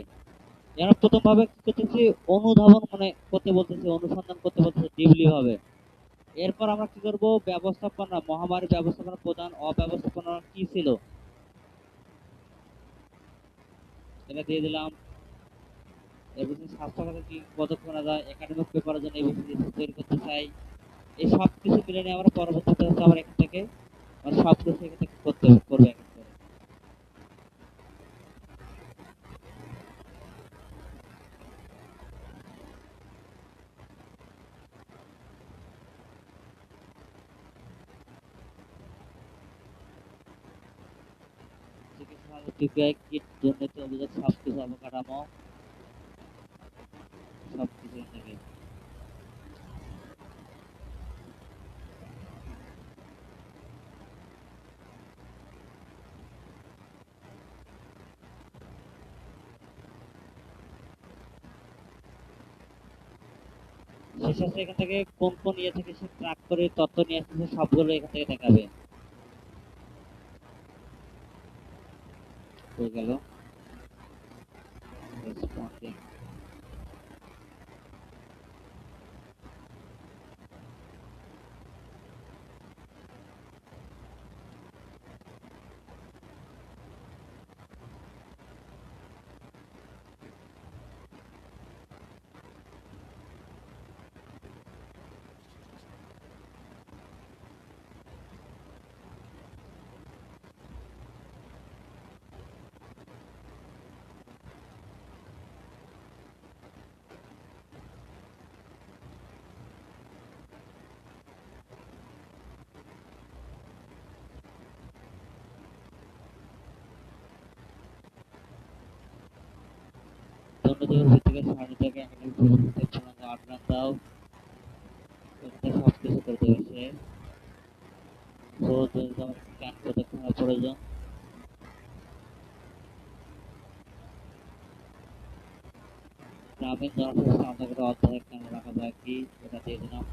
যেমন প্রথম ভাবে কি করতেছি, অনুধাবন মানে করতে বলতেছি, অনুসন্ধান করতে বলতেছি ডিপলি ভাবে। এরপর আমরা কি করব, ব্যবস্থাপনা, মহামারী ব্যবস্থাপনা প্রধান অব্যবস্থাপনা কি ছিল এটা দিয়ে দিলাম। এরপর স্বাস্থ্য খাতে কি পদক্ষেপ নেওয়া যায়, একাডেমিক পেপারের জন্য এই বিষয়ে রিসার্চ তৈরি করতে চাই। এই সব কিছু মিলে নিয়ে আমরা পরবর্তীতে হচ্ছে আবার এখান থেকে মানে সব কিছু এখান থেকে করতে করবে এখান থেকে। চিকিৎসা পিপিআই কিট, দুর্নীতি অভিযোগ, সব কিছু অবকাঠামো সব কিছু এখান থেকে। শেষে এখান থেকে কোন কোন ইয়ে থেকে সে ট্র্যাক করে তথ্য নিয়ে আসতেছে সবগুলো এখান থেকে দেখাবে। হয়ে গেল রেসপন্ডিং। দুর্নীতির ভিত্তিকে সাহায্য থেকে একাডেমিক প্রবন্ধে পূর্ণাঙ্গ আটলান দাও, এখানে সব কিছু করে দেবে সে। তো যদি আমার জ্ঞান পদক্ষেপ নেওয়ার প্রয়োজন, গ্রামীণ জনস্বাস্থ্য আন্তর্গত অধ্যায় কেন রাখা যায় কি, এটা দিয়ে দিলাম।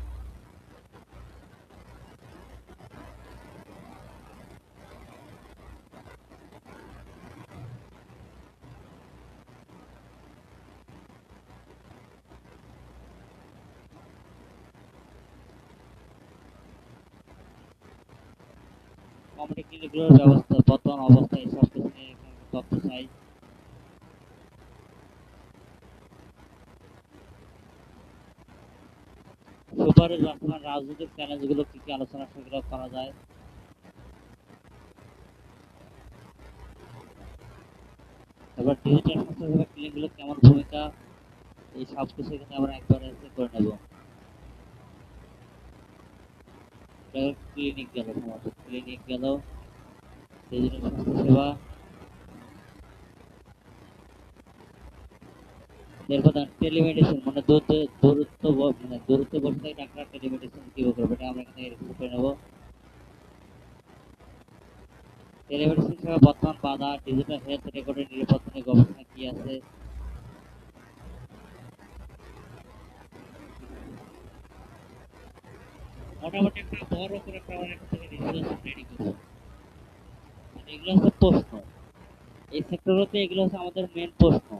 কমিটি ক্লিনিকগুলোর ব্যবস্থা বর্তমান অবস্থা এই সব কিছু নিয়ে এখানে তথ্য চাই। সুপারিশ বর্তমান রাজনৈতিক চ্যালেঞ্জগুলো কি কি আলোচনা সেগুলো করা যায়। তারপর ডিজিটাল স্বাস্থ্যসেবা ক্লিনিকগুলো কেমন ভূমিকা, এই সব কিছু এখানে আমরা একবার এসে করে নেব। ক্লিনিক গেল, সমস্ত ক্লিনিক গেল, ডিজিটাল স্বাস্থ্যসেবা। এরপর টেলিমেডিসিন মানে দূরত্ব মানে দূরত্বে বসে থেকে ডাক্তার টেলিমেডিসিন কিভাবে করবে এটা আমরা এখানে রিসার্চ করে নেব। টেলিমেডিসিন সেবা বর্তমান বাধা, ডিজিটাল হেলথ রেকর্ডের নিরাপত্তা নিয়ে গবেষণা কি আছে। মোটামুটি একটা বড় করে একটা আমরা এখান থেকে রিসার্চ রেডি করবো। মানে এগুলো হচ্ছে প্রশ্ন, এই সেক্টরগুলোতে এগুলো হচ্ছে আমাদের মেন প্রশ্ন।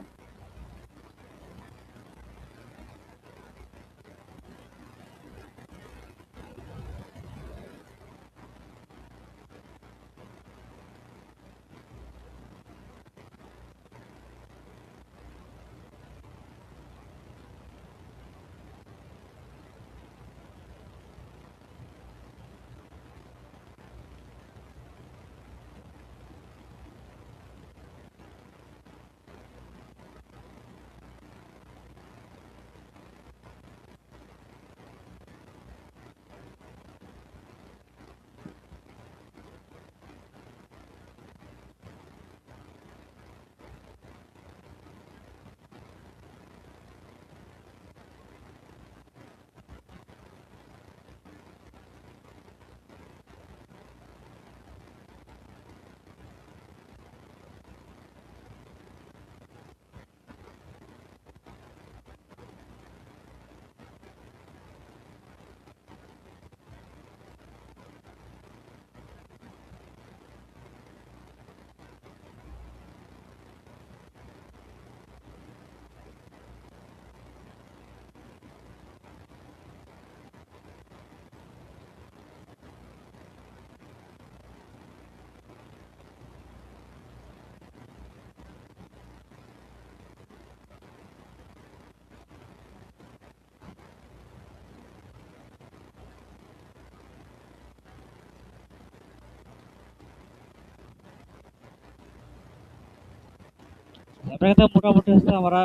আপনার কাছে মোটামুটি হচ্ছে আমরা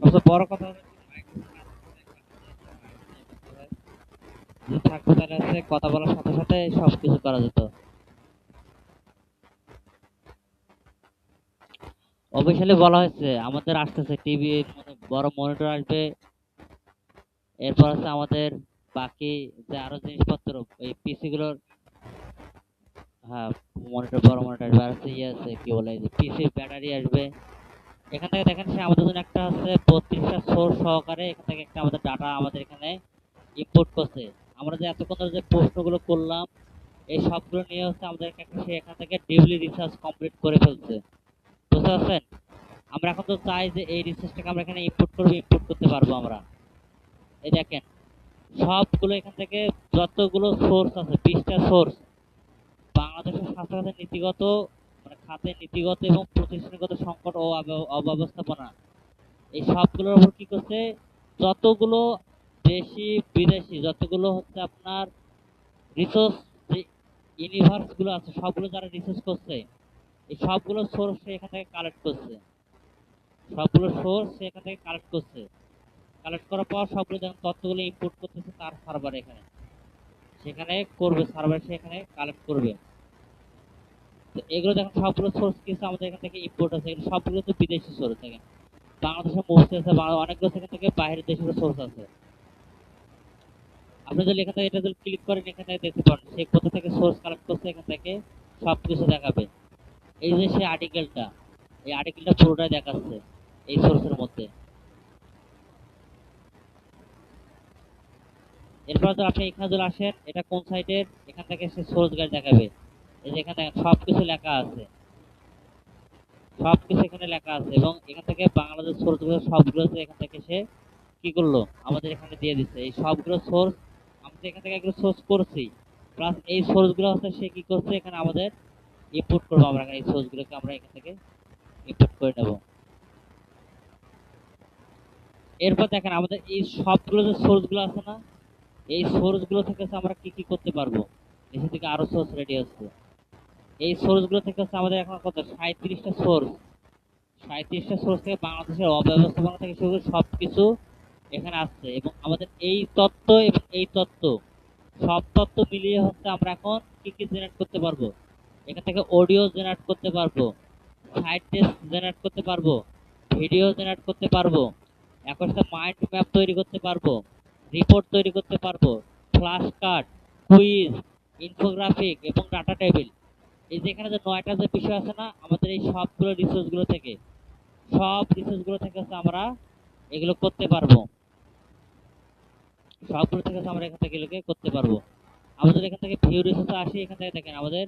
সবচেয়ে বড় কথা হচ্ছে যে থাকতো তাহলে হচ্ছে কথা বলার সাথে সাথে সবকিছু করা যেত। অফিসিয়ালি বলা হয়েছে আমাদের আসতেছে টিভি, মানে বড় মনিটর আসবে। এরপর হচ্ছে আমাদের বাকি যে আরো জিনিসপত্র, এই পিসি গুলোর, হ্যাঁ মনিটর, বড় মনিটর আসবে। আর হচ্ছে ইয়ে আছে কি বলে, এই যে পিসির ব্যাটারি আসবে। এখান থেকে দেখেন সে আমাদের জন্য একটা হচ্ছে 32টা সোর্স সহকারে এখান থেকে একটা আমাদের ডাটা আমাদের এখানে ইম্পোর্ট করছে। আমরা যে এতক্ষণ ধরে যে প্রশ্নগুলো করলাম, এই সবগুলো নিয়ে হচ্ছে আমাদের একটা সে এখান থেকে ডিপলি রিসার্চ কমপ্লিট করে ফেলছে। বুঝতে পারছেন? আমরা এখন তো চাই যে এই রিসার্চটাকে আমরা এখানে ইম্পোর্ট করবো, ইম্পোর্ট করতে পারবো আমরা। এই দেখেন সবগুলো এখান থেকে যতগুলো সোর্স আছে, 20টা সোর্স, বাংলাদেশের স্বাস্থ্য খাতের নীতিগত, মানে খাতের নীতিগত এবং প্রতিষ্ঠানগত সংকট ও অব্যবস্থাপনা, এই সবগুলোর উপর কি করছে, যতগুলো দেশি বিদেশি যতগুলো হচ্ছে আপনার রিসোর্স, যে ইউনিভার্স গুলো আছে সবগুলো যারা রিসার্চ করছে, এই সবগুলো সোর্স এখান থেকে কালেক্ট করছে। সবগুলো সোর্স এখান থেকে কালেক্ট করছে। কালেক্ট করার পর সবগুলো যখন তথ্যগুলো ইম্পোর্ট করতেছে তার সার্ভার এখানে, সেখানে করবে, সার্ভার সেখানে কালেক্ট করবে। তো এগুলো দেখেন সবগুলো সোর্স কিছু আমাদের এখান থেকে ইম্পোর্ট আছে, এগুলো সবগুলো তো বিদেশি সোর্স। দেখেন বাংলাদেশের মোস্ট আছে, অনেকগুলো সেখান থেকে বাইরের দেশের সোর্স আছে। আপনি যদি এখান থেকে এটা যদি ক্লিক করেন, এখান থেকে দেখতে পারেন সে কোথা থেকে সোর্স কালেক্ট করছে, এখান থেকে সবকিছু দেখাবে। এই যে সে আর্টিকেলটা, এই আর্টিকেলটা পুরোটাই দেখাচ্ছে এই সোর্সের মধ্যে। এরপর তো আপনি এখানে যদি আসেন, এটা কোন সাইটের, এখান থেকে সে সোর্স গাইড দেখাবে। এই যে এখানে সবকিছু লেখা আছে, সবকিছু এখানে লেখা আছে, এবং এখান থেকে বাংলাদেশ সোর্স গুলো সবগুলো এখান থেকে সে কি করলো, আমাদের এখানে দিয়ে দিচ্ছে। এই সবগুলো সোর্স আমরা এখান থেকে এগুলো সোর্স করছি, প্লাস এই সোর্স গুলো হচ্ছে সে কি করছে, এখানে আমাদের ইম্পোর্ট করবো। আমরা এই সোর্স গুলোকে আমরা এখান থেকে ইম্পোর্ট করে নেব। এরপর দেখেন আমাদের এই সবগুলো যে সোর্স গুলো আছে না, এই সোর্স গুলো থেকে আমরা কি কি করতে পারবো। এখান থেকে আরো সোর্স রেডি আছে। এই সোর্স গুলো থেকে আমাদের এখন কত, 37টা সোর্স। 37টা সোর্স থেকে বাংলাদেশের অব্যবস্থাপনা থেকে শুরু করে সবকিছু এখানে আসছে, এবং আমাদের এই তত্ত্ব এবং এই তত্ত্ব, সব তত্ত্ব মিলিয়ে হচ্ছে আমরা এখন কি কি জেনারেট করতে পারবো। এখান থেকে অডিও জেনারেট করতে পারবো, সাইট টেস্ট জেনারেট করতে পারবো, ভিডিও জেনারেট করতে পারবো, এখন সাথে মাইন্ড ম্যাপ তৈরি করতে পারবো, রিপোর্ট তৈরি করতে পারবো, ফ্ল্যাশ কার্ড, কুইজ, ইনফোগ্রাফিক এবং ডাটা টেবিল। এই যে এখানে যে 9টা যে বিষয় আছে না, আমাদের এই সবগুলো রিসোর্স গুলো থেকে, সব রিসোর্স গুলো থেকে আমরা এগুলো করতে পারবো। সবগুলো থেকে আমরা এখান থেকে এগুলোকে করতে পারবো। আমাদের এখান থেকে ভিউ রিসোর্স আসি, এখান থেকে দেখেন আমাদের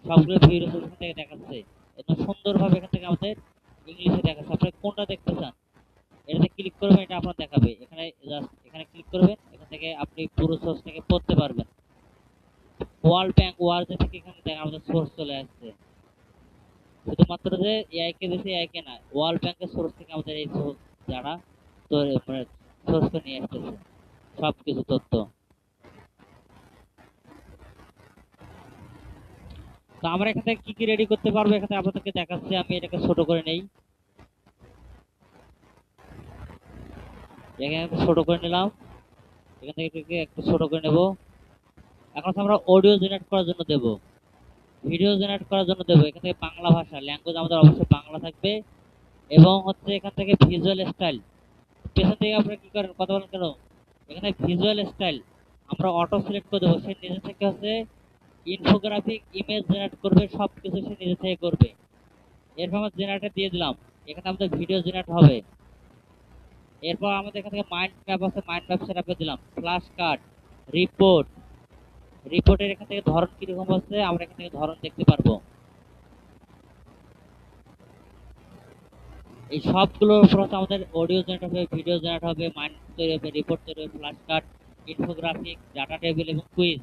সবগুলো ভিউ রিসোর্স এখান থেকে দেখাচ্ছে একদম সুন্দরভাবে। এখান থেকে আমাদের ইংলিশে দেখাচ্ছে। আপনি কোনটা দেখতে চান, এটাতে ক্লিক করবেন, এটা আপনার দেখাবে। এখানে জাস্ট এখানে ক্লিক করবেন, এখান থেকে আপনি পুরো সোর্স থেকে পড়তে পারবেন। ওয়ার্ল্ড ব্যাংক ওয়ার্ল্ড থেকে এখানে দেখেন আমাদের সোর্স চলে আসছে। শুধুমাত্র যে এআই কে দিয়েছে, এআই কে না, ওয়ার্ল্ড ব্যাংকের সোর্স থেকে আমাদের এই সোর্স যারা মানে সোর্স নিয়ে আসতেছে সবকিছু তথ্য। তো আমরা এখান থেকে কি কি রেডি করতে পারবো, এখানে আপনাদেরকে দেখাচ্ছি। আমি এটাকে ছোট করে নেই, এখানে ছোট করে নিলাম, এখান থেকে একটু ছোট করে নেব। এখন আমরা অডিও জেনারেট করার জন্য দেব, ভিডিও জেনারেট করার জন্য দেবো। এখান থেকে বাংলা ভাষা, ল্যাঙ্গুয়েজ আমাদের অবশ্যই বাংলা থাকবে, এবং হচ্ছে এখান থেকে ভিজুয়াল স্টাইল। পেছন থেকে আপনারা কি করেন, কথা বলেন কেন, এখানে ভিজুয়াল স্টাইল আমরা অটো সিলেক্ট করে দেবো। সে নিজে থেকে হচ্ছে ইনফোগ্রাফিক ইমেজ জেনারেট করবে, সব কিছু সে নিজে থেকে করবে। এরপর আমরা জেনারেটর দিয়ে দিলাম, এখানে আমাদের ভিডিও জেনারেট হবে। এরপর আমাদের এখান থেকে মাইন্ড ম্যাপ আছে, মাইন্ড ম্যাপ সেট আপে দিলাম। ফ্ল্যাশ কার্ড, রিপোর্ট, রিপোর্টের এখান থেকে ধরন কিরকম আছে আমরা এখান থেকে ধরন দেখতে পারবো। এই সবগুলোর উপর আমাদের অডিও জেনারেট হবে, ভিডিও জেনারেট হবে, মাইন্ড তৈরি হবে, রিপোর্ট তৈরি হবে, flash card, infographic, data table এবং কুইজ।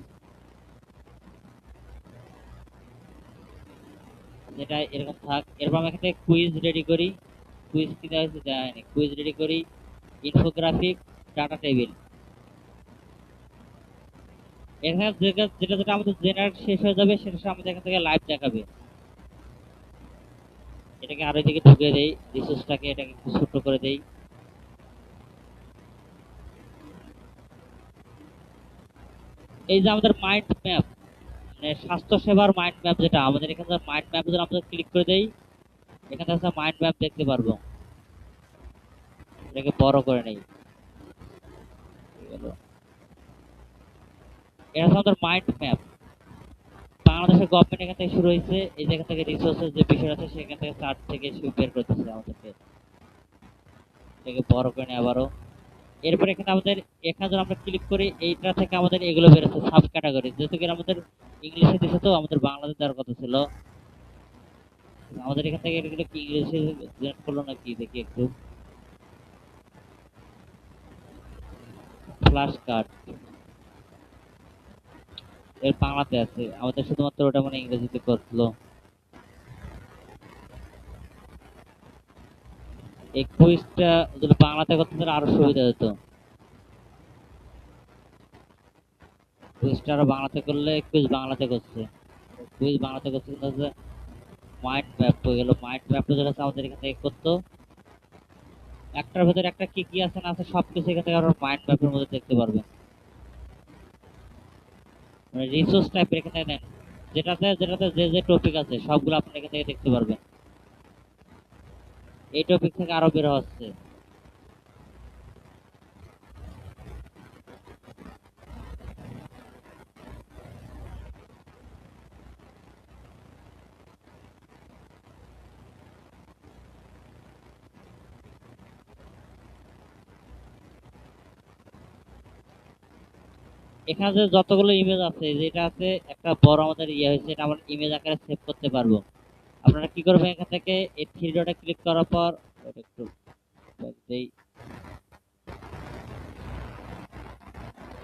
যেটা এরকম থাক। এরপর আমি এখান থেকে কুইজ রেডি করি। কুইজ কি দেওয়া হয়েছে, দেওয়া হয়নি। কুইজ রেডি করি, ইনফোগ্রাফিক, ডাটা টেবিল। এখানে যেটা যেটা যেটা আমাদের জেনারেট শেষ হয়ে যাবে সেটা আমাদের এখান থেকে লাইভ দেখাবে। এটাকে আরো দিকে ঢুকে দেই, রিসোর্সটাকে এটাকে একটু ছোট করে দেই। এই যে আমাদের মাইন্ড ম্যাপ, মানে স্বাস্থ্য সেবার মাইন্ড ম্যাপ, যেটা আমাদের এখানে মাইন্ড ম্যাপ যদি আমরা ক্লিক করে দেই, এখানে আছে মাইন্ড ম্যাপ দেখতে পারবো। এটাকে বড় করে নেই। এটা হচ্ছে আমাদের মাইন্ড ম্যাপ। বাংলাদেশের গভর্নমেন্ট এখান থেকে শুরু হয়েছে, এই জায়গা থেকে রিসোর্সের যে বিষয় আছে সেখান থেকে চার্ট থেকে বের করতেছে আমাদেরকে। এটাকে বড় করে নেই আবারও। এরপর এখানে আমাদের, এখানে যদি আমরা ক্লিক করি, এইটা থেকে আমাদের এগুলো বেরোচ্ছে সাব ক্যাটাগরি, যেহেতু কি আমাদের ইংলিশে দিছে, তো আমাদের বাংলাতে দেওয়ার কথা ছিল। আমাদের এখান থেকে এগুলো কি ইংলিশে জেনারেট করলো নাকি দেখি একটু। ফ্ল্যাশ কার্ড এর বাংলাতে আছে, আমাদের শুধুমাত্র ওটা মানে ইংরেজিতে করলো। এই কুইজটা যদি বাংলাতে করতে তাহলে আরো সুবিধা হতো। কুইজটা আরো বাংলাতে করলে, কুইজ বাংলাতে করছে, কুইজ বাংলাতে করছে, কিন্তু হচ্ছে মাইন্ড ম্যাপ হয়ে গেল। মাইন্ড ম্যাপটা যেটা আছে আমাদের এখান থেকে করতো, একটার ভেতরে একটা কি কি আছে না আছে সবকিছু এখান থেকে আমরা মাইন্ড ম্যাপের মধ্যে দেখতে পারবেন। মানে রিসোর্স টাইপের এখানে নেন, যেটাতে যেটাতে যে যে টপিক আছে সবগুলো আপনি এখান থেকে দেখতে পারবেন। এই টপিক থেকে আরো বের হচ্ছে। এখানে যে যতগুলো ইমেজ আছে, যেটা আছে একটা বড় আমাদের ইয়ে হয়েছে, এটা আমরা ইমেজ আকারে সেভ করতে পারবো। আপনারা কি করবেন, এখান থেকে এই থ্রি ডটে ক্লিক করার পর ওটা একটু দেই,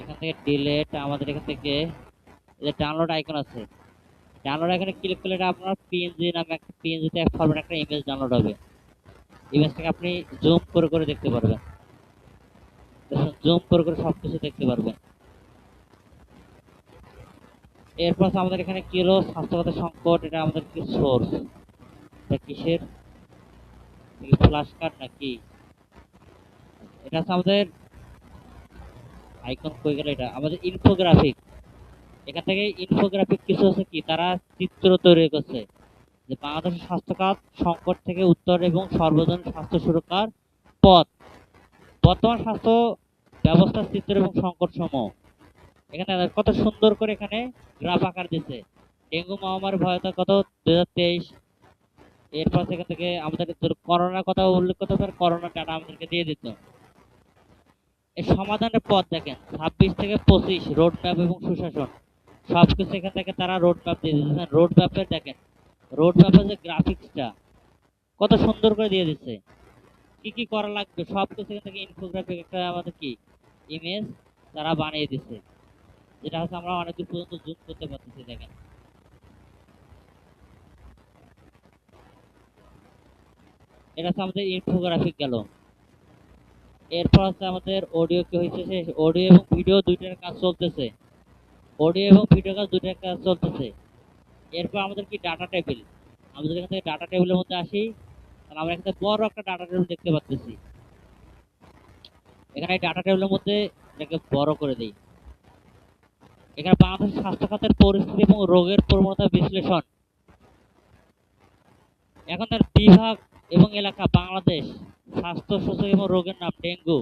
এখান থেকে ডিলেট, আমাদের এখান থেকে যে ডাউনলোড আইকন আছে, ডাউনলোড আইকনে ক্লিক করলে এটা আপনার পিএনজি নামে একটা পিএনজিতে এক ফরম্যাট একটা ইমেজ ডাউনলোড হবে। ইমেজটাকে আপনি জুম করে করে দেখতে পারবেন, জুম করে করে সবকিছু দেখতে পারবেন। এরপর আমাদের এখানে কি হলো, স্বাস্থ্যগত সংকট, এটা আমাদের কি সোর্স, এটা কিসের, ফ্ল্যাশ কার্ড নাকি, এটা হচ্ছে আমাদের আইকন কই গেল, এটা আমাদের ইনফোগ্রাফিক। এখান থেকে ইনফোগ্রাফিক কিছু হচ্ছে কি, তারা চিত্র তৈরি করছে যে বাংলাদেশের স্বাস্থ্য খাত সংকট থেকে উত্তর এবং সর্বজনীন স্বাস্থ্য সুরক্ষার পথ, বর্তমান স্বাস্থ্য ব্যবস্থার চিত্র এবং সংকট সমূহ। এখানে কত সুন্দর করে এখানে গ্রাফ আকার দিচ্ছে। ডেঙ্গু মহামারী ভয়াবহতা কত 2023। এরপর সেখান থেকে আমাদের করোনার কথা উল্লেখ করতে পারে, করোনার ডাটা আমাদেরকে দিয়ে দিত। এই সমাধানের পথ দেখেন 26 থেকে 25, রোড ম্যাপ এবং সুশাসন, সবকিছু এখান থেকে তারা রোড ম্যাপ দিয়ে দিচ্ছে। রোড ম্যাপের দেখেন, রোড ম্যাপের যে গ্রাফিক্সটা কত সুন্দর করে দিয়ে দিচ্ছে, কি কি করা লাগবে সবকিছু এখান থেকে ইনফোগ্রাফিক একটা আমাদের কি ইমেজ তারা বানিয়ে দিচ্ছে, যেটা হচ্ছে আমরা অনেক দূর পর্যন্ত জুম করতে পারতেছি। দেখেন এটা হচ্ছে আমাদের ইনফোগ্রাফিক গেল। এরপর হচ্ছে আমাদের অডিও কি হয়েছে, অডিও এবং ভিডিও দুইটার কাজ চলতেছে, অডিও এবং ভিডিও কাজ দুইটার কাজ চলতেছে। এরপর আমাদের কি ডাটা টেবিল, আমাদের এখান থেকে ডাটা টেবিলের মধ্যে আসি, তাহলে আমরা এখানে বড় একটা ডাটা টেবিল দেখতে পাচ্ছি। এখানে ডাটা টেবিলের মধ্যে এটাকে বড় করে দিই। এখানে বাংলাদেশ স্বাস্থ্য খাতের পরিস্থিতি এবং রোগের প্রবণতা বিশ্লেষণ, এখন তার বিভাগ এবং এলাকা বাংলাদেশ, স্বাস্থ্য সূচক এবং রোগের নাম ডেঙ্গু,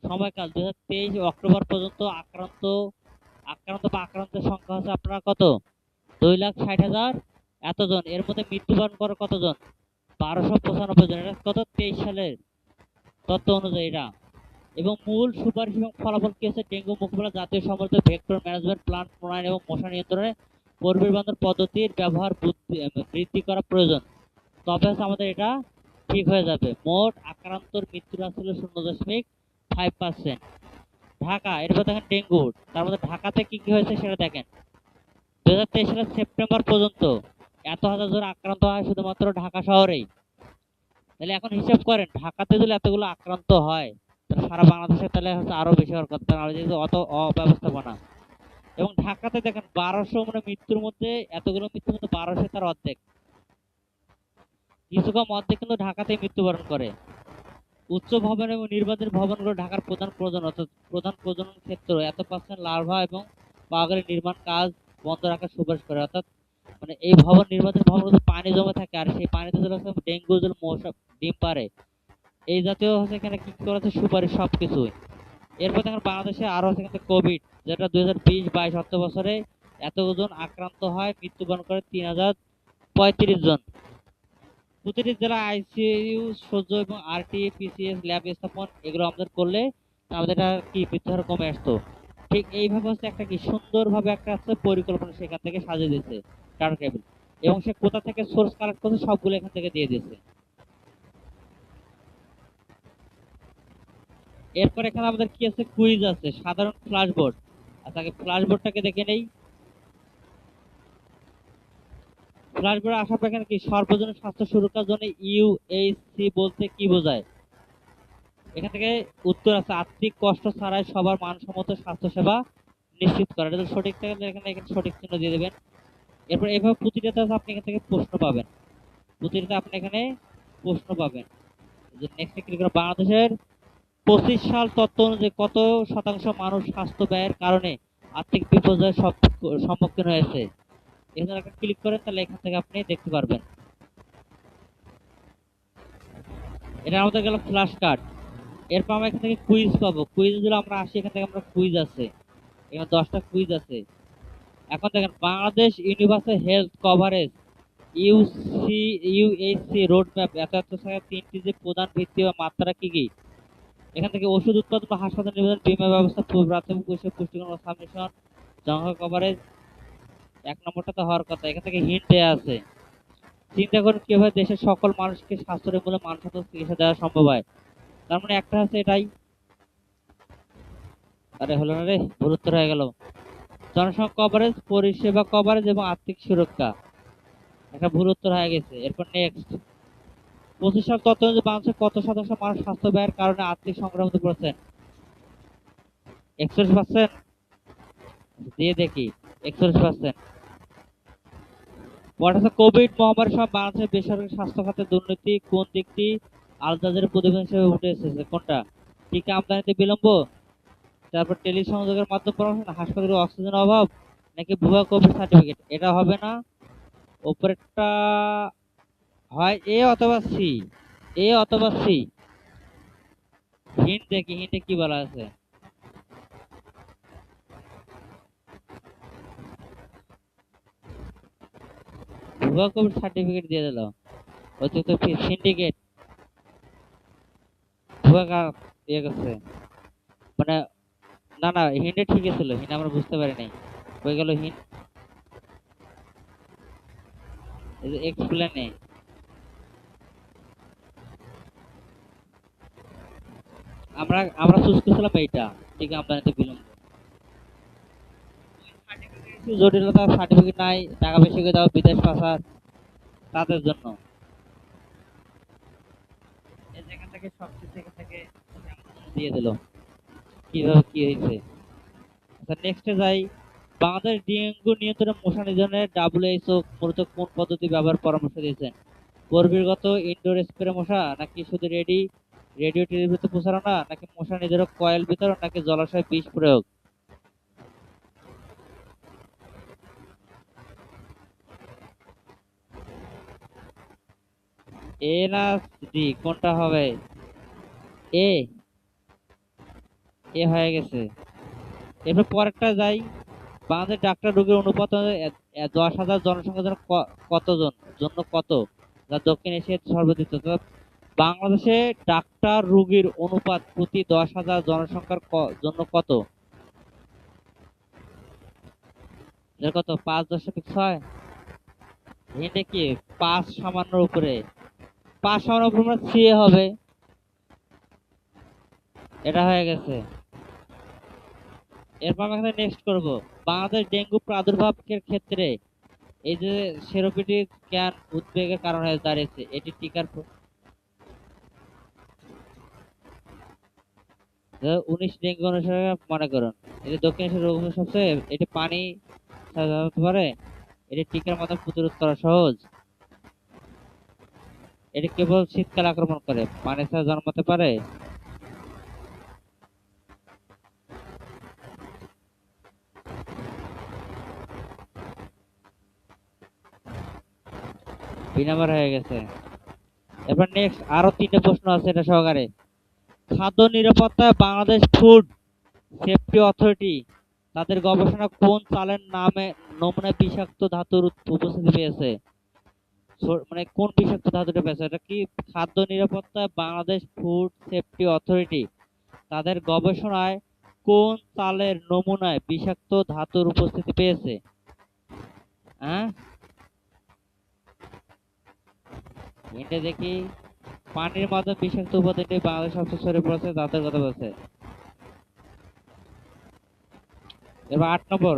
সময়কাল 2023 অক্টোবর পর্যন্ত, আক্রান্ত আক্রান্ত বা আক্রান্তের সংখ্যা হচ্ছে আপনারা কত, 2,60,000 এতজন। এর মধ্যে মৃত্যুবরণ করে কতজন, 1295 জন। এটা কত 23 সালের তথ্য অনুযায়ী এটা। এবং মূল সুপারিশ এবং ফলাফল কি আছে, ডেঙ্গু মোকাবেলা জাতীয় সমৃদ্ধ ভেক্টর ম্যানেজমেন্ট প্ল্যান প্রণয়ন এবং মশা নিয়ন্ত্রণে পরিবেশ বান্ধব পদ্ধতির ব্যবহার বৃদ্ধি করা প্রয়োজন। তবে হচ্ছে আমাদের এটা ঠিক হয়ে যাবে। মোট আক্রান্তর মৃত্যুর আসলে 0.5%। ঢাকা, এরপর দেখেন ডেঙ্গু, তার মধ্যে ঢাকাতে কি কি হয়েছে সেটা দেখেন। 2023 সালের সেপ্টেম্বর পর্যন্ত এত হাজার জন আক্রান্ত হয় শুধুমাত্র ঢাকা শহরেই। তাহলে এখন হিসাব করেন, ঢাকাতে যদি এতগুলো আক্রান্ত হয়, তাহলে সারা বাংলাদেশে তাহলে হচ্ছে আরো বেশি হওয়ার কথা। আর যেহেতু অত অব্যবস্থাপনা, এবং ঢাকাতে দেখেন 1200 মানে মৃত্যুর মধ্যে, এতগুলো মৃত্যুর মধ্যে 1200 তার অর্ধেক, কিছু কম অর্ধেক কিন্তু ঢাকাতেই মৃত্যুবরণ করে। উচ্চ ভবন এবং নির্মাণের ভবনগুলো ঢাকার প্রধান প্রজনন অর্থাৎ প্রধান প্রজনন ক্ষেত্র, এত পার্সেন্ট লার্ভা এবং পাওয়াগের নির্মাণ কাজ বন্ধ রাখার সুপারিশ করে। অর্থাৎ মানে এই ভবন নির্মাণের ভবনগুলো পানি জমে থাকে, আর সেই পানিতে যদি হচ্ছে ডেঙ্গু যদি মশা ডিম পারে, এই জাতীয় হচ্ছে এখানে কি করা হচ্ছে সুপারিশ সবকিছুই। এরপর দেখেন বাংলাদেশে আরো হচ্ছে কিন্তু কোভিড, যেটা 2020-22 অর্থ বছরে এতজন আক্রান্ত হয়, মৃত্যুবরণ করে 3035 জন। প্রতিটি জেলা আইসিইউ সহ্য এবং আরটি পিসিএস ল্যাব স্থাপন এগুলো আমাদের করলে আমাদের এটা কি মৃত্যুর হার কমে আসতো। ঠিক এইভাবে হচ্ছে একটা কি সুন্দরভাবে একটা হচ্ছে পরিকল্পনা সেখান থেকে সাজিয়ে দিয়েছে টাটা কেবিল, এবং সে কোথা থেকে সোর্স কালেক্ট করছে সবগুলো এখান থেকে দিয়ে দিয়েছে। এরপর এখানে আমাদের কি আছে, কুইজ আছে, সাধারণ ফ্ল্যাশবোর্ড। আচ্ছা আগে ফ্ল্যাশবোর্ডটাকে দেখে নেই। ফ্ল্যাশবোর্ডে আসার পর এখানে কি সর্বজনীন স্বাস্থ্য সুরক্ষার জন্য ইউএইচসি বলতে কি বোঝায়। এখান থেকে উত্তর আছে, আর্থিক কষ্ট ছাড়াই সবার মানসম্মত স্বাস্থ্যসেবা নিশ্চিত করা। এটা সঠিক থাকলে এখানে এখানে সঠিক চিহ্ন দিয়ে দেবেন। এরপর এইভাবে প্রতিটাতে আপনি এখান থেকে প্রশ্ন পাবেন, প্রতিটাতে আপনি এখানে প্রশ্ন পাবেন। যে নেক্সট ক্লিক করে, বাংলাদেশের 25 সাল তথ্য অনুযায়ী কত শতাংশ মানুষ স্বাস্থ্য ব্যয়ের কারণে আর্থিক বিপর্যয়ের সম্মুখীন হয়েছে। এখানে একটা ক্লিক করেন, তাহলে এখান থেকে আপনি দেখতে পারবেন। এটা আমাদের গেল ফ্ল্যাশ কার্ড। এরপর আমরা এখান থেকে কুইজ পাবো। কুইজ গুলো আমরা আসি, এখান থেকে আমরা কুইজ আছে, এখানে 10টা কুইজ আছে। এখন দেখেন, Bangladesh universal health coverage UHC road map এত এত সংখ্যার 3টি যে প্রধান ভিত্তি বা মাত্রা কি কি। এখান থেকে ওষুধ উৎপাদন বা হাসপাতাল নিবেদন, বীমা ব্যবস্থা, প্রাথমিক পরিষেবা, পুষ্টিকর সাবমিশন, জনসংখ্যা কভারেজ, 1 নম্বরটা তো হওয়ার কথা। এখান থেকে হিন্ট দেওয়া আছে, চিন্তা করুন কিভাবে দেশের সকল মানুষকে স্বাস্থ্যের মূল্যে মানসম্মত চিকিৎসা দেওয়া সম্ভব হয়। তার মানে একটা হচ্ছে এটাই। আরে হলো না রে, ভুল উত্তর হয়ে গেল। জনসংখ্যা কভারেজ, পরিষেবা কভারেজ এবং আর্থিক সুরক্ষা, একটা ভুল উত্তর হয়ে গেছে। এরপর নেক্সট, 25 সাল তথ্য অনুযায়ী বাংলাদেশের কত শতাংশ মানুষ স্বাস্থ্য ব্যয়ের কারণে আর্থিক সংকটের মধ্যে পড়েছেন। 41%। দিয়ে দেখি, 41%। কোভিড মহামারীর সময় বাংলাদেশের বেসরকারি স্বাস্থ্য খাতে দুর্নীতি কোন দিকটি আল জাজিরার প্রতিবেদন হিসেবে উঠে এসেছে। কোনটা? টিকা আমদানিতে বিলম্ব, তারপর টেলিসংযোগের মাধ্যম পরামর্শ, হাসপাতালে অক্সিজেনের অভাব, নাকি ভুয়া কোভিড সার্টিফিকেট। এটা হবে না, উপরেরটা হয় এ অথবা সি, এ অথবা সি। হিন্ট দেখি, হিন্টে কি বলা আছে। ভুয়া কোভিড সার্টিফিকেট দিয়ে দিল, অতিরিক্ত সিন্ডিকেট, ভুয়া ইয়ে করছে মানে। না না, হিন্টে ঠিকই ছিল, হিন্ট আমরা বুঝতে পারি নাই, হয়ে গেল হিন্ট। এক্সপ্লেনে, আমরা আমরা চুজ করছিলাম এইটা, ঠিক আমদানিতে বিলম্ব। জটিলতা, সার্টিফিকেট নাই, টাকা বেশি করে দাও, বিদেশ পাচার, তাদের জন্য। এই জায়গা থেকে সবকিছু এখান থেকে দিয়ে দিল, কিভাবে কি হয়েছে। আচ্ছা নেক্সটে যাই। বাংলাদেশ ডেঙ্গু নিয়ন্ত্রণে মশা নিধনে ডাব্লিউএইচও মূলত কোন পদ্ধতি ব্যবহার পরামর্শ দিয়েছেন। পরিবেশগত ইনডোর স্প্রে মশা, নাকি শুধু রেডিও টেলিভিশনে প্রচারণা, নাকি মশা নিধনক কয়েল বিতরণ, নাকি জলাশয় বিষ প্রয়োগ। এ না ডি, কোনটা হবে? এ, এ হয়ে গেছে। এরপর পরেরটা যাই। বাংলাদেশ ডাক্তার রোগীর অনুপাত 10,000 জনসংখ্যার জন্য কতজন জন্য কত, যা দক্ষিণ এশিয়ার সর্বাধিক। বাংলাদেশে ডাক্তার রোগীর অনুপাত প্রতি 10,000 জনসংখ্যার জন্য কত? এর কত, 5.6। এটা কি 5 সামান্য উপরে, 5 সামান্য উপরে মানে সি হবে। এটা হয়ে গেছে। এরপর আমরা নেক্সট করব, বাংলাদেশ ডেঙ্গু প্রাদুর্ভাবের ক্ষেত্রে এই যে সেরোপিটিক স্ক্যান উদ্বেগের কারণ হয়ে দাঁড়িয়েছে। এটি টিকার 19 ডেঙ্গু অনুসারে মনে করুন, এটি দক্ষিণ এশিয়ার রোগ সবচেয়ে এটি পানি ছাড়া হতে পারে। এটি টিকার মাধ্যমে প্রতিরোধ করা সহজ। এটি কেবল শীতকালে আক্রমণ করে, পানি ছাড়া জন্মাতে পারে। বিনাবার হয়ে গেছে। এবার নেক্সট আরো 3টে প্রশ্ন আছে এটা সহকারে। খাদ্য নিরাপত্তা বাংলাদেশ ফুড সেফটি অথরিটি তাদের গবেষণা কোন চালের নামে নমুনায় বিষাক্ত ধাতুর উপস্থিতি পেয়েছে? মানে কোন বিষাক্ত ধাতুটা পেয়েছে? এটা কি খাদ্য নিরাপত্তা বাংলাদেশ ফুড সেফটি অথরিটি তাদের গবেষণায় কোন চালের নমুনায় বিষাক্ত ধাতুর উপস্থিতি পেয়েছে? হ্যাঁ, এটা দেখি। পানির মাধ্যমে বিষাক্ত উপাদানটি বাংলাদেশ সবচেয়ে ছড়িয়ে পড়েছে তাদের কথা বলছে। এবার 8 নম্বর,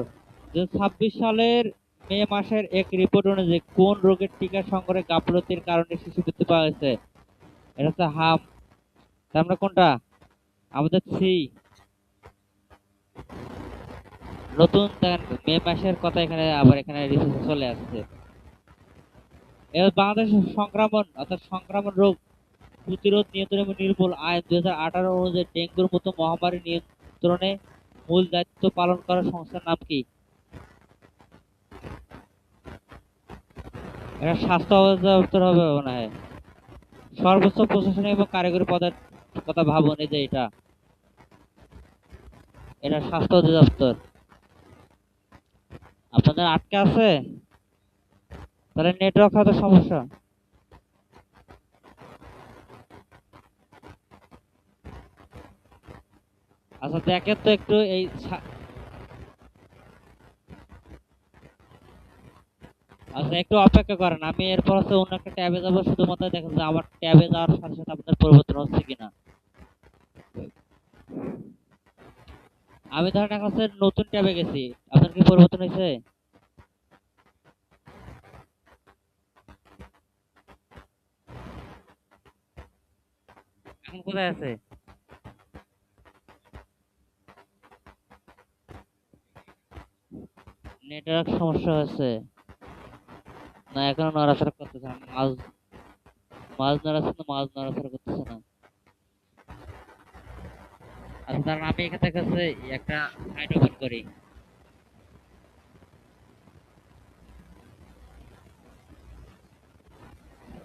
2026 সালের মে মাসের এক রিপোর্ট অনুযায়ী কোন রোগের টিকা সংগ্রহে গাফলতির কারণে শিশু মৃত্যু পাওয়া গেছে? এটা হচ্ছে হাম। আমরা কোনটা? আমাদের সি। নতুন দেখেন মে মাসের কথা এখানে আবার এখানে রিসার্চে চলে আসছে। এবার বাংলাদেশের সংক্রমণ অর্থাৎ সংক্রমণ রোগ প্রতিরোধ নিয়ন্ত্রণ এবং নির্মূল আইন 2018 অনুযায়ী ডেঙ্গুর মতো মহামারী নিয়ন্ত্রণে মূল দায়িত্ব পালন করা সংস্থার নাম কি? এটা স্বাস্থ্য অধিদপ্তর হবে মনে হয়। সর্বোচ্চ প্রশাসনিক এবং কারিগরি পদের কথা ভাবুন, এই যে এটা স্বাস্থ্য অধিদপ্তর। আপনাদের আটকে আছে, তাহলে নেটওয়ার্ক হয়তো সমস্যা। আচ্ছা দেখেন তো একটু এই আচ্ছা একটু অপেক্ষা করেন, আমি এরপর হচ্ছে অন্য একটা ট্যাবে যাবো, শুধুমাত্র দেখেন যে আমার ট্যাবে যাওয়ার সাথে সাথে আপনাদের পরিবর্তন হচ্ছে কিনা। আমি ধরেন এখন হচ্ছে নতুন ট্যাবে গেছি, আপনার কি পরিবর্তন হয়েছে? এখন কোথায় আছে? নেটওয়ার্ক সমস্যা হচ্ছে না? এখনো নড়াচড়া করতেছে না, মাছ মাছ নড়াচ্ছে না, মাছ নড়াচড়া করতেছে না। আচ্ছা ধরেন আমি এখান থেকে হচ্ছে একটা সাইট ওপেন করি।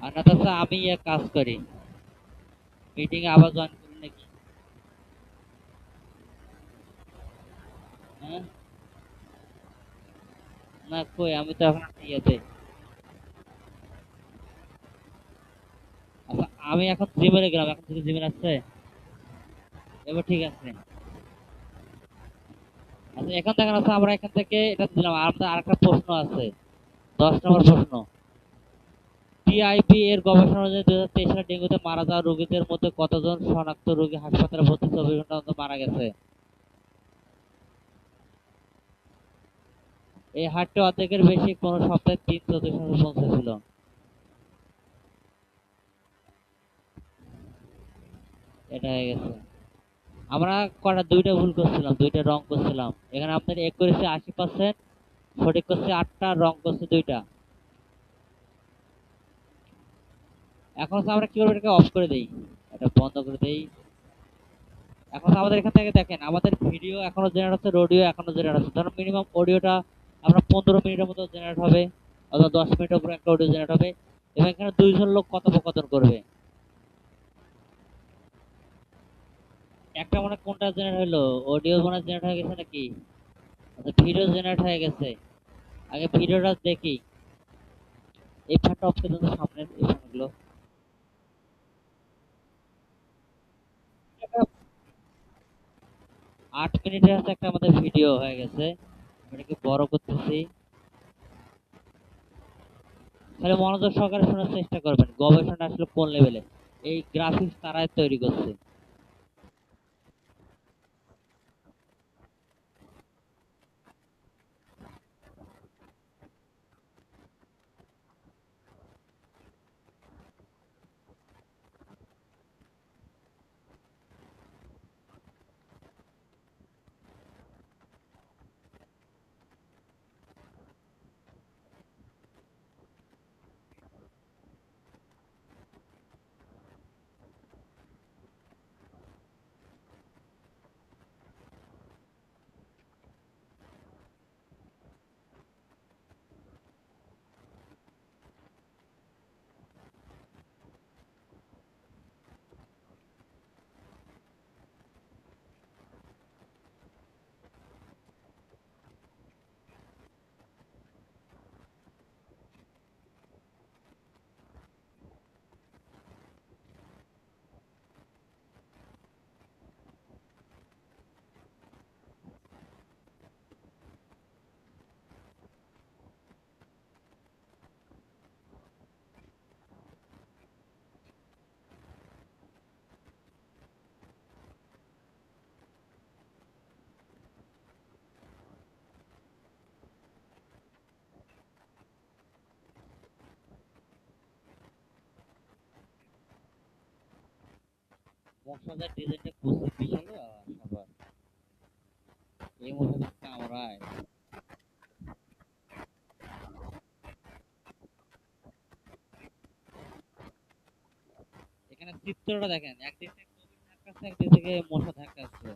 আর না তো হচ্ছে আমি এক কাজ করি, মিটিং এ আবার জয়েন করি নাকি? হ্যাঁ, না কই, আমি তো এখন ইয়েতে। আচ্ছা আমি এখন জিমেলে গেলাম, এখন থেকে জিমেল আসছে। এবার ঠিক আছে। আচ্ছা এখন দেখেন হচ্ছে আমরা এখান থেকে এটা দিলাম, আর আমাদের আরেকটা প্রশ্ন আছে, 10 নম্বর প্রশ্ন। টিআইবি এর গবেষণা অনুযায়ী 2023 সালে ডেঙ্গুতে মারা যাওয়া রোগীদের মধ্যে কতজন শনাক্ত রোগী হাসপাতালে ভর্তি 24 ঘন্টার মধ্যে মারা গেছে? এই হারটি অর্ধেকের বেশি কোন সপ্তাহে 3/4 পৌঁছেছিল। এটা হয়ে গেছে। আমরা কটা দুইটা ভুল করছিলাম, দুইটা রং করছিলাম। এখানে আপনার এক করেছে 80%, সঠিক করছে 8টা, রং করছে 2টা। এখন হচ্ছে আমরা কি করবো, এটাকে অফ করে দেই, এটা বন্ধ করে দেই। এখন আমাদের এখান থেকে দেখেন আমাদের ভিডিও এখনো জেনারেট হচ্ছে, অডিও এখনো জেনারেট হচ্ছে। ধরুন মিনিমাম অডিওটা আমরা 15 মিনিটের মতো জেনারেট হবে, অথবা 10 মিনিটের উপরে একটা অডিও জেনারেট হবে, এবং এখানে 2 জন লোক কথোপকথন করবে। একটা মনে হয় কোনটা জেনারেট হলো, অডিও মনে জেনারেট হয়ে গেছে নাকি? আচ্ছা ভিডিও জেনারেট হয়ে গেছে, আগে ভিডিওটা দেখি। এই ফ্যানটা অফ করে দিন তো, সামনের এই ফ্যানগুলো। 8 মিনিটের হচ্ছে একটা আমাদের ভিডিও হয়ে গেছে, এটাকে বড় করতেছি। তাহলে মনোযোগ সহকারে শোনার চেষ্টা করবেন, গবেষণা আসলে কোন লেভেলে, এই গ্রাফিক্স তারাই তৈরি করছে। মশাদের ডিজাইনটা খুবই বিশাল সবার এই মশাদের কামড়ায়। এখানে চিত্রটা দেখেন, একদিক থেকে কোভিড ধাক্কাচ্ছে, একদিক থেকে মশা ধাক্কাচ্ছে।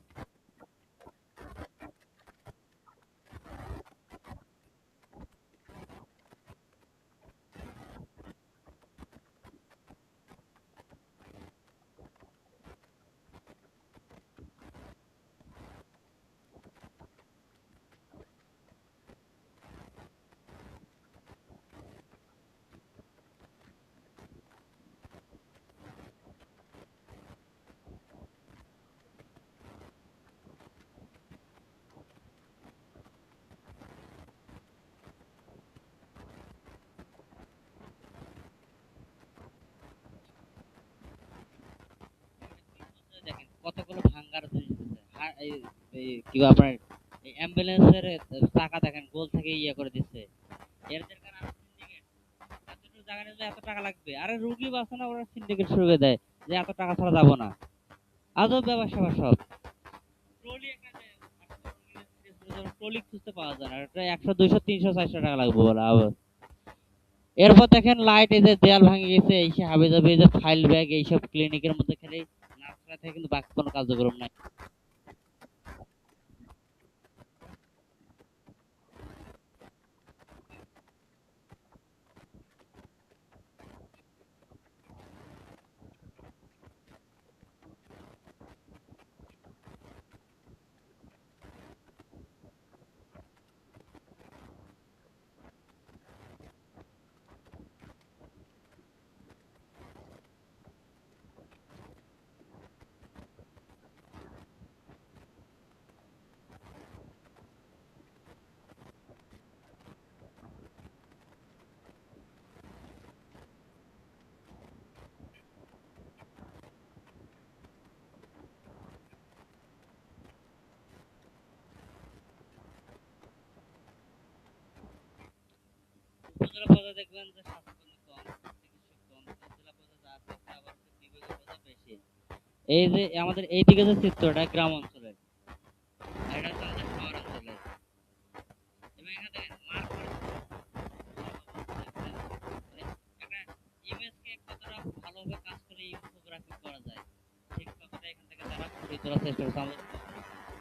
দেখেন কতগুলো ভাঙ্গার জিনিস আছে। কি বলে আপনার এই অ্যাম্বুলেন্সের চাকা দেখেন গোল থেকে ইয়ে করে দিচ্ছে। এর কারণে সিন্ডিকেট এতটুকু জায়গা নিলে এত টাকা লাগবে, আরে রুগী বাঁচে না, ওরা সিন্ডিকেট শুরু করে দেয় যে এত টাকা ছাড়া যাবো না। আজব ব্যবসা সব। ট্রলি একটা ট্রলি খুঁজতে পাওয়া যায় না, এটা 100 200 300 400 টাকা লাগবে বলে আবার। এরপর দেখেন লাইট, এই যে দেয়াল ভাঙে গেছে, এই সে হাবি জাবি, এই যে ফাইল ব্যাগ, এইসব ক্লিনিকের মধ্যে খেলে নার্সরা থেকে কিন্তু বাকি কোনো কার্যক্রম নাই। উপজেলা পর্যায়ে দেখবেন যে স্বাস্থ্যকর্মী কম, চিকিৎসক কম, জেলা পর্যায়ে যা আছে আবার বিভাগীয় পর্যায়ে বেশি। এই যে আমাদের এইদিকে যে চিত্রটা গ্রাম অঞ্চলের, আর এটা হচ্ছে আমাদের শহর অঞ্চলের। এবং এখানে দেখেন মার্ক করে একটা ইমেজকে কতটা ভালোভাবে কাজ করে ইনফোগ্রাফিক করা যায়, ঠিক কতটা এখান থেকে তারা ফুটিয়ে তোলার চেষ্টা করছে আমাদের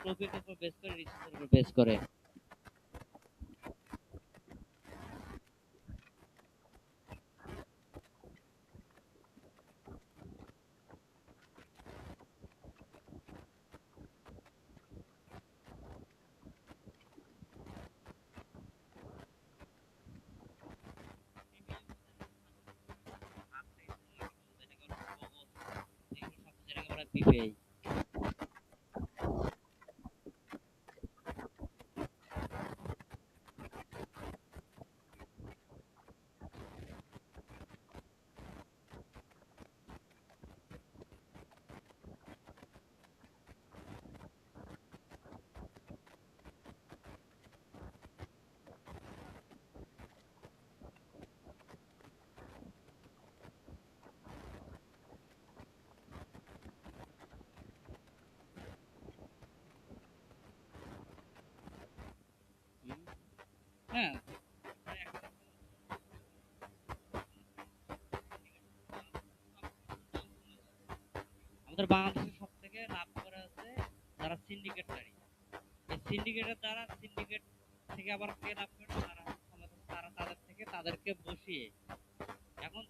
টপিকের উপর বেস করে, রিসার্চের উপর বেস করে। যেটাকে বলা হয় পিপিআই। হ্যাঁ, আমাদের বাংলাদেশের সব থেকে লাভ করে হচ্ছে যারা সিন্ডিকেটকারী। এই সিন্ডিকেটের দ্বারা সিন্ডিকেট থেকে আবার কে লাভ করে, তারা তারা তাদের থেকে তাদেরকে বসিয়ে এখন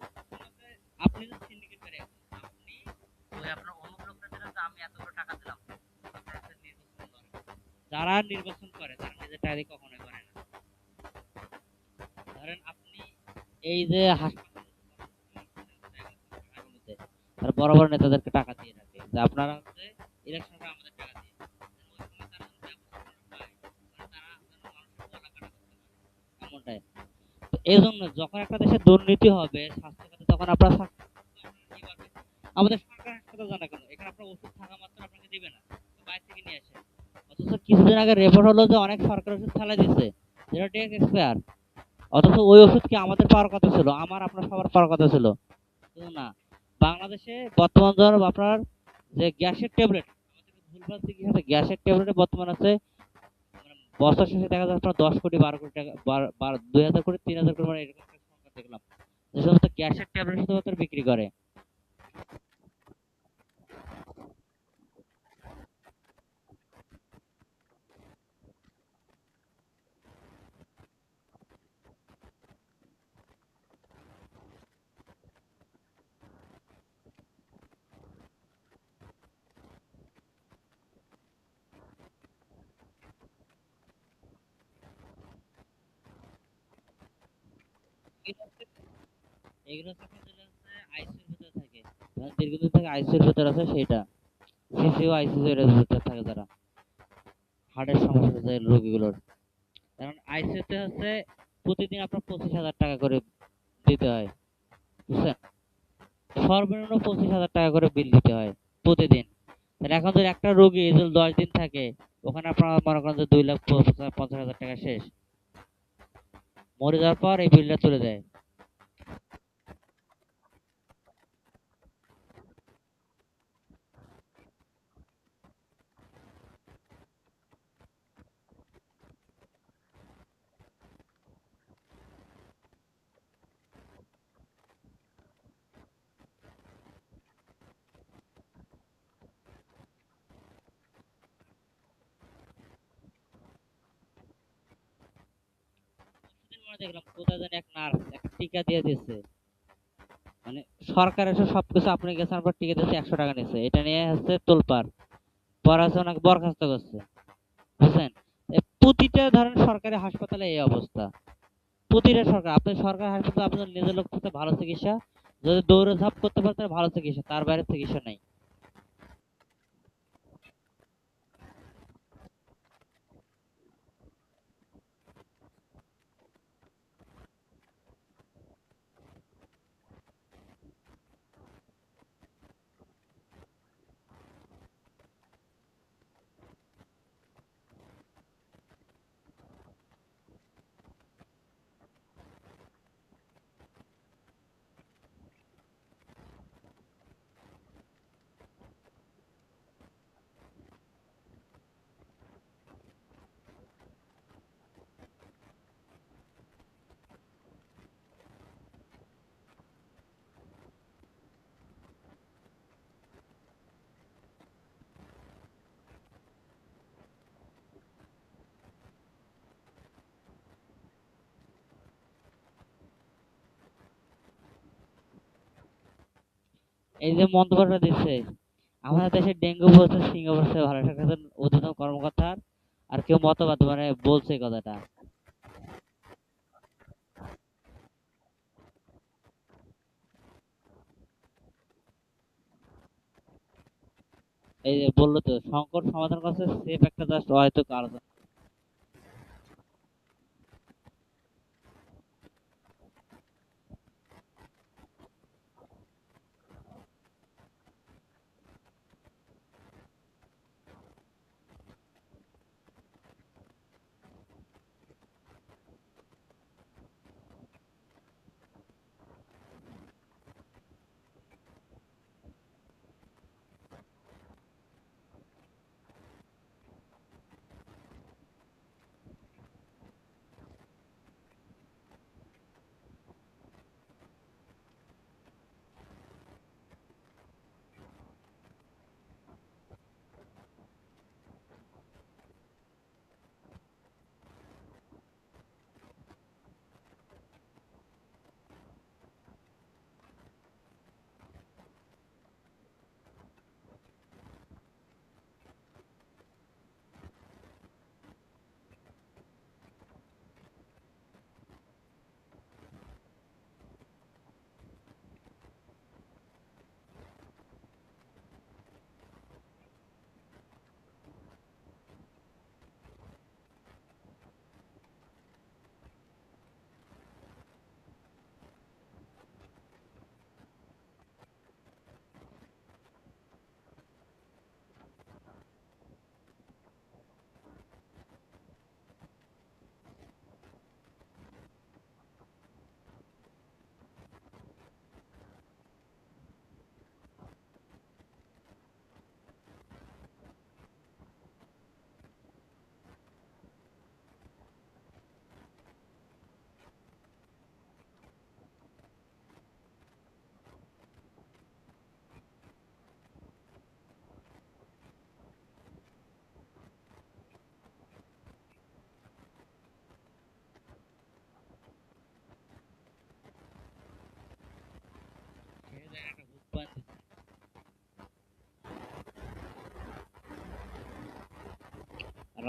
আপনি যে সিন্ডিকেটকারী, আপনি ওই আপনার অমুক লোকটা দিলেন যে আমি এতগুলো টাকা দিলাম, নির্বাচন করে যারা নির্বাচন করে তারা নিজের টাকা দিয়ে কখনোই করে না। ধরেন আপনি এই যে হাসপাতাল, তার বড় বড় নেতাদেরকে টাকা দিয়ে রাখে যে আপনারা হচ্ছে ইলেকশনটা আমাদের টাকা দিয়ে, ওই সময় তারা যদি ব্যবস্থাপনা পায়, মানে তারা যেন মানুষের গলা কাটা করতে পারে এমনটাই। তো এই জন্য যখন একটা দেশে দুর্নীতি হবে স্বাস্থ্য খাতে, তখন আপনার কি করবে, আমাদের সরকার হাসপাতাল জানা কেন, এখানে আপনার ওষুধ থাকা মাত্র আপনাকে দিবে না, বাইরে থেকে নিয়ে আসে। অথচ কিছুদিন আগে রিপোর্ট হলো যে অনেক সরকার ওষুধ ফেলে দিচ্ছে, যেটা ডেট এক্সপায়ার। অথচ ওই ওষুধ কি আমাদের পাওয়ার কথা ছিল, আমার আপনার সবার পাওয়ার কথা ছিল, কিন্তু না। বাংলাদেশে বর্তমান ধর আপনার যে গ্যাসের ট্যাবলেট, ভুলভাল চিকিৎসা, গ্যাসের ট্যাবলেটে বর্তমান আছে মানে বছর শেষে দেখা যাচ্ছে আপনার 10 কোটি 12 কোটি টাকা 2000 কোটি 3000 কোটি মানে এরকম একটা সংখ্যা দেখলাম যে সমস্ত গ্যাসের ট্যাবলেট শুধুমাত্র বিক্রি করে। এগুলো হচ্ছে আইসিইউর ভিতরে থাকে, দীর্ঘদিন থেকে আইসিইউর ভিতরে আছে সেটা, সিসিউ আইসিইউ এর ভিতরে থাকে তারা, হার্টের সমস্যা যে রোগীগুলোর। কারণ আইসিইউতে হচ্ছে প্রতিদিন আপনার 25,000 টাকা করে দিতে হয়, বুঝছেন? সর্বনিম্ন 25,000 টাকা করে বিল দিতে হয় প্রতিদিন। তাহলে এখন যদি একটা রোগী যদি 10 দিন থাকে, ওখানে আপনার মনে করেন যে 2,50,000 টাকা শেষ, মরে যাওয়ার পর এই বিলটা চলে যায়। কিছুদিন পরে দেখলাম কোথায় জানি এক নার্স একটা টিকা দিয়ে দিচ্ছে, মানে সরকার এসে সবকিছু আপনি গেছেন আপনার টিকা দিচ্ছে, 100 টাকা নিচ্ছে, এটা নিয়ে হচ্ছে তোলপাড়, পরে হচ্ছে ওনাকে বরখাস্ত করছে, বুঝছেন? প্রতিটা ধরেন সরকারি হাসপাতালে এই অবস্থা, প্রতিটা সরকার, আপনি সরকারি হাসপাতালে আপনার নিজের লোক থেকে ভালো চিকিৎসা, যদি দৌড়ে ঝাঁপ করতে পারে তাহলে ভালো চিকিৎসা, তার বাইরে চিকিৎসা নেই। এই যে মন্তব্যটা দিচ্ছে, আমাদের দেশে ডেঙ্গু বলছে সিঙ্গাপুর থেকে ভালো, সেটা হচ্ছে ঊর্ধ্বতন কর্মকর্তার আর কেউ মতবাদ মানে বলছে এই কথাটা। এই যে বললো তো সংকট সমাধান করছে সেফ একটা জাস্ট হয়তো আলোচনা।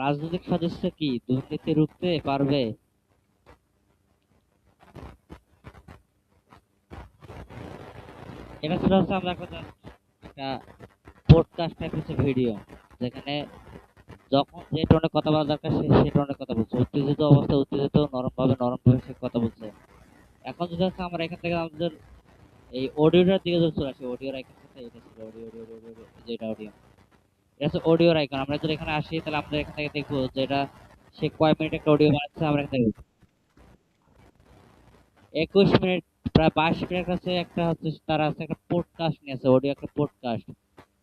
রাজনৈতিক সদস্য কি দুর্নীতি রুখতে পারবে? এটা ছিল হচ্ছে আমরা একটা পডকাস্ট টাইপের ভিডিও, যেখানে যখন যে টোনে কথা বলা দরকার সে সে টোনে কথা বলছে, উত্তেজিত অবস্থায় উত্তেজিত, নরম ভাবে সে কথা বলছে। এখন যদি হচ্ছে আমরা এখান থেকে আমাদের এই অডিওটার দিকে যদি চলে আসি, অডিওর আইকন কোথায়? এটা ছিল অডিও অডিও অডিও অডিও, যেটা অডিও, এটা হচ্ছে অডিওর আইকন। আমরা যদি এখানে আসি তাহলে আমরা এখান থেকে দেখবো যে এটা সে কয় মিনিট একটা অডিও বানাচ্ছে। আমরা এখানে 21 মিনিট, প্রায় 22 মিনিট আছে। একটা হচ্ছে তারা আছে একটা পডকাস্ট নিয়েছে, অডিও একটা পডকাস্ট।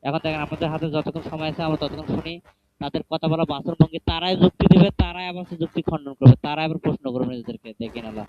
এখন দেখেন আমাদের হাতে যতক্ষণ সময় আছে আমরা ততক্ষণ শুনি তাদের কথা বলা বাচনভঙ্গি। তারাই যুক্তি দিবে, তারাই আবার সে যুক্তি খণ্ডন করবে, তারাই আবার প্রশ্ন করবে নিজেদেরকে দেখে নেলা।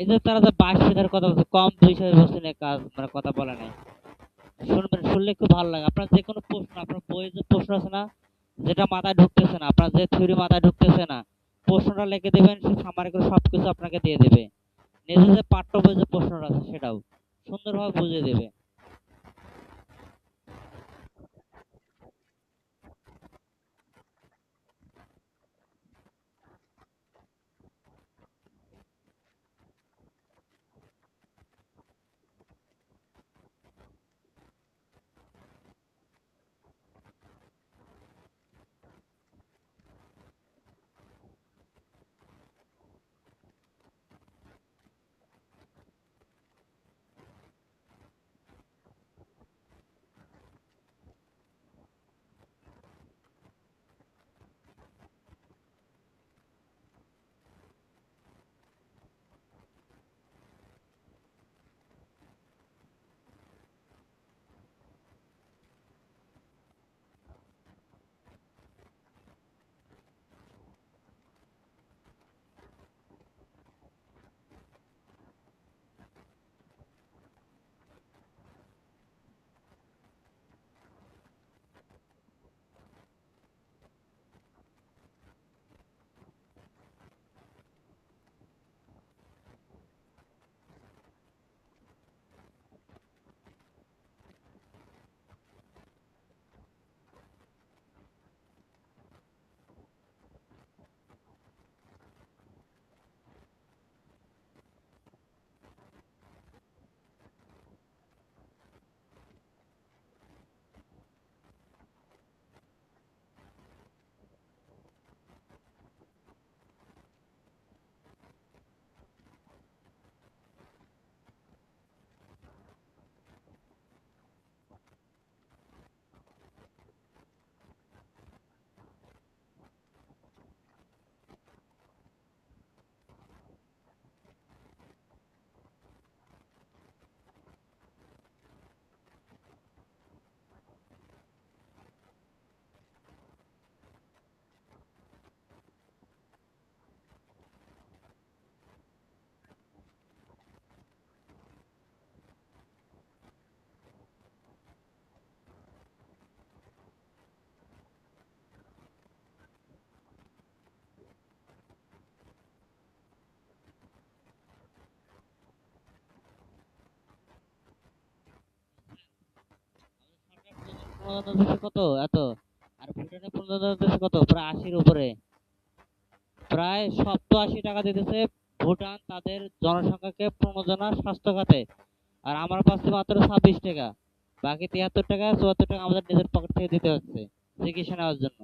এই যে তারা যে 22 মিনিটের কথা বলছে, কম বিষয়বস্তু নিয়ে কাজ মানে কথা বলে নাই। শুনবেন, শুনলে খুব ভালো লাগে। আপনার যে কোনো প্রশ্ন, আপনার বইয়ে যে প্রশ্ন আছে না, যেটা মাথায় ঢুকতেছে না, আপনার যে থিওরি মাথায় ঢুকতেছে না, প্রশ্নটা লিখে দেবেন, সে সামারি করে সবকিছু আপনাকে দিয়ে দেবে। নিজের যে পাঠ্য বই যে প্রশ্নটা আছে সেটাও সুন্দরভাবে বুঝিয়ে দেবে। প্রণোদনা দিচ্ছে কত এত, আর ভুটানে প্রণোদনা দিচ্ছে কত প্রায় 80-র উপরে, প্রায় 70-80 টাকা দিতেছে ভুটান তাদের জনসংখ্যাকে প্রণোদনা স্বাস্থ্য খাতে। আর আমরা পাচ্ছি মাত্র 26 টাকা, বাকি 73 টাকা 74 টাকা আমাদের নিজের পকেট থেকে দিতে হচ্ছে চিকিৎসা নেওয়ার জন্য।